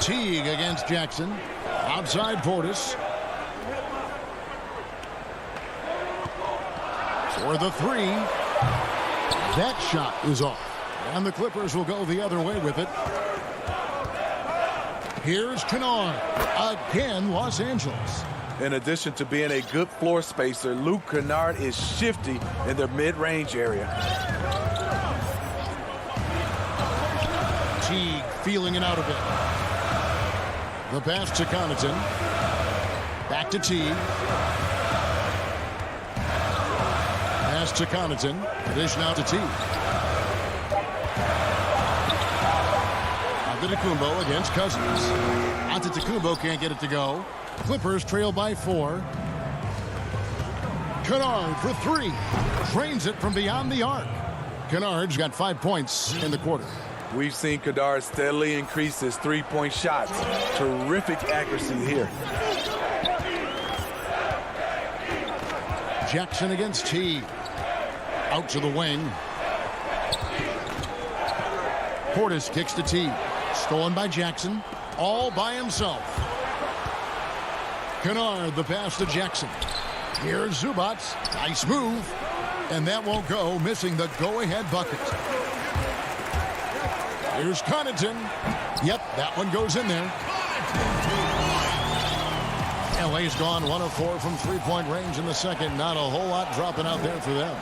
Teague against Jackson. Outside Portis. For the 3. That shot is off. And the Clippers will go the other way with it. Here's Kennard. Again, Los Angeles. In addition to being a good floor spacer, Luke Kennard is shifty in the mid-range area. Teague feeling it out a bit. The pass to Connaughton. Back to Teague. Pass to Connaughton. Dish now to Teague. Antetokounmpo against Cousins. Antetokounmpo can't get it to go. Clippers trail by 4. Kennard for 3. Trains it from beyond the arc. Kennard's got 5 points in the quarter. We've seen Kennard steadily increase his three-point shots. Terrific accuracy here. Jackson against Teague. Out to the wing. Portis kicks to Teague. Stolen by Jackson. All by himself. Kennard, the pass to Jackson. Here's Zubac. Nice move. And that won't go, missing the go-ahead bucket. Here's Connaughton. Yep, that one goes in there. LA's gone 1 of 4 from three-point range in the second. Not a whole lot dropping out there for them.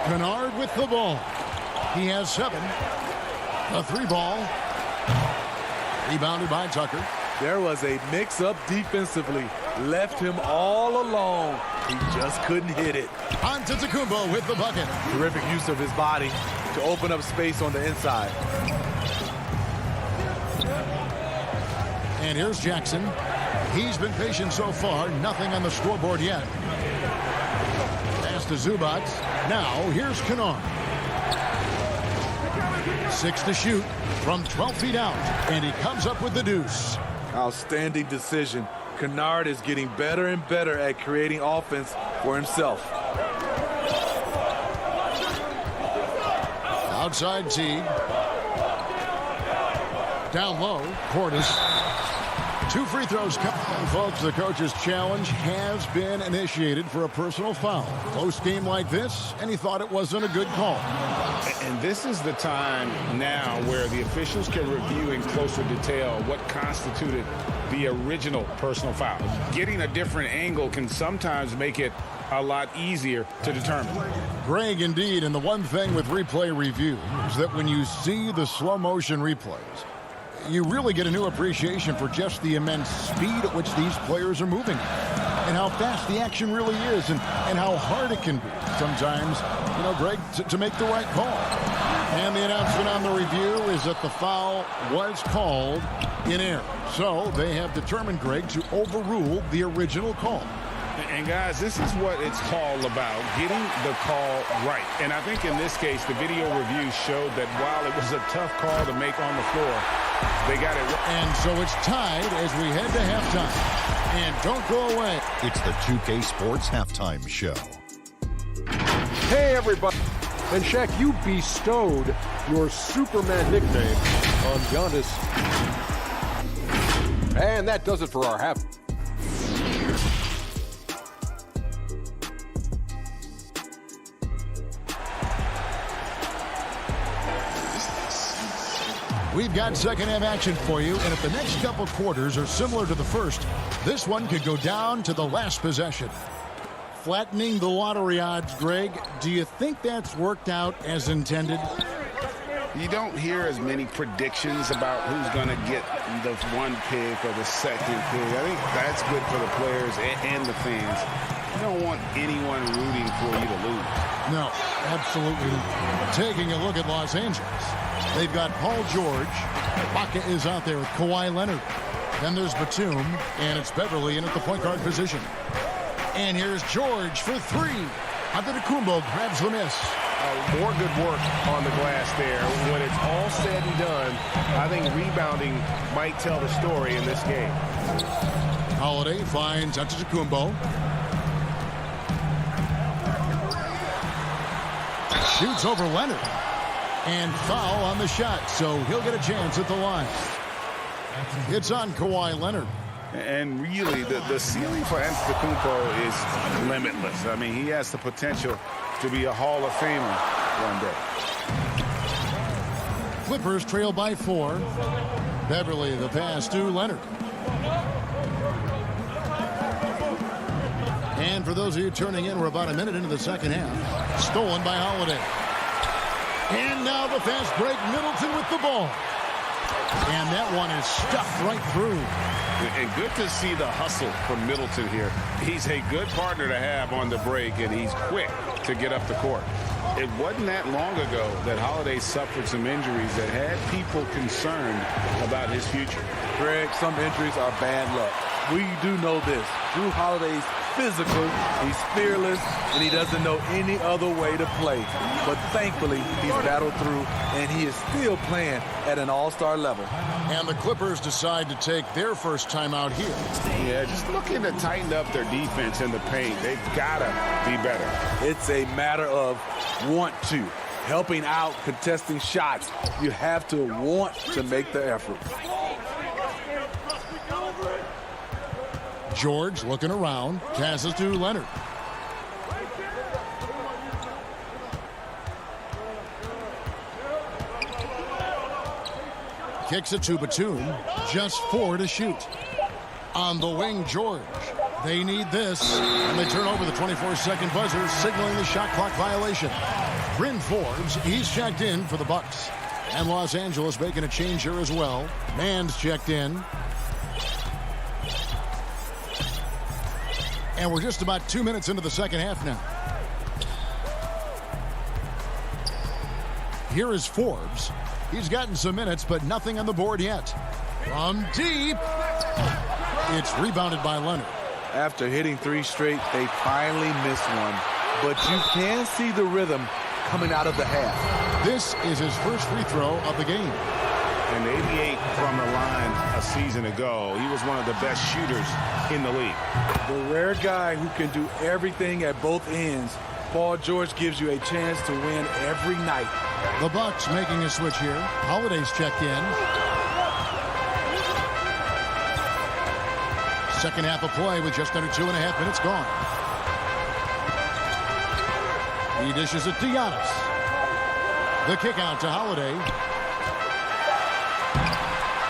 Kennard with the ball. He has 7. A 3 ball. Rebounded by Tucker. There was a mix-up defensively. Left him all alone. He just couldn't hit it. Antetokounmpo with the bucket. Terrific use of his body to open up space on the inside. And here's Jackson. He's been patient so far. Nothing on the scoreboard yet. Pass to Zubac. Now here's Kennard. 6 to shoot from 12 feet out. And he comes up with the deuce. Outstanding decision. Kennard is getting better and better at creating offense for himself. Outside Teague. Down low, Portis. 2 free throws come. Folks, the coach's challenge has been initiated for a personal foul. Close game like this, and he thought it wasn't a good call. And this is the time now where the officials can review in closer detail what constituted the original personal foul. Getting a different angle can sometimes make it a lot easier to determine. Greg, indeed, and the one thing with replay review is that when you see the slow motion replays, you really get a new appreciation for just the immense speed at which these players are moving and how fast the action really is and how hard it can be sometimes, you know, Greg, to make the right call. And the announcement on the review is that the foul was called in error. So they have determined, Greg, to overrule the original call. And guys, this is what it's all about, getting the call right. And I think in this case, the video review showed that while it was a tough call to make on the floor, they got it right. And so it's tied as we head to halftime. And don't go away. It's the 2K Sports Halftime Show. Hey, everybody. And Shaq, you bestowed your Superman nickname on Giannis. And that does it for our half. We've got second half action for you, and if the next couple quarters are similar to the first, this one could go down to the last possession. Flattening the lottery odds, Greg, do you think that's worked out as intended? You don't hear as many predictions about who's going to get the 1 pick or the 2nd pick. I think that's good for the players and the fans. You don't want anyone rooting for you to lose. No, absolutely not. Taking a look at Los Angeles, they've got Paul George. Ibaka is out there with Kawhi Leonard. Then there's Batum, and it's Beverly in at the point guard position. And here's George for 3. Antetokounmpo grabs the miss. More good work on the glass there. When it's all said and done, I think rebounding might tell the story in this game. Holiday finds Antetokounmpo. Shoots over Leonard. And foul on the shot, so he'll get a chance at the line. It's on Kawhi Leonard. And really, the ceiling for Antetokounmpo is limitless. I mean, he has the potential to be a Hall of Famer one day. Clippers trail by 4. Beverly, the pass to Leonard. And for those of you turning in, we're about a minute into the second half. Stolen by Holiday. And now the fast break. Middleton with the ball. And that one is stuffed right through. And good to see the hustle from Middleton here. He's a good partner to have on the break, and he's quick to get up the court. It wasn't that long ago that Holiday suffered some injuries that had people concerned about his future. Greg, some injuries are bad luck. We do know this. Drew Holiday's physical, he's fearless, and he doesn't know any other way to play. But thankfully, he's battled through, and he is still playing at an all-star level. And the Clippers decide to take their first time out here. Yeah, just looking to tighten up their defense in the paint. They've got to be better. It's a matter of want to. Helping out, contesting shots. You have to want to make the effort. George looking around, passes to Leonard. Kicks it to Batum, just 4 to shoot. On the wing, George. They need this, and they turn over the 24-second buzzer, signaling the shot clock violation. Bryn Forbes, he's checked in for the Bucks. And Los Angeles making a change here as well. Mann's checked in. And we're just about 2 minutes into the second half now. Here is Forbes. He's gotten some minutes, but nothing on the board yet. From deep. It's rebounded by Leonard. After hitting 3 straight, they finally missed one. But you can see the rhythm coming out of the half. This is his first free throw of the game. And 88 from the line a season ago. He was one of the best shooters in the league. The rare guy who can do everything at both ends. Paul George gives you a chance to win every night. The Bucks making a switch here. Holiday's checked in. Second half of play with just under 2.5 minutes gone. He dishes it to Giannis. The kick out to Holiday.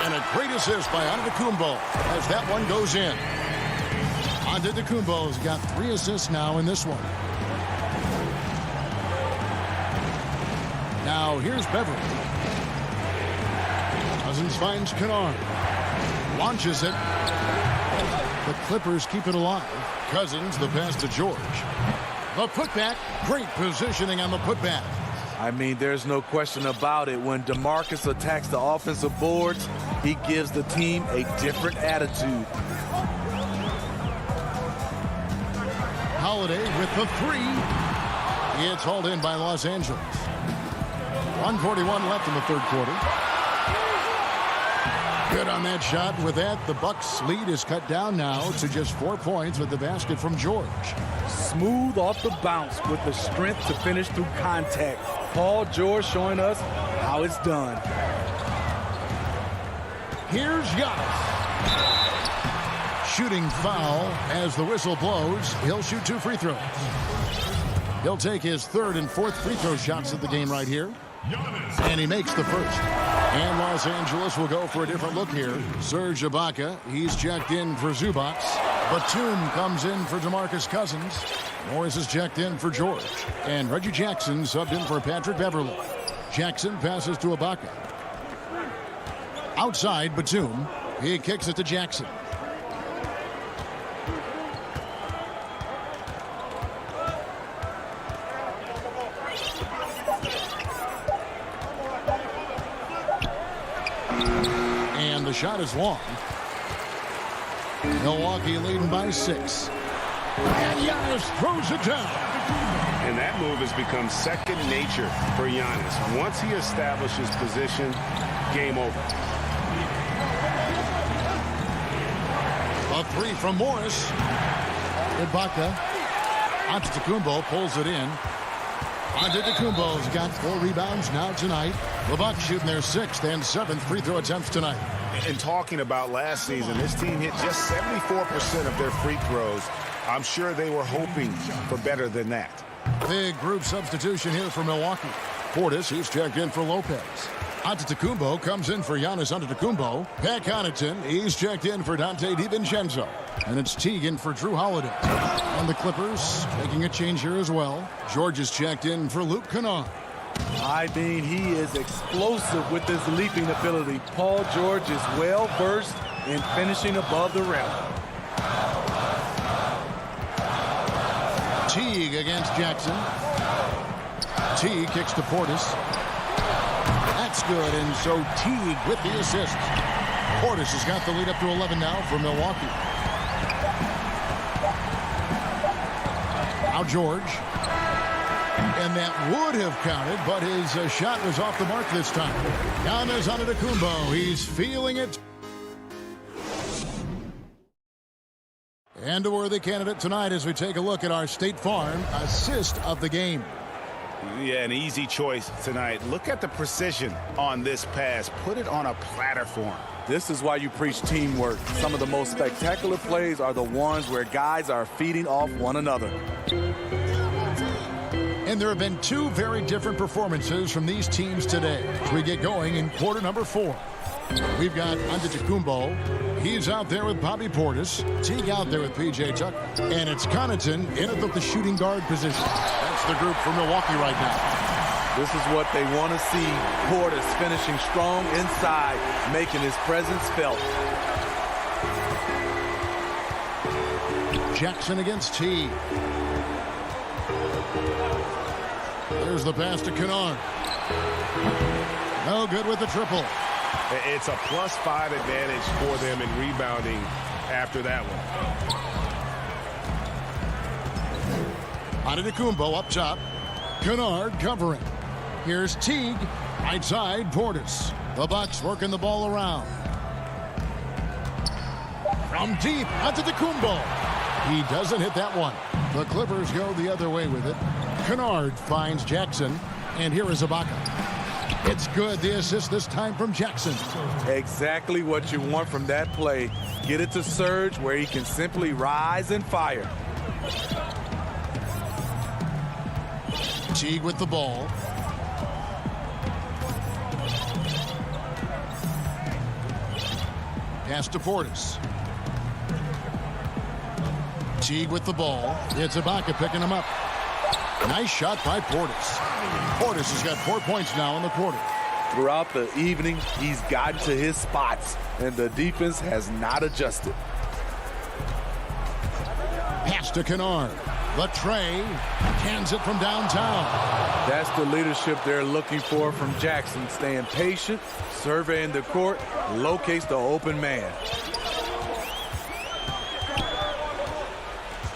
And a great assist by Antetokounmpo as that one goes in. Antetokounmpo's got 3 assists now in this one. Now here's Beverly. Cousins finds Kennard. Launches it. The Clippers keep it alive. Cousins, the pass to George. The putback. Great positioning on the putback. I mean, there's no question about it. When DeMarcus attacks the offensive boards, he gives the team a different attitude. Holiday with the 3. It's hauled in by Los Angeles. 1:41 left in the third quarter. Good on that shot. With that, the Bucks lead is cut down now to just 4 points with the basket from George. Smooth off the bounce with the strength to finish through contact. Paul George showing us how it's done. Here's Giannis. Shooting foul as the whistle blows. He'll shoot 2 free throws. He'll take his 3rd and 4th free throw shots of the game right here. And he makes the first. And Los Angeles will go for a different look here. Serge Ibaka, he's checked in for Zubac. Batum comes in for DeMarcus Cousins. Morris is checked in for George. And Reggie Jackson subbed in for Patrick Beverly. Jackson passes to Ibaka. Outside, Batum. He kicks it to Jackson. And the shot is long. Milwaukee leading by 6. And Giannis throws it down. And that move has become second nature for Giannis. Once he establishes position, game over. A 3 from Morris. Ibaka. Antetokounmpo pulls it in. Antetokounmpo's got 4 rebounds now tonight. The Bucks shooting their 6th and 7th free throw attempts tonight. And talking about last season, this team hit just 74% of their free throws. I'm sure they were hoping for better than that. Big group substitution here for Milwaukee. Portis, he's checked in for Lopez. Antetokounmpo comes in for Giannis Antetokounmpo. Pat Connaughton, he's checked in for Dante DiVincenzo. And it's Teagan for Drew Holiday. And the Clippers making a change here as well. George is checked in for Luke Kennard. I mean, he is explosive with his leaping ability. Paul George is well versed in finishing above the rim. Teague against Jackson. Teague kicks to Portis. That's good, and so Teague with the assist. Portis has got the lead up to 11 now for Milwaukee. Now George. And that would have counted, but his shot was off the mark this time. Giannis Antetokounmpo, he's feeling it. And a worthy candidate tonight as we take a look at our State Farm assist of the game. Yeah, an easy choice tonight. Look at the precision on this pass. Put it on a platter for him. This is why you preach teamwork. Some of the most spectacular plays are the ones where guys are feeding off one another. And there have been 2 very different performances from these teams today as we get going in quarter number 4. We've got Antetokounmpo. He's out there with Bobby Portis. Teague out there with P.J. Tucker. And it's Connaughton in at the shooting guard position. That's the group for Milwaukee right now. This is what they want to see. Portis finishing strong inside, making his presence felt. Jackson against Teague. There's the pass to Kennard. No good with the triple. It's a +5 advantage for them in rebounding after that one. Antetokounmpo up top. Kennard covering. Here's Teague. Right side, Portis. The Bucks working the ball around. From deep, Antetokounmpo. He doesn't hit that one. The Clippers go the other way with it. Kennard finds Jackson. And here is Ibaka. It's good. The assist this time from Jackson. Exactly what you want from that play. Get it to Serge where he can simply rise and fire. Teague with the ball. Pass to Portis. Teague with the ball. It's Ibaka picking him up. Nice shot by Portis. Portis has got 4 points now in the quarter. Throughout the evening, he's gotten to his spots, and the defense has not adjusted. Pass to Kennard. The tray. Cans it from downtown. That's the leadership they're looking for from Jackson. Staying patient, surveying the court, locates the open man.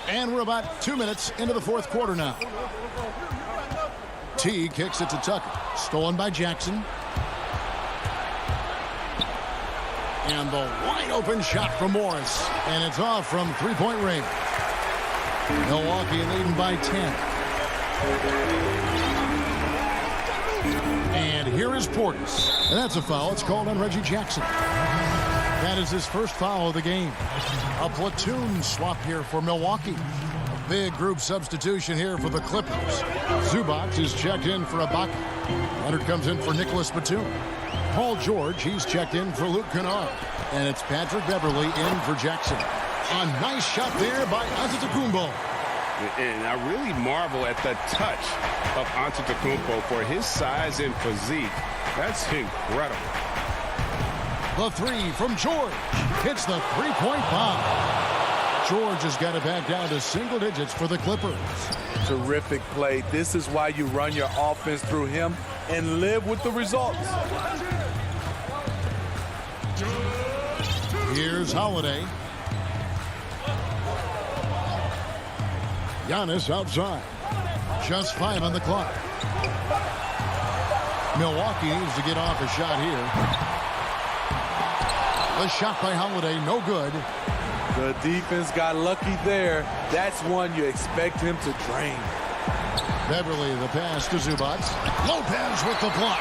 And we're about 2 minutes into the fourth quarter now. Teague kicks it to Tucker. Stolen by Jackson. And the wide open shot from Morris. And it's off from three-point range. Milwaukee leading by 10. And here is Portis. And that's a foul. It's called on Reggie Jackson. That is his first foul of the game. A platoon swap here for Milwaukee. A big group substitution here for the Clippers. Zubac is checked in for Ibaka. Leonard comes in for Nicholas Batum. Paul George, he's checked in for Luke Kennard. And it's Patrick Beverley in for Jackson. A nice shot there by Antetokounmpo. And I really marvel at the touch of Antetokounmpo for his size and physique. That's incredible. The three from George. Hits the three-point bomb. George has got it back down to single digits for the Clippers. Terrific play. This is why you run your offense through him and live with the results. Here's Holiday. Giannis outside. Just 5 on the clock. Milwaukee needs to get off a shot here. The shot by Holiday, no good. The defense got lucky there. That's one you expect him to drain. Beverly, the pass to Zubac. Lopez with the block.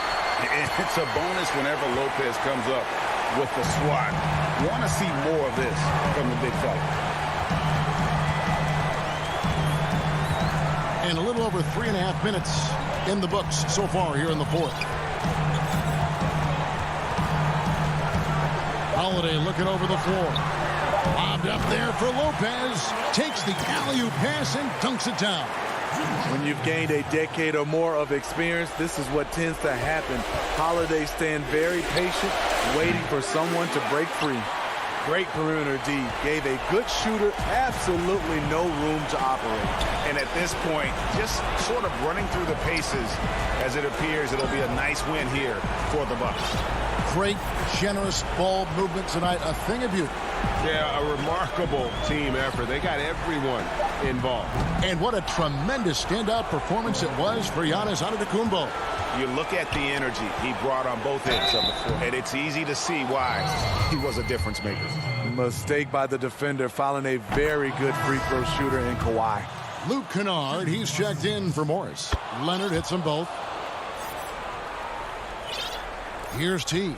It's a bonus whenever Lopez comes up with the swat. Want to see more of this from the big fella. And a little over 3.5 minutes in the books so far here in the fourth. Holiday looking over the floor. Lobbed up there for Lopez. Takes the alley-oop pass and dunks it down. When you've gained a decade or more of experience, this is what tends to happen. Holiday staying very patient, waiting for someone to break free. Great perimeter D. Gave a good shooter absolutely no room to operate. And at this point, just sort of running through the paces as it appears it'll be a nice win here for the Bucks. Great, generous ball movement tonight. A thing of beauty. Yeah, a remarkable team effort. They got everyone involved. And what a tremendous standout performance it was for Giannis Antetokounmpo. You look at the energy he brought on both ends of the floor, and it's easy to see why he was a difference maker. Mistake by the defender, fouling a very good free throw shooter in Kawhi. Luke Kennard, he's checked in for Morris. Leonard hits them both. Here's T.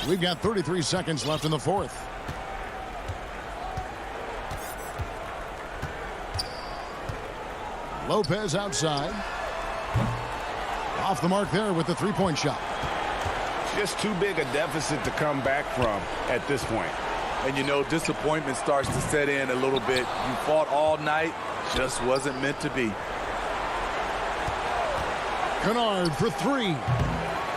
We've got 33 seconds left in the fourth. Lopez outside. Off the mark there with the three-point shot. Just too big a deficit to come back from at this point. And, you know, disappointment starts to set in a little bit. You fought all night, just wasn't meant to be. Kennard for three.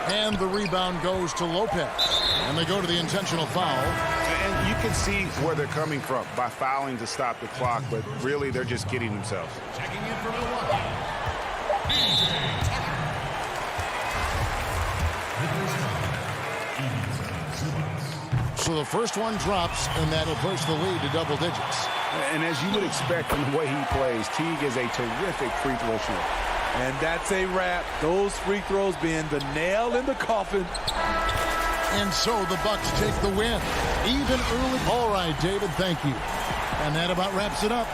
And the rebound goes to Lopez. And they go to the intentional foul. And you can see where they're coming from by fouling to stop the clock, but really they're just kidding themselves. Checking in for Milwaukee. So the first one drops, and that'll push the lead to double digits. And as you would expect from the way he plays, Teague is a terrific free throw shooter. And that's a wrap. Those free throws being the nail in the coffin. And so the Bucks take the win. Even early. All right, David, thank you. And that about wraps it up.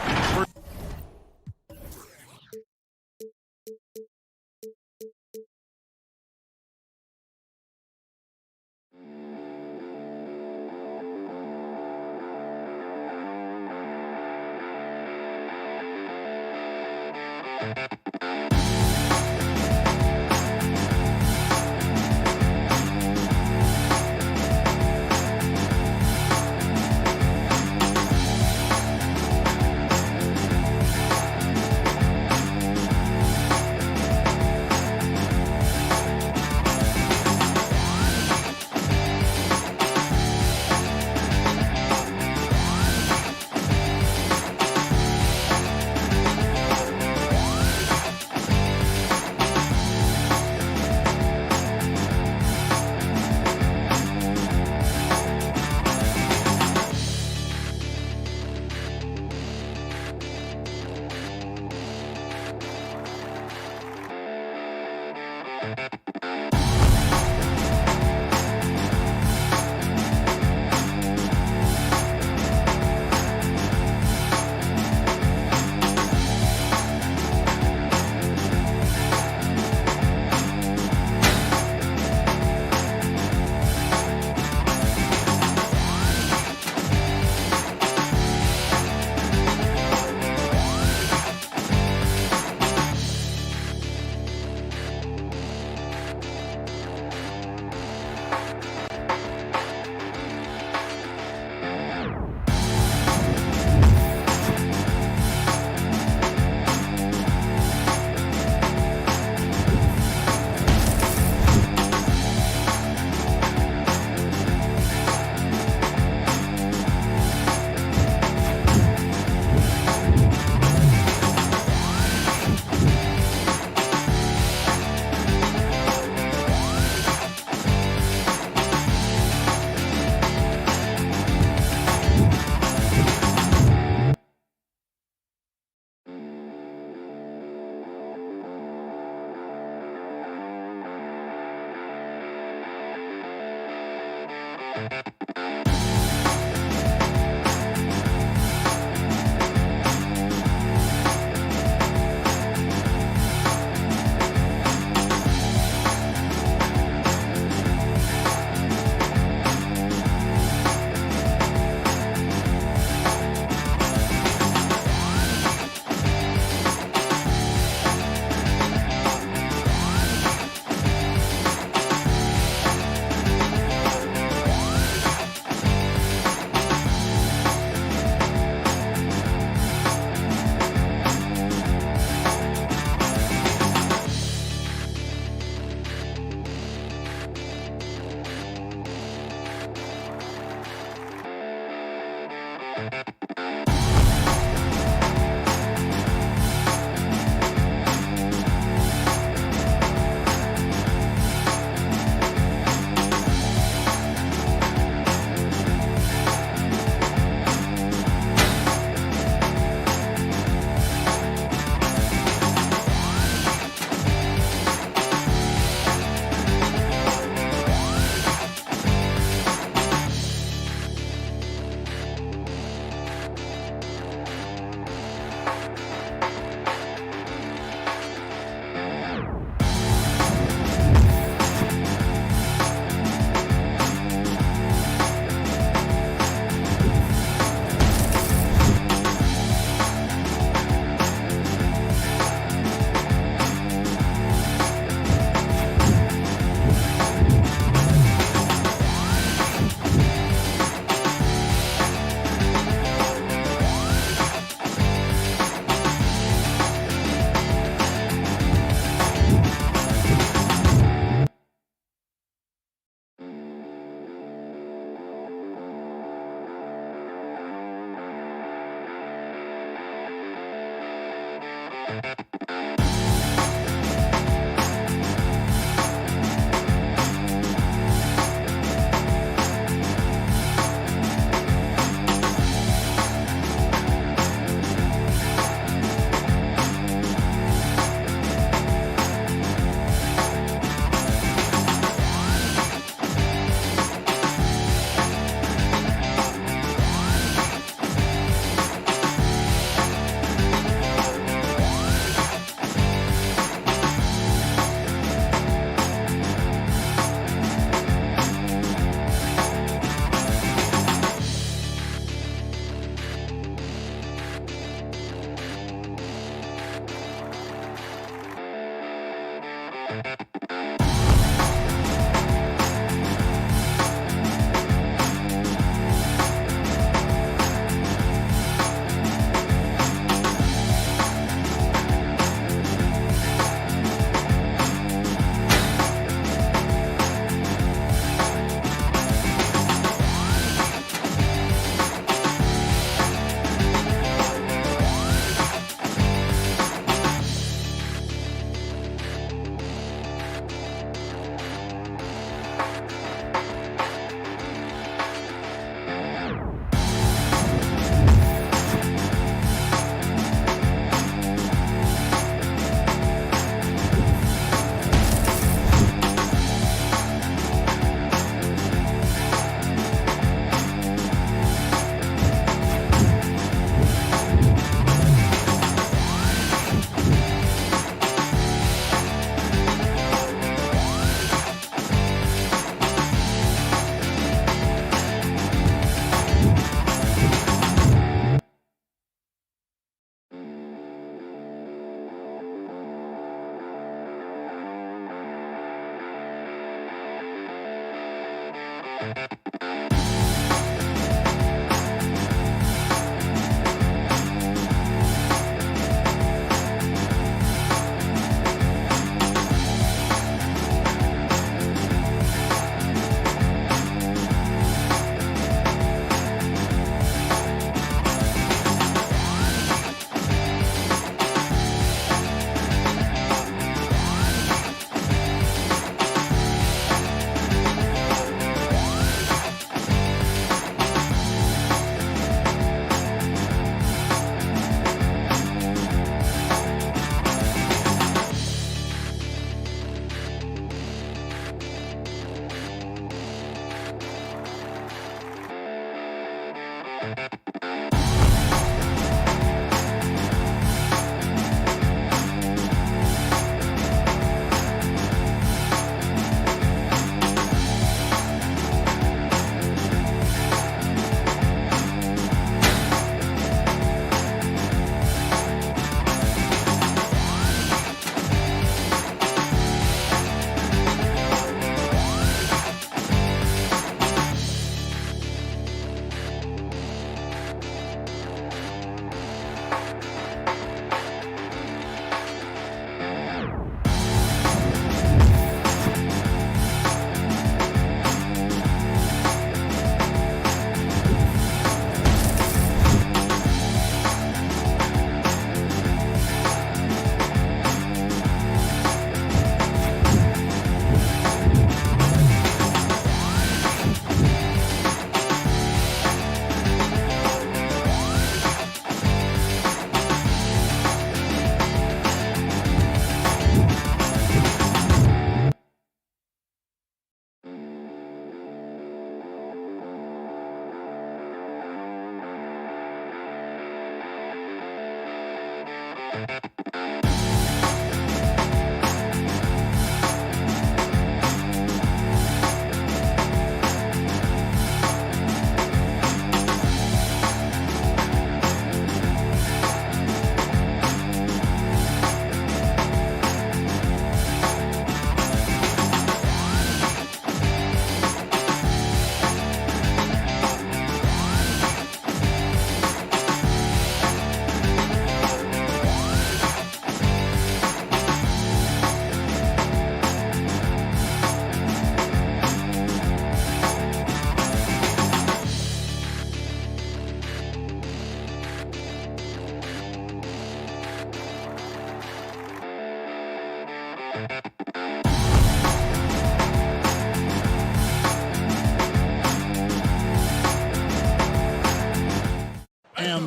And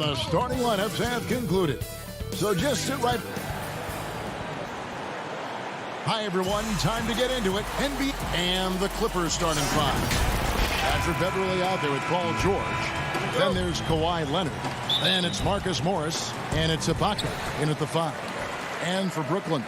the starting lineups have concluded. So just sit right. Hi, everyone. Time to get into it. NBA and the Clippers starting five. Patrick Beverly out there with Paul George. Then there's Kawhi Leonard. Then it's Marcus Morris. And it's Ibaka in at the five. And for Brooklyn,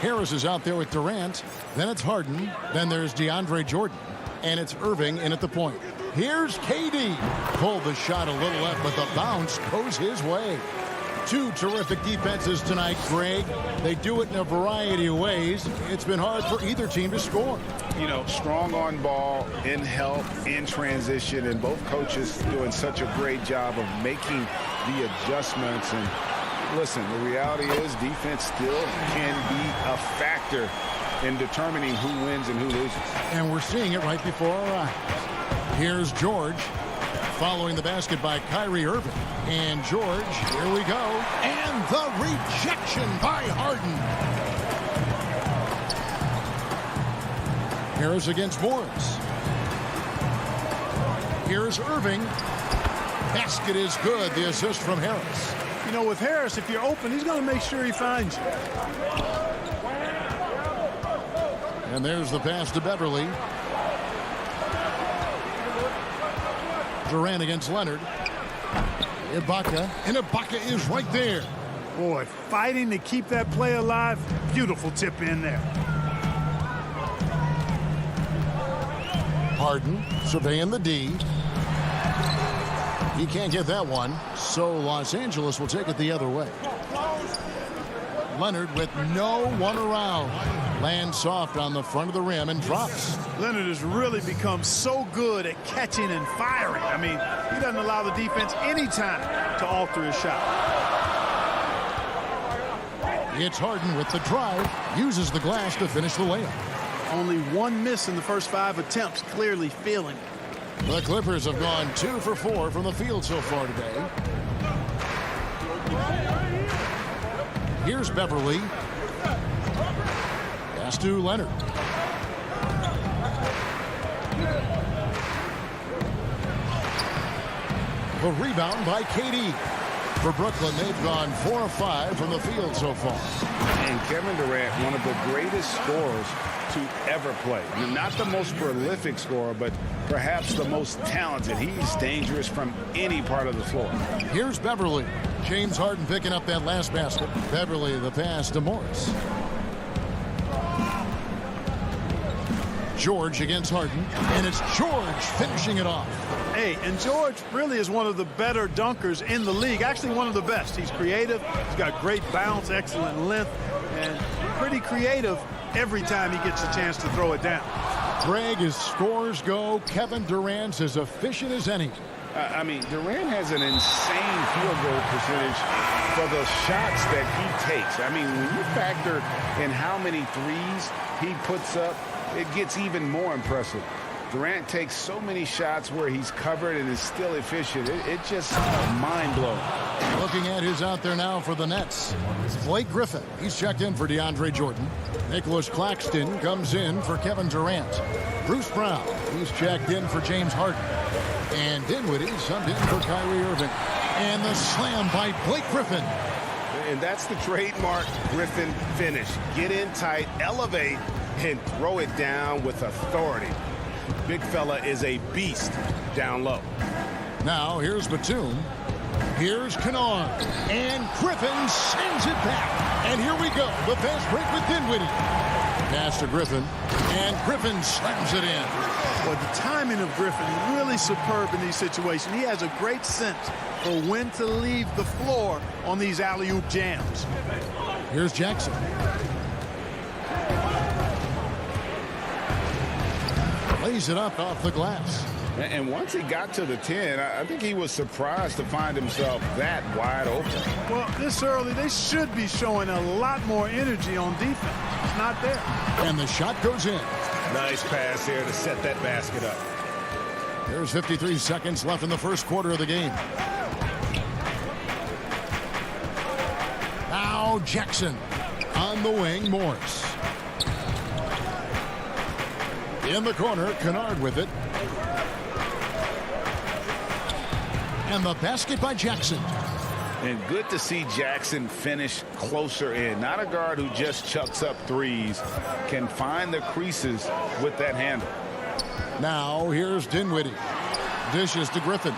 Harris is out there with Durant. Then it's Harden. Then there's DeAndre Jordan. And it's Irving in at the point. Here's KD. Pulled the shot a little left, but the bounce goes his way. Two terrific defenses tonight, Greg. They do it in a variety of ways. It's been hard for either team to score. You know, strong on ball, in help, in transition, and both coaches doing such a great job of making the adjustments. And listen, the reality is defense still can be a factor in determining who wins and who loses. And we're seeing it right before our eyes. Here's George following the basket by Kyrie Irving. And George, here we go. And the rejection by Harden. Harris against Morris. Here's Irving. Basket is good. The assist from Harris. You know, with Harris, if you're open, he's going to make sure he finds you. And there's the pass to Beverly. Durant against Leonard. Ibaka. And Ibaka is right there. Boy, fighting to keep that play alive. Beautiful tip in there. Harden surveying the D. He can't get that one. So Los Angeles will take it the other way. Leonard with no one around. Lands soft on the front of the rim and drops. Leonard has really become so good at catching and firing. I mean, he doesn't allow the defense any time to alter his shot. It's Harden with the drive. Uses the glass to finish the layup. Only one miss in the first 5 attempts. Clearly feeling it. The Clippers have gone 2 for 4 from the field so far today. Here's Beverly. Pass to Leonard. The rebound by KD. For Brooklyn, they've gone 4 of 5 from the field so far. And Kevin Durant, one of the greatest scorers to ever play. Not the most prolific scorer, but perhaps the most talented. He's dangerous from any part of the floor. Here's Beverly. James Harden picking up that last basket. Beverly the pass to Morris. George against Harden, and it's George finishing it off. Hey, and George really is one of the better dunkers in the league. Actually, one of the best. He's creative. He's got great bounce, excellent length, and pretty creative every time he gets a chance to throw it down. Greg, as scores go, Kevin Durant's as efficient as any. I mean, Durant has an insane field goal percentage for the shots that he takes. I mean, when you factor in how many threes he puts up, it gets even more impressive. Durant takes so many shots where he's covered and is still efficient. It's just mind-blowing. Looking at who's out there now for the Nets. Blake Griffin, he's checked in for DeAndre Jordan. Nicholas Claxton comes in for Kevin Durant. Bruce Brown, he's checked in for James Harden. And Dinwiddie subbed in for Kyrie Irving. And the slam by Blake Griffin. And that's the trademark Griffin finish. Get in tight, elevate, and throw it down with authority. Big fella is a beast down low. Now here's Batum. Here's Kennard. And Griffin sends it back. And here we go. The fast break with Dinwiddie. Pass to Griffin. And Griffin slams it in. Well, the timing of Griffin really superb in these situations. He has a great sense for when to leave the floor on these alley-oop jams. Here's Jackson. Lays it up off the glass. And once he got to the 10, I think he was surprised to find himself that wide open. Well, this early, they should be showing a lot more energy on defense. It's not there. And the shot goes in. Nice pass here to set that basket up. There's 53 seconds left in the first quarter of the game. Now Jackson on the wing. Morris. In the corner, Kennard with it. And the basket by Jackson. And good to see Jackson finish closer in. Not a guard who just chucks up threes. Can find the creases with that handle. Now here's Dinwiddie. Dishes to Griffin.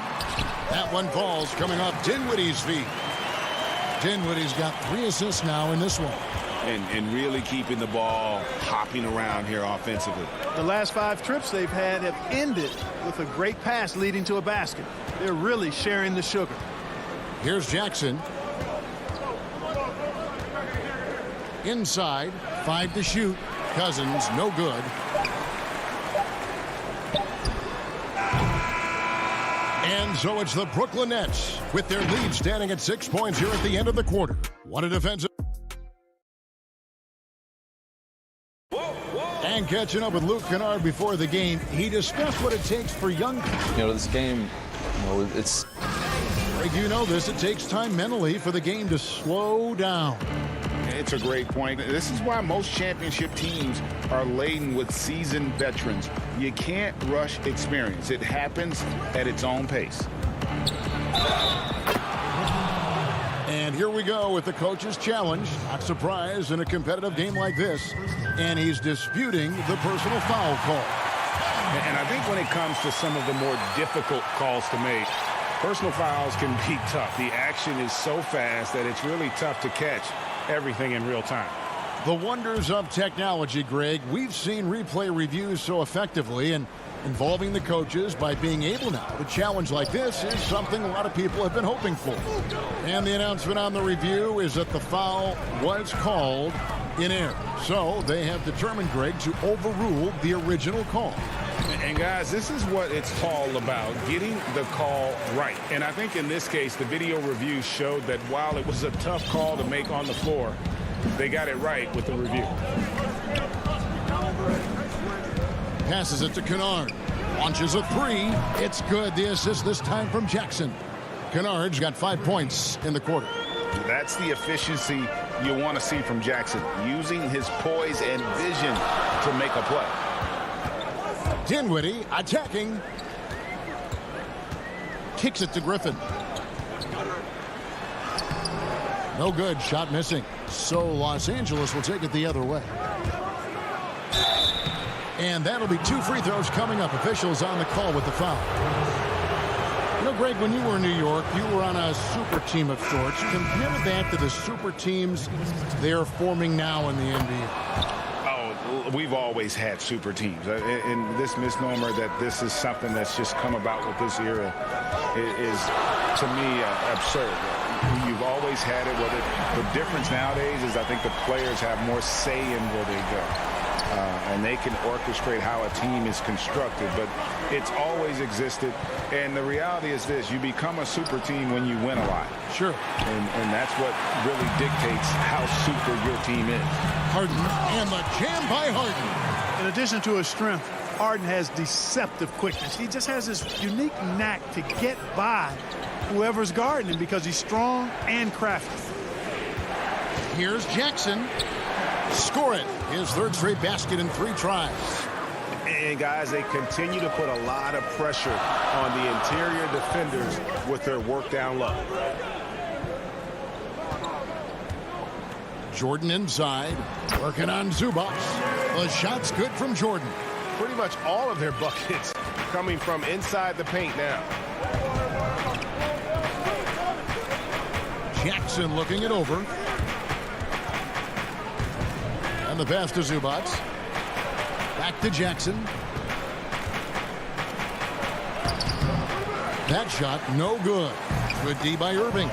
That one falls coming off Dinwiddie's feet. Dinwiddie's got 3 assists now in this one. And really keeping the ball hopping around here offensively. The last 5 trips they've had have ended with a great pass leading to a basket. They're really sharing the sugar. Here's Jackson. Inside, 5 to shoot. Cousins, no good. And so it's the Brooklyn Nets with their lead standing at 6 points here at the end of the quarter. What a defensive. And catching up with Luke Kennard before the game, he discussed what it takes for young people. This game, it's... Greg, you know this. It takes time mentally for the game to slow down. It's a great point. This is why most championship teams are laden with seasoned veterans. You can't rush experience. It happens at its own pace. And here we go with the coach's challenge. Not surprised in a competitive game like this. And he's disputing the personal foul call. And I think when it comes to some of the more difficult calls to make, personal fouls can be tough. The action is so fast that it's really tough to catch everything in real time. The wonders of technology, Greg. We've seen replay reviews so effectively, and involving the coaches by being able now to challenge like this is something a lot of people have been hoping for. And the announcement on the review is that the foul was called in error. So they have determined, Greg, to overrule the original call. And guys, this is what it's all about, getting the call right. And I think in this case, the video review showed that while it was a tough call to make on the floor, they got it right with the review. Passes it to Kennard. Launches a 3. It's good. The assist this time from Jackson. Kennard's got 5 points in the quarter. That's the efficiency you want to see from Jackson, using his poise and vision to make a play. Dinwiddie attacking. Kicks it to Griffin. No good. Shot missing. So Los Angeles will take it the other way. And that'll be 2 free throws coming up. Officials on the call with the foul. You know, Greg, when you were in New York, you were on a super team of sorts. Compare that to the super teams they're forming now in the NBA. We've always had super teams. And this misnomer that this is something that's just come about with this era is, to me, absurd. You've always had it. The difference nowadays is I think the players have more say in where they go. And they can orchestrate how a team is constructed. But it's always existed. And the reality is this. You become a super team when you win a lot. Sure. And that's what really dictates how super your team is. Harden and the jam by Harden. In addition to his strength, Harden has deceptive quickness. He just has this unique knack to get by whoever's guarding him because he's strong and crafty. Here's Jackson. Score it. His 3rd straight basket in 3 tries. And guys, they continue to put a lot of pressure on the interior defenders with their work down low. Jordan inside, working on Zubac. The shot's good from Jordan. Pretty much all of their buckets coming from inside the paint now. Jackson looking it over. And the pass to Zubac. Back to Jackson. That shot, no good. Good D by Irving.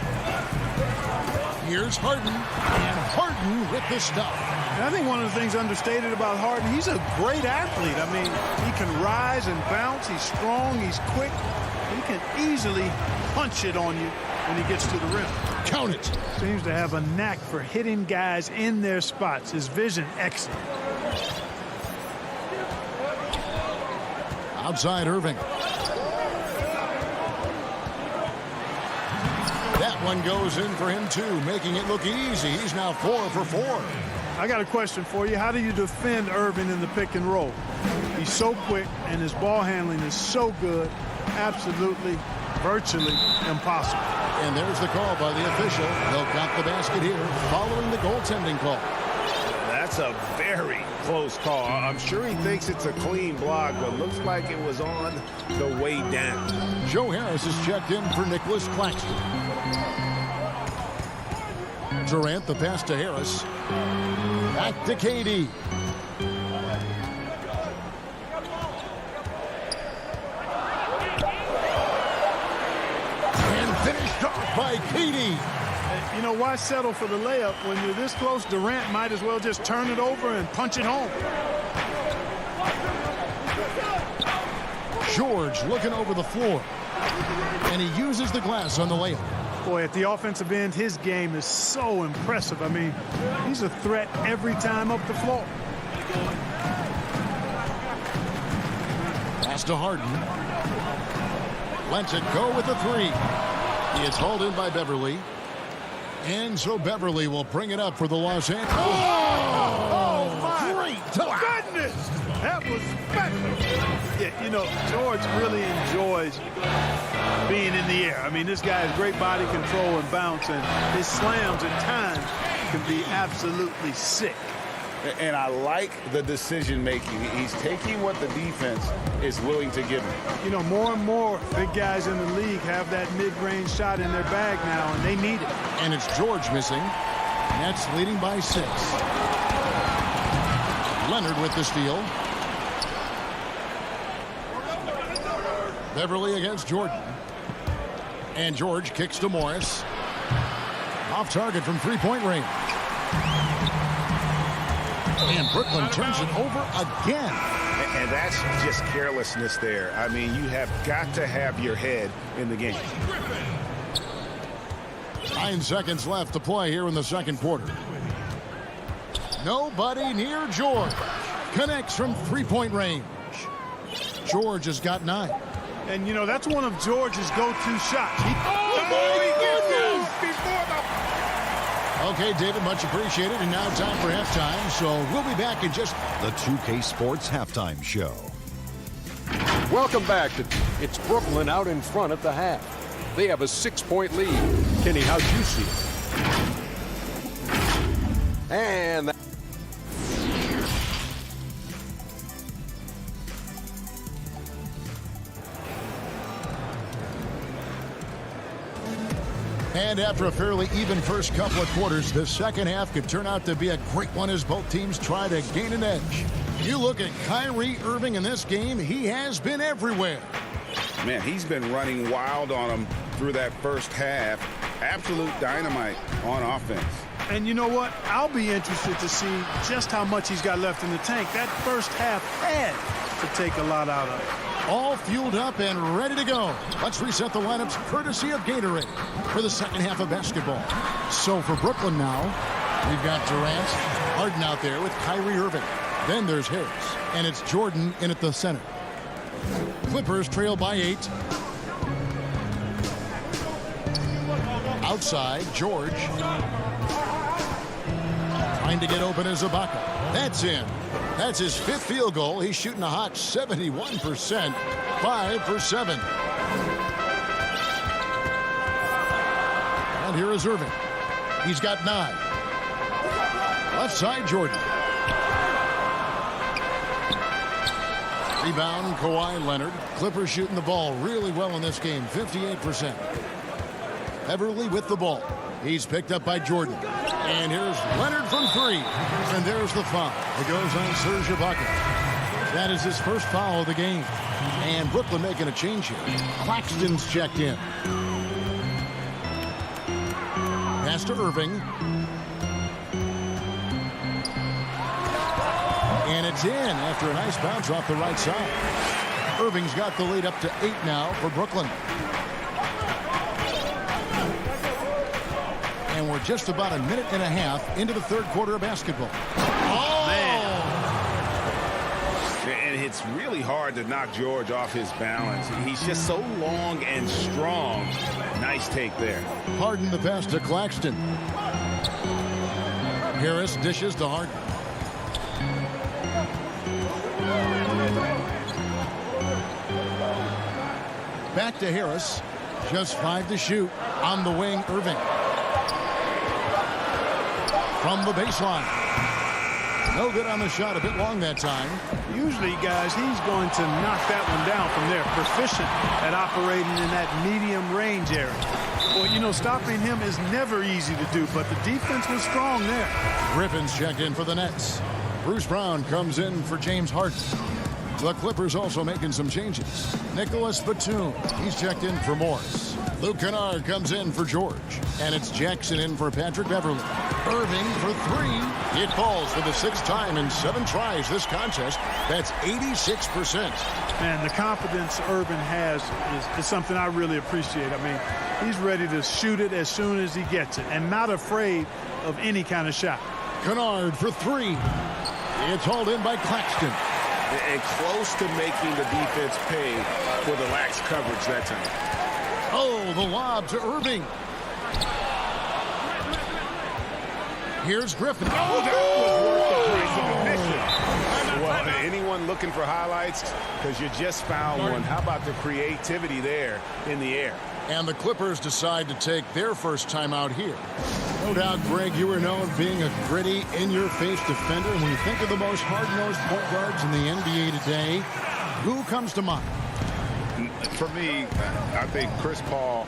Here's Harden. And Harden with the stuff. And I think one of the things understated about Harden, he's a great athlete. I mean, he can rise and bounce. He's strong. He's quick. He can easily punch it on you when he gets to the rim. Count it. Seems to have a knack for hitting guys in their spots. His vision, excellent. Outside Irving. That one goes in for him too, making it look easy. He's now 4 for 4. I got a question for you. How do you defend Irving in the pick and roll? He's so quick, and his ball handling is so good, absolutely, virtually impossible. And there's the call by the official. They'll count the basket here following the goaltending call. That's a very close call. I'm sure he thinks it's a clean block, but looks like it was on the way down. Joe Harris is checked in for Nicholas Claxton. Durant, the pass to Harris. Back to KD. And finished off by KD. You know, why settle for the layup when you're this close? Durant might as well just turn it over and punch it home. George looking over the floor. And he uses the glass on the layup. Boy, at the offensive end, his game is so impressive. I mean, he's a threat every time up the floor. Pass to Harden. Lets it go with the three. He is hauled in by Beverly. And so Beverly will bring it up for the Los Angeles. Oh my goodness! That was special. Yeah, you know, George really enjoys being in the air. I mean, this guy has great body control and bounce, and his slams at times can be absolutely sick. And I like the decision-making. He's taking what the defense is willing to give him. You know, more and more big guys in the league have that mid-range shot in their bag now, and they need it. And it's George missing. Nets leading by 6. Leonard with the steal. Beverly against Jordan. And George kicks to Morris. Off target from three-point range. And Brooklyn turns it over again. And that's just carelessness there. I mean, you have got to have your head in the game. 9 seconds left to play here in the second quarter. Nobody near George. Connects from three-point range. George has got 9. And, you know, that's one of George's go-to shots. Okay, David, much appreciated. And now time for halftime. So we'll be back in just... The 2K Sports Halftime Show. Welcome back to It's Brooklyn out in front at the half. They have a 6-point lead. Kenny, how'd you see it? And that And after a fairly even first couple of quarters, the second half could turn out to be a great one as both teams try to gain an edge. You look at Kyrie Irving in this game, he has been everywhere. Man, he's been running wild on him through that first half. Absolute dynamite on offense. And you know what? I'll be interested to see just how much he's got left in the tank. That first half had to take a lot out of it. All fueled up and ready to go. Let's reset the lineups courtesy of Gatorade for the second half of basketball. So for Brooklyn now, we've got Durant, Harden out there with Kyrie Irving. Then there's Harris, and it's Jordan in at the center. Clippers trail by 8. Outside, George. Trying to get open as Ibaka. That's in. That's his 5th field goal. He's shooting a hot 71%. 5 for 7. And here is Irving. He's got 9. Left side, Jordan. Rebound, Kawhi Leonard. Clippers shooting the ball really well in this game, 58%. Beverly with the ball. He's picked up by Jordan. And here's Leonard from 3. And there's the foul. It goes on Serge Ibaka. That is his first foul of the game. And Brooklyn making a change here. Claxton's checked in. Pass to Irving. And it's in after a nice bounce off the right side. Irving's got the lead up to 8 now for Brooklyn. And we're just about a minute and a half into the third quarter of basketball. Oh, man. And it's really hard to knock George off his balance. He's just so long and strong. Nice take there. Harden the pass to Claxton. Harris dishes to Harden. Back to Harris. Just 5 to shoot. On the wing, Irving. From the baseline. No good on the shot. A bit long that time. Usually, guys, he's going to knock that one down from there. Proficient at operating in that medium range area. Well, you know, stopping him is never easy to do, but the defense was strong there. Griffin's checked in for the Nets. Bruce Brown comes in for James Harden. The Clippers also making some changes. Nicholas Batum, he's checked in for Morris. Luke Kennard comes in for George. And it's Jackson in for Patrick Beverly. Irving for 3. It falls for the 6th time in 7 tries this contest. That's 86%. Man, the confidence Irving has is something I really appreciate. I mean, he's ready to shoot it as soon as he gets it and not afraid of any kind of shot. Kennard for 3. It's hauled in by Claxton. And close to making the defense pay for the lax coverage that time. Oh, the lob to Irving. Here's Griffin. Oh, that was worth the price of admission. Well, anyone looking for highlights? Because you just found one. How about the creativity there in the air? And the Clippers decide to take their first time out here. No doubt, Greg, you were known for being a gritty, in-your-face defender. When you think of the most hard-nosed point guards in the NBA today, who comes to mind? For me, I think Chris Paul,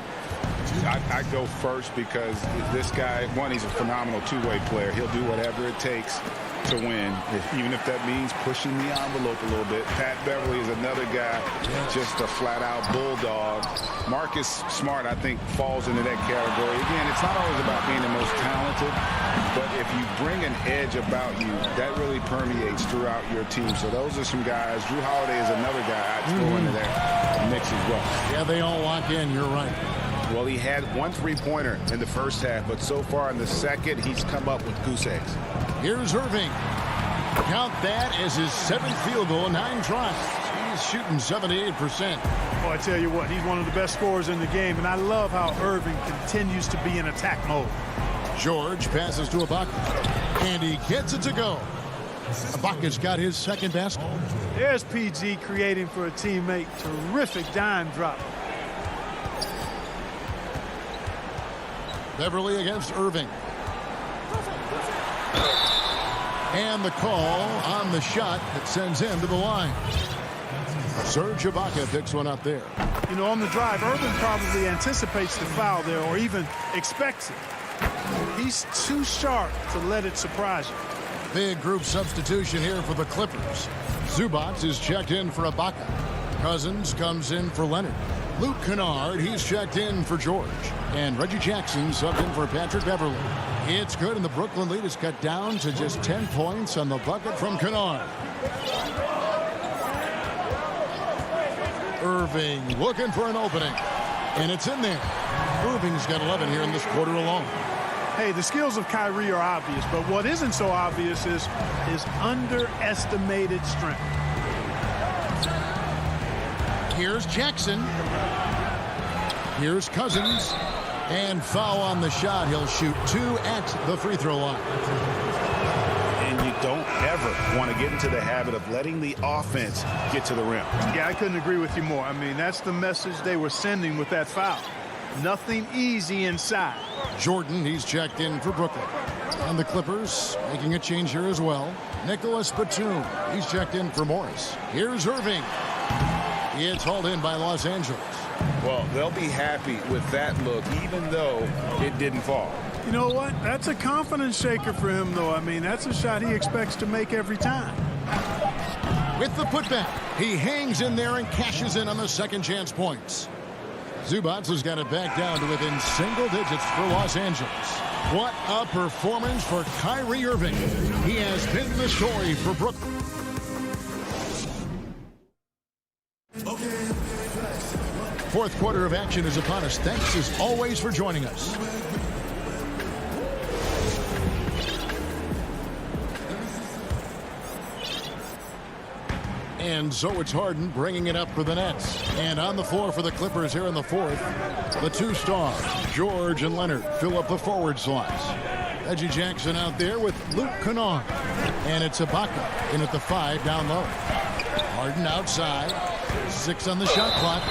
I go first because this guy, one, he's a phenomenal two-way player. He'll do whatever it takes to win, even if that means pushing the envelope a little bit. Pat Beverly is another guy, just a flat-out bulldog. Marcus Smart, I think, falls into that category. Again, it's not always about being the most talented, but if you bring an edge about you, that really permeates throughout your team. So those are some guys. Drew Holiday is another guy I'd throw into that mix as well. Yeah, they all lock in. You're right. Well, he had 1 3-pointer in the first half, but so far in the second, he's come up with goose eggs. Here's Irving. Count that as his 7th field goal in 9 tries. He's shooting 78%. Well, I tell you what, he's one of the best scorers in the game, and I love how Irving continues to be in attack mode. George passes to Ibaka, and he gets it to go. Ibaka's got his 2nd basket. There's PG creating for a teammate. Terrific dime drop. Beverly against Irving. And the call on the shot that sends him to the line. Serge Ibaka picks one up there. You know, on the drive, Irving probably anticipates the foul there or even expects it. He's too sharp to let it surprise you. Big group substitution here for the Clippers. Zubac is checked in for Ibaka. Cousins comes in for Leonard. Luke Kennard, he's checked in for George. And Reggie Jackson subbed in for Patrick Beverly. It's good, and the Brooklyn lead is cut down to just 10 points on the bucket from Kennard. Irving looking for an opening. And it's in there. Irving's got 11 here in this quarter alone. Hey, the skills of Kyrie are obvious, but what isn't so obvious is his underestimated strength. Here's Jackson. Here's Cousins. And foul on the shot. He'll shoot 2 at the free throw line. And you don't ever want to get into the habit of letting the offense get to the rim. Yeah, I couldn't agree with you more. I mean, that's the message they were sending with that foul. Nothing easy inside. Jordan, he's checked in for Brooklyn. And the Clippers making a change here as well. Nicholas Batum, he's checked in for Morris. Here's Irving. It's hauled in by Los Angeles. Well, they'll be happy with that look, even though it didn't fall. You know what? That's a confidence shaker for him, though. I mean, that's a shot he expects to make every time. With the putback, he hangs in there and cashes in on the second chance points. Zubac has got it back down to within single digits for Los Angeles. What a performance for Kyrie Irving. He has been the story for Brooklyn. Fourth quarter of action is upon us. Thanks as always for joining us. And so it's Harden bringing it up for the Nets. And on the floor for the Clippers here in the fourth, the 2 stars, George and Leonard, fill up the forward slots. Reggie Jackson out there with Luke Kennard. And it's Ibaka in at the 5 down low. Harden outside. 6 on the shot clock.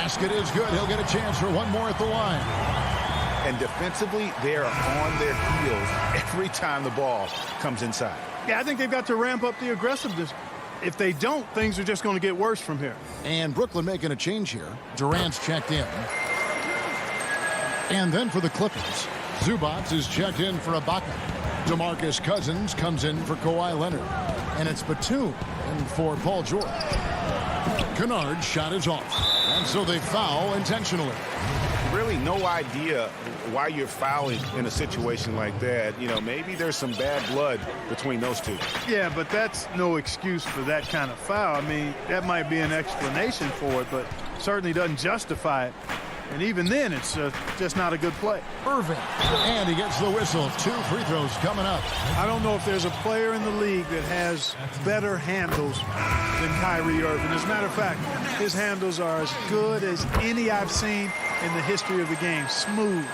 basket is good. He'll get a chance for one more at the line. And defensively, they are on their heels every time the ball comes inside. Yeah, I think they've got to ramp up the aggressiveness. If they don't, things are just going to get worse from here. And Brooklyn making a change here. Durant's checked in. And then for the Clippers, Zubac is checked in for Ibaka. DeMarcus Cousins comes in for Kawhi Leonard. And it's Batum in for Paul George. Kennard's shot is off. And so they foul intentionally. Really no idea why you're fouling in a situation like that. You know, maybe there's some bad blood between those two. Yeah, but that's no excuse for that kind of foul. I mean, that might be an explanation for it, but certainly doesn't justify it. And even then, it's just not a good play. Irving. And he gets the whistle. 2 free throws coming up. I don't know if there's a player in the league that has better handles than Kyrie Irving. As a matter of fact, his handles are as good as any I've seen in the history of the game. Smooth,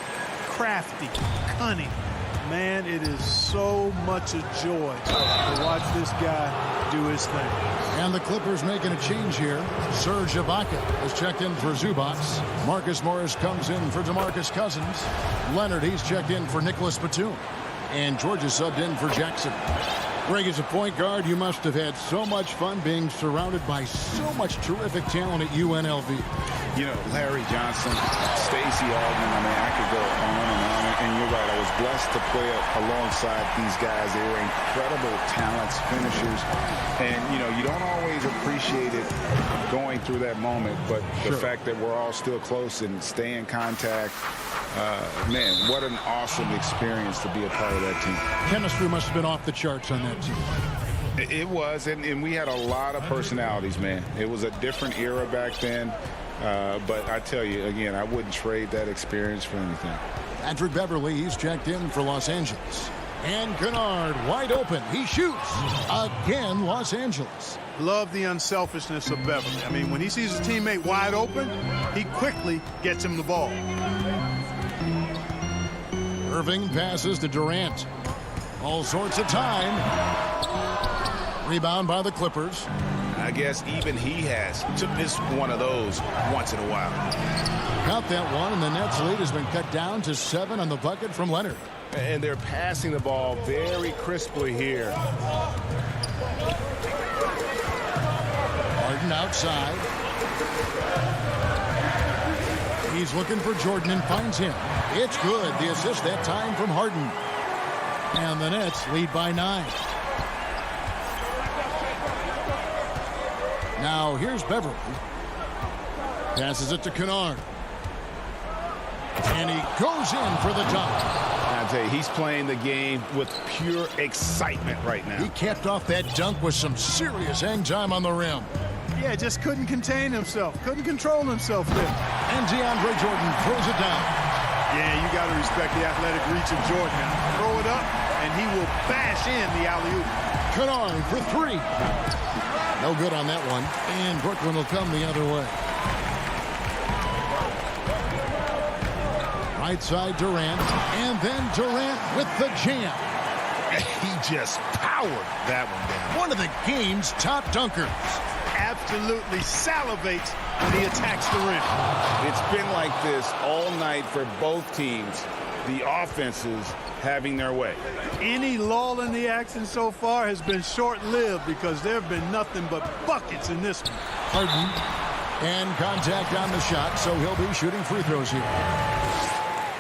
crafty, cunning. Man, it is so much a joy to watch this guy do his thing. And the Clippers making a change here. Serge Ibaka is checked in for Zubac. Marcus Morris comes in for DeMarcus Cousins. Leonard, he's checked in for Nicholas Batum. And George is subbed in for Jackson. Greg, as a point guard, you must have had so much fun being surrounded by so much terrific talent at UNLV. You know, Larry Johnson, Stacey Augmon, I mean, I could go on and on. And you're right, I was blessed to play alongside these guys. They were incredible talents, finishers. And, you know, you don't always appreciate it going through that moment. But the fact that we're all still close and stay in contact, man, what an awesome experience to be a part of that team. Chemistry must have been off the charts on that team. It was, and we had a lot of personalities, man. It was a different era back then. But I tell you, again, I wouldn't trade that experience for anything. Patrick Beverly, he's checked in for Los Angeles. And Kennard wide open. He shoots. Again, Los Angeles. Love the unselfishness of Beverly. I mean, when he sees his teammate wide open, he quickly gets him the ball. Irving passes to Durant. All sorts of time. Rebound by the Clippers. I guess even he has to miss one of those once in a while. Got that one, and the Nets lead has been cut down to 7 on the bucket from Leonard. And they're passing the ball very crisply here. Harden outside. He's looking for Jordan and finds him. It's good. The assist that time from Harden. And the Nets lead by 9. Now here's Beverly. Passes it to Kennard. And he goes in for the dunk. I'll tell you, he's playing the game with pure excitement right now. He capped off that dunk with some serious hang time on the rim. Yeah, just couldn't contain himself. Couldn't control himself there. And DeAndre Jordan throws it down. Yeah, you got to respect the athletic reach of Jordan now. Throw it up, and he will bash in the alley-oop. Kennard for 3. No good on that one. And Brooklyn will come the other way. Right side Durant. And then Durant with the jam. He just powered that one down. One of the game's top dunkers. Absolutely salivates when he attacks the rim. It's been like this all night for both teams. The offenses having their way. Any lull in the action so far has been short-lived because there have been nothing but buckets in this one. Harden. And contact on the shot, so he'll be shooting free throws here.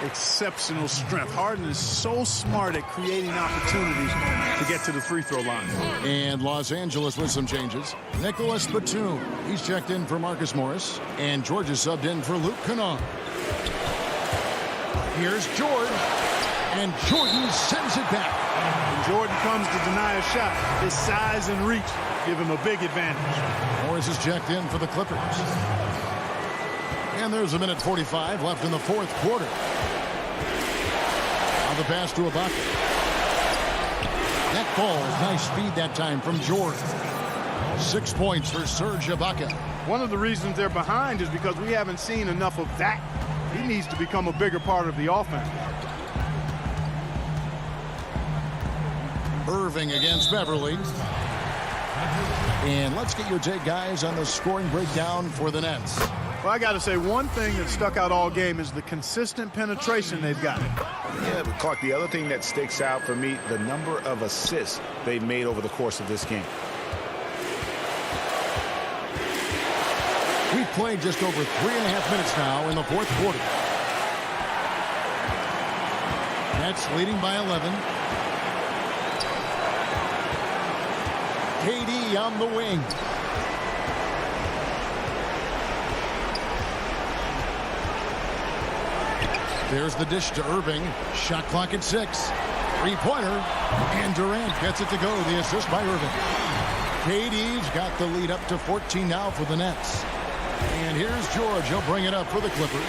Exceptional strength. Harden is so smart at creating opportunities to get to the free throw line. And Los Angeles with some changes. Nicholas Batum. He's checked in for Marcus Morris. And George is subbed in for Luke Kennard. Here's George. And Jordan sends it back. When Jordan comes to deny a shot, his size and reach give him a big advantage. Morris is checked in for the Clippers. And there's a minute 45 left in the fourth quarter. On the pass to Ibaka. That ball, nice speed that time from George. 6 points for Serge Ibaka. One of the reasons they're behind is because we haven't seen enough of that. He needs to become a bigger part of the offense. Irving against Beverly. And let's get your take, guys, on the scoring breakdown for the Nets. Well, I got to say, one thing that stuck out all game is the consistent penetration they've got. Yeah, but Clark, the other thing that sticks out for me, the number of assists they've made over the course of this game. We've played just over 3.5 minutes now in the fourth quarter. Nets leading by 11. KD on the wing. There's the dish to Irving. Shot clock at 6. Three-pointer. And Durant gets it to go. The assist by Irving. KD's got the lead up to 14 now for the Nets. And here's George. He'll bring it up for the Clippers.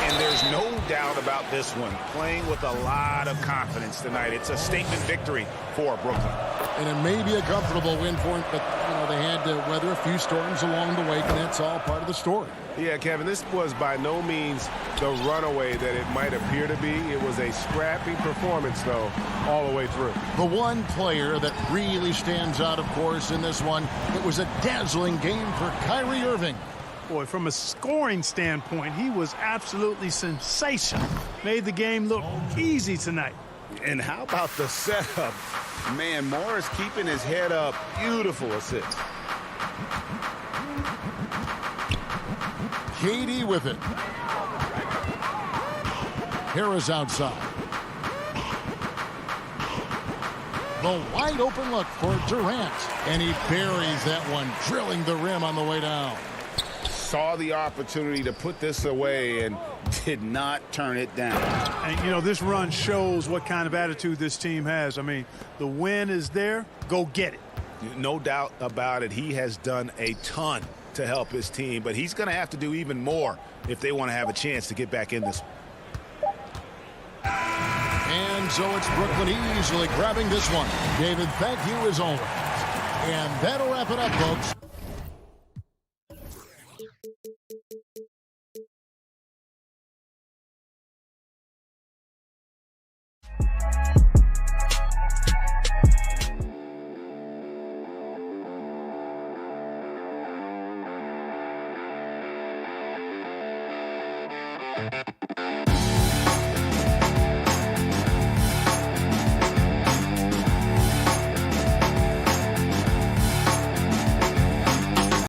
And there's no doubt about this one. Playing with a lot of confidence tonight. It's a statement victory for Brooklyn. And it may be a comfortable win for him, but, they had to weather a few storms along the way, and that's all part of the story. Yeah, Kevin, this was by no means the runaway that it might appear to be. It was a scrappy performance, though, all the way through. The one player that really stands out, of course, in this one, it was a dazzling game for Kyrie Irving. Boy, from a scoring standpoint, he was absolutely sensational. Made the game look easy tonight. And how about the setup? Man, Morris keeping his head up. Beautiful assist. KD with it. Harris outside. The wide open look for Durant. And he buries that one, drilling the rim on the way down. Saw the opportunity to put this away and did not turn it down. And, this run shows what kind of attitude this team has. I mean, the win is there. Go get it. No doubt about it. He has done a ton to help his team, but he's going to have to do even more if they want to have a chance to get back in this. And so it's Brooklyn easily grabbing this one. David, thank you as always. And that'll wrap it up, folks.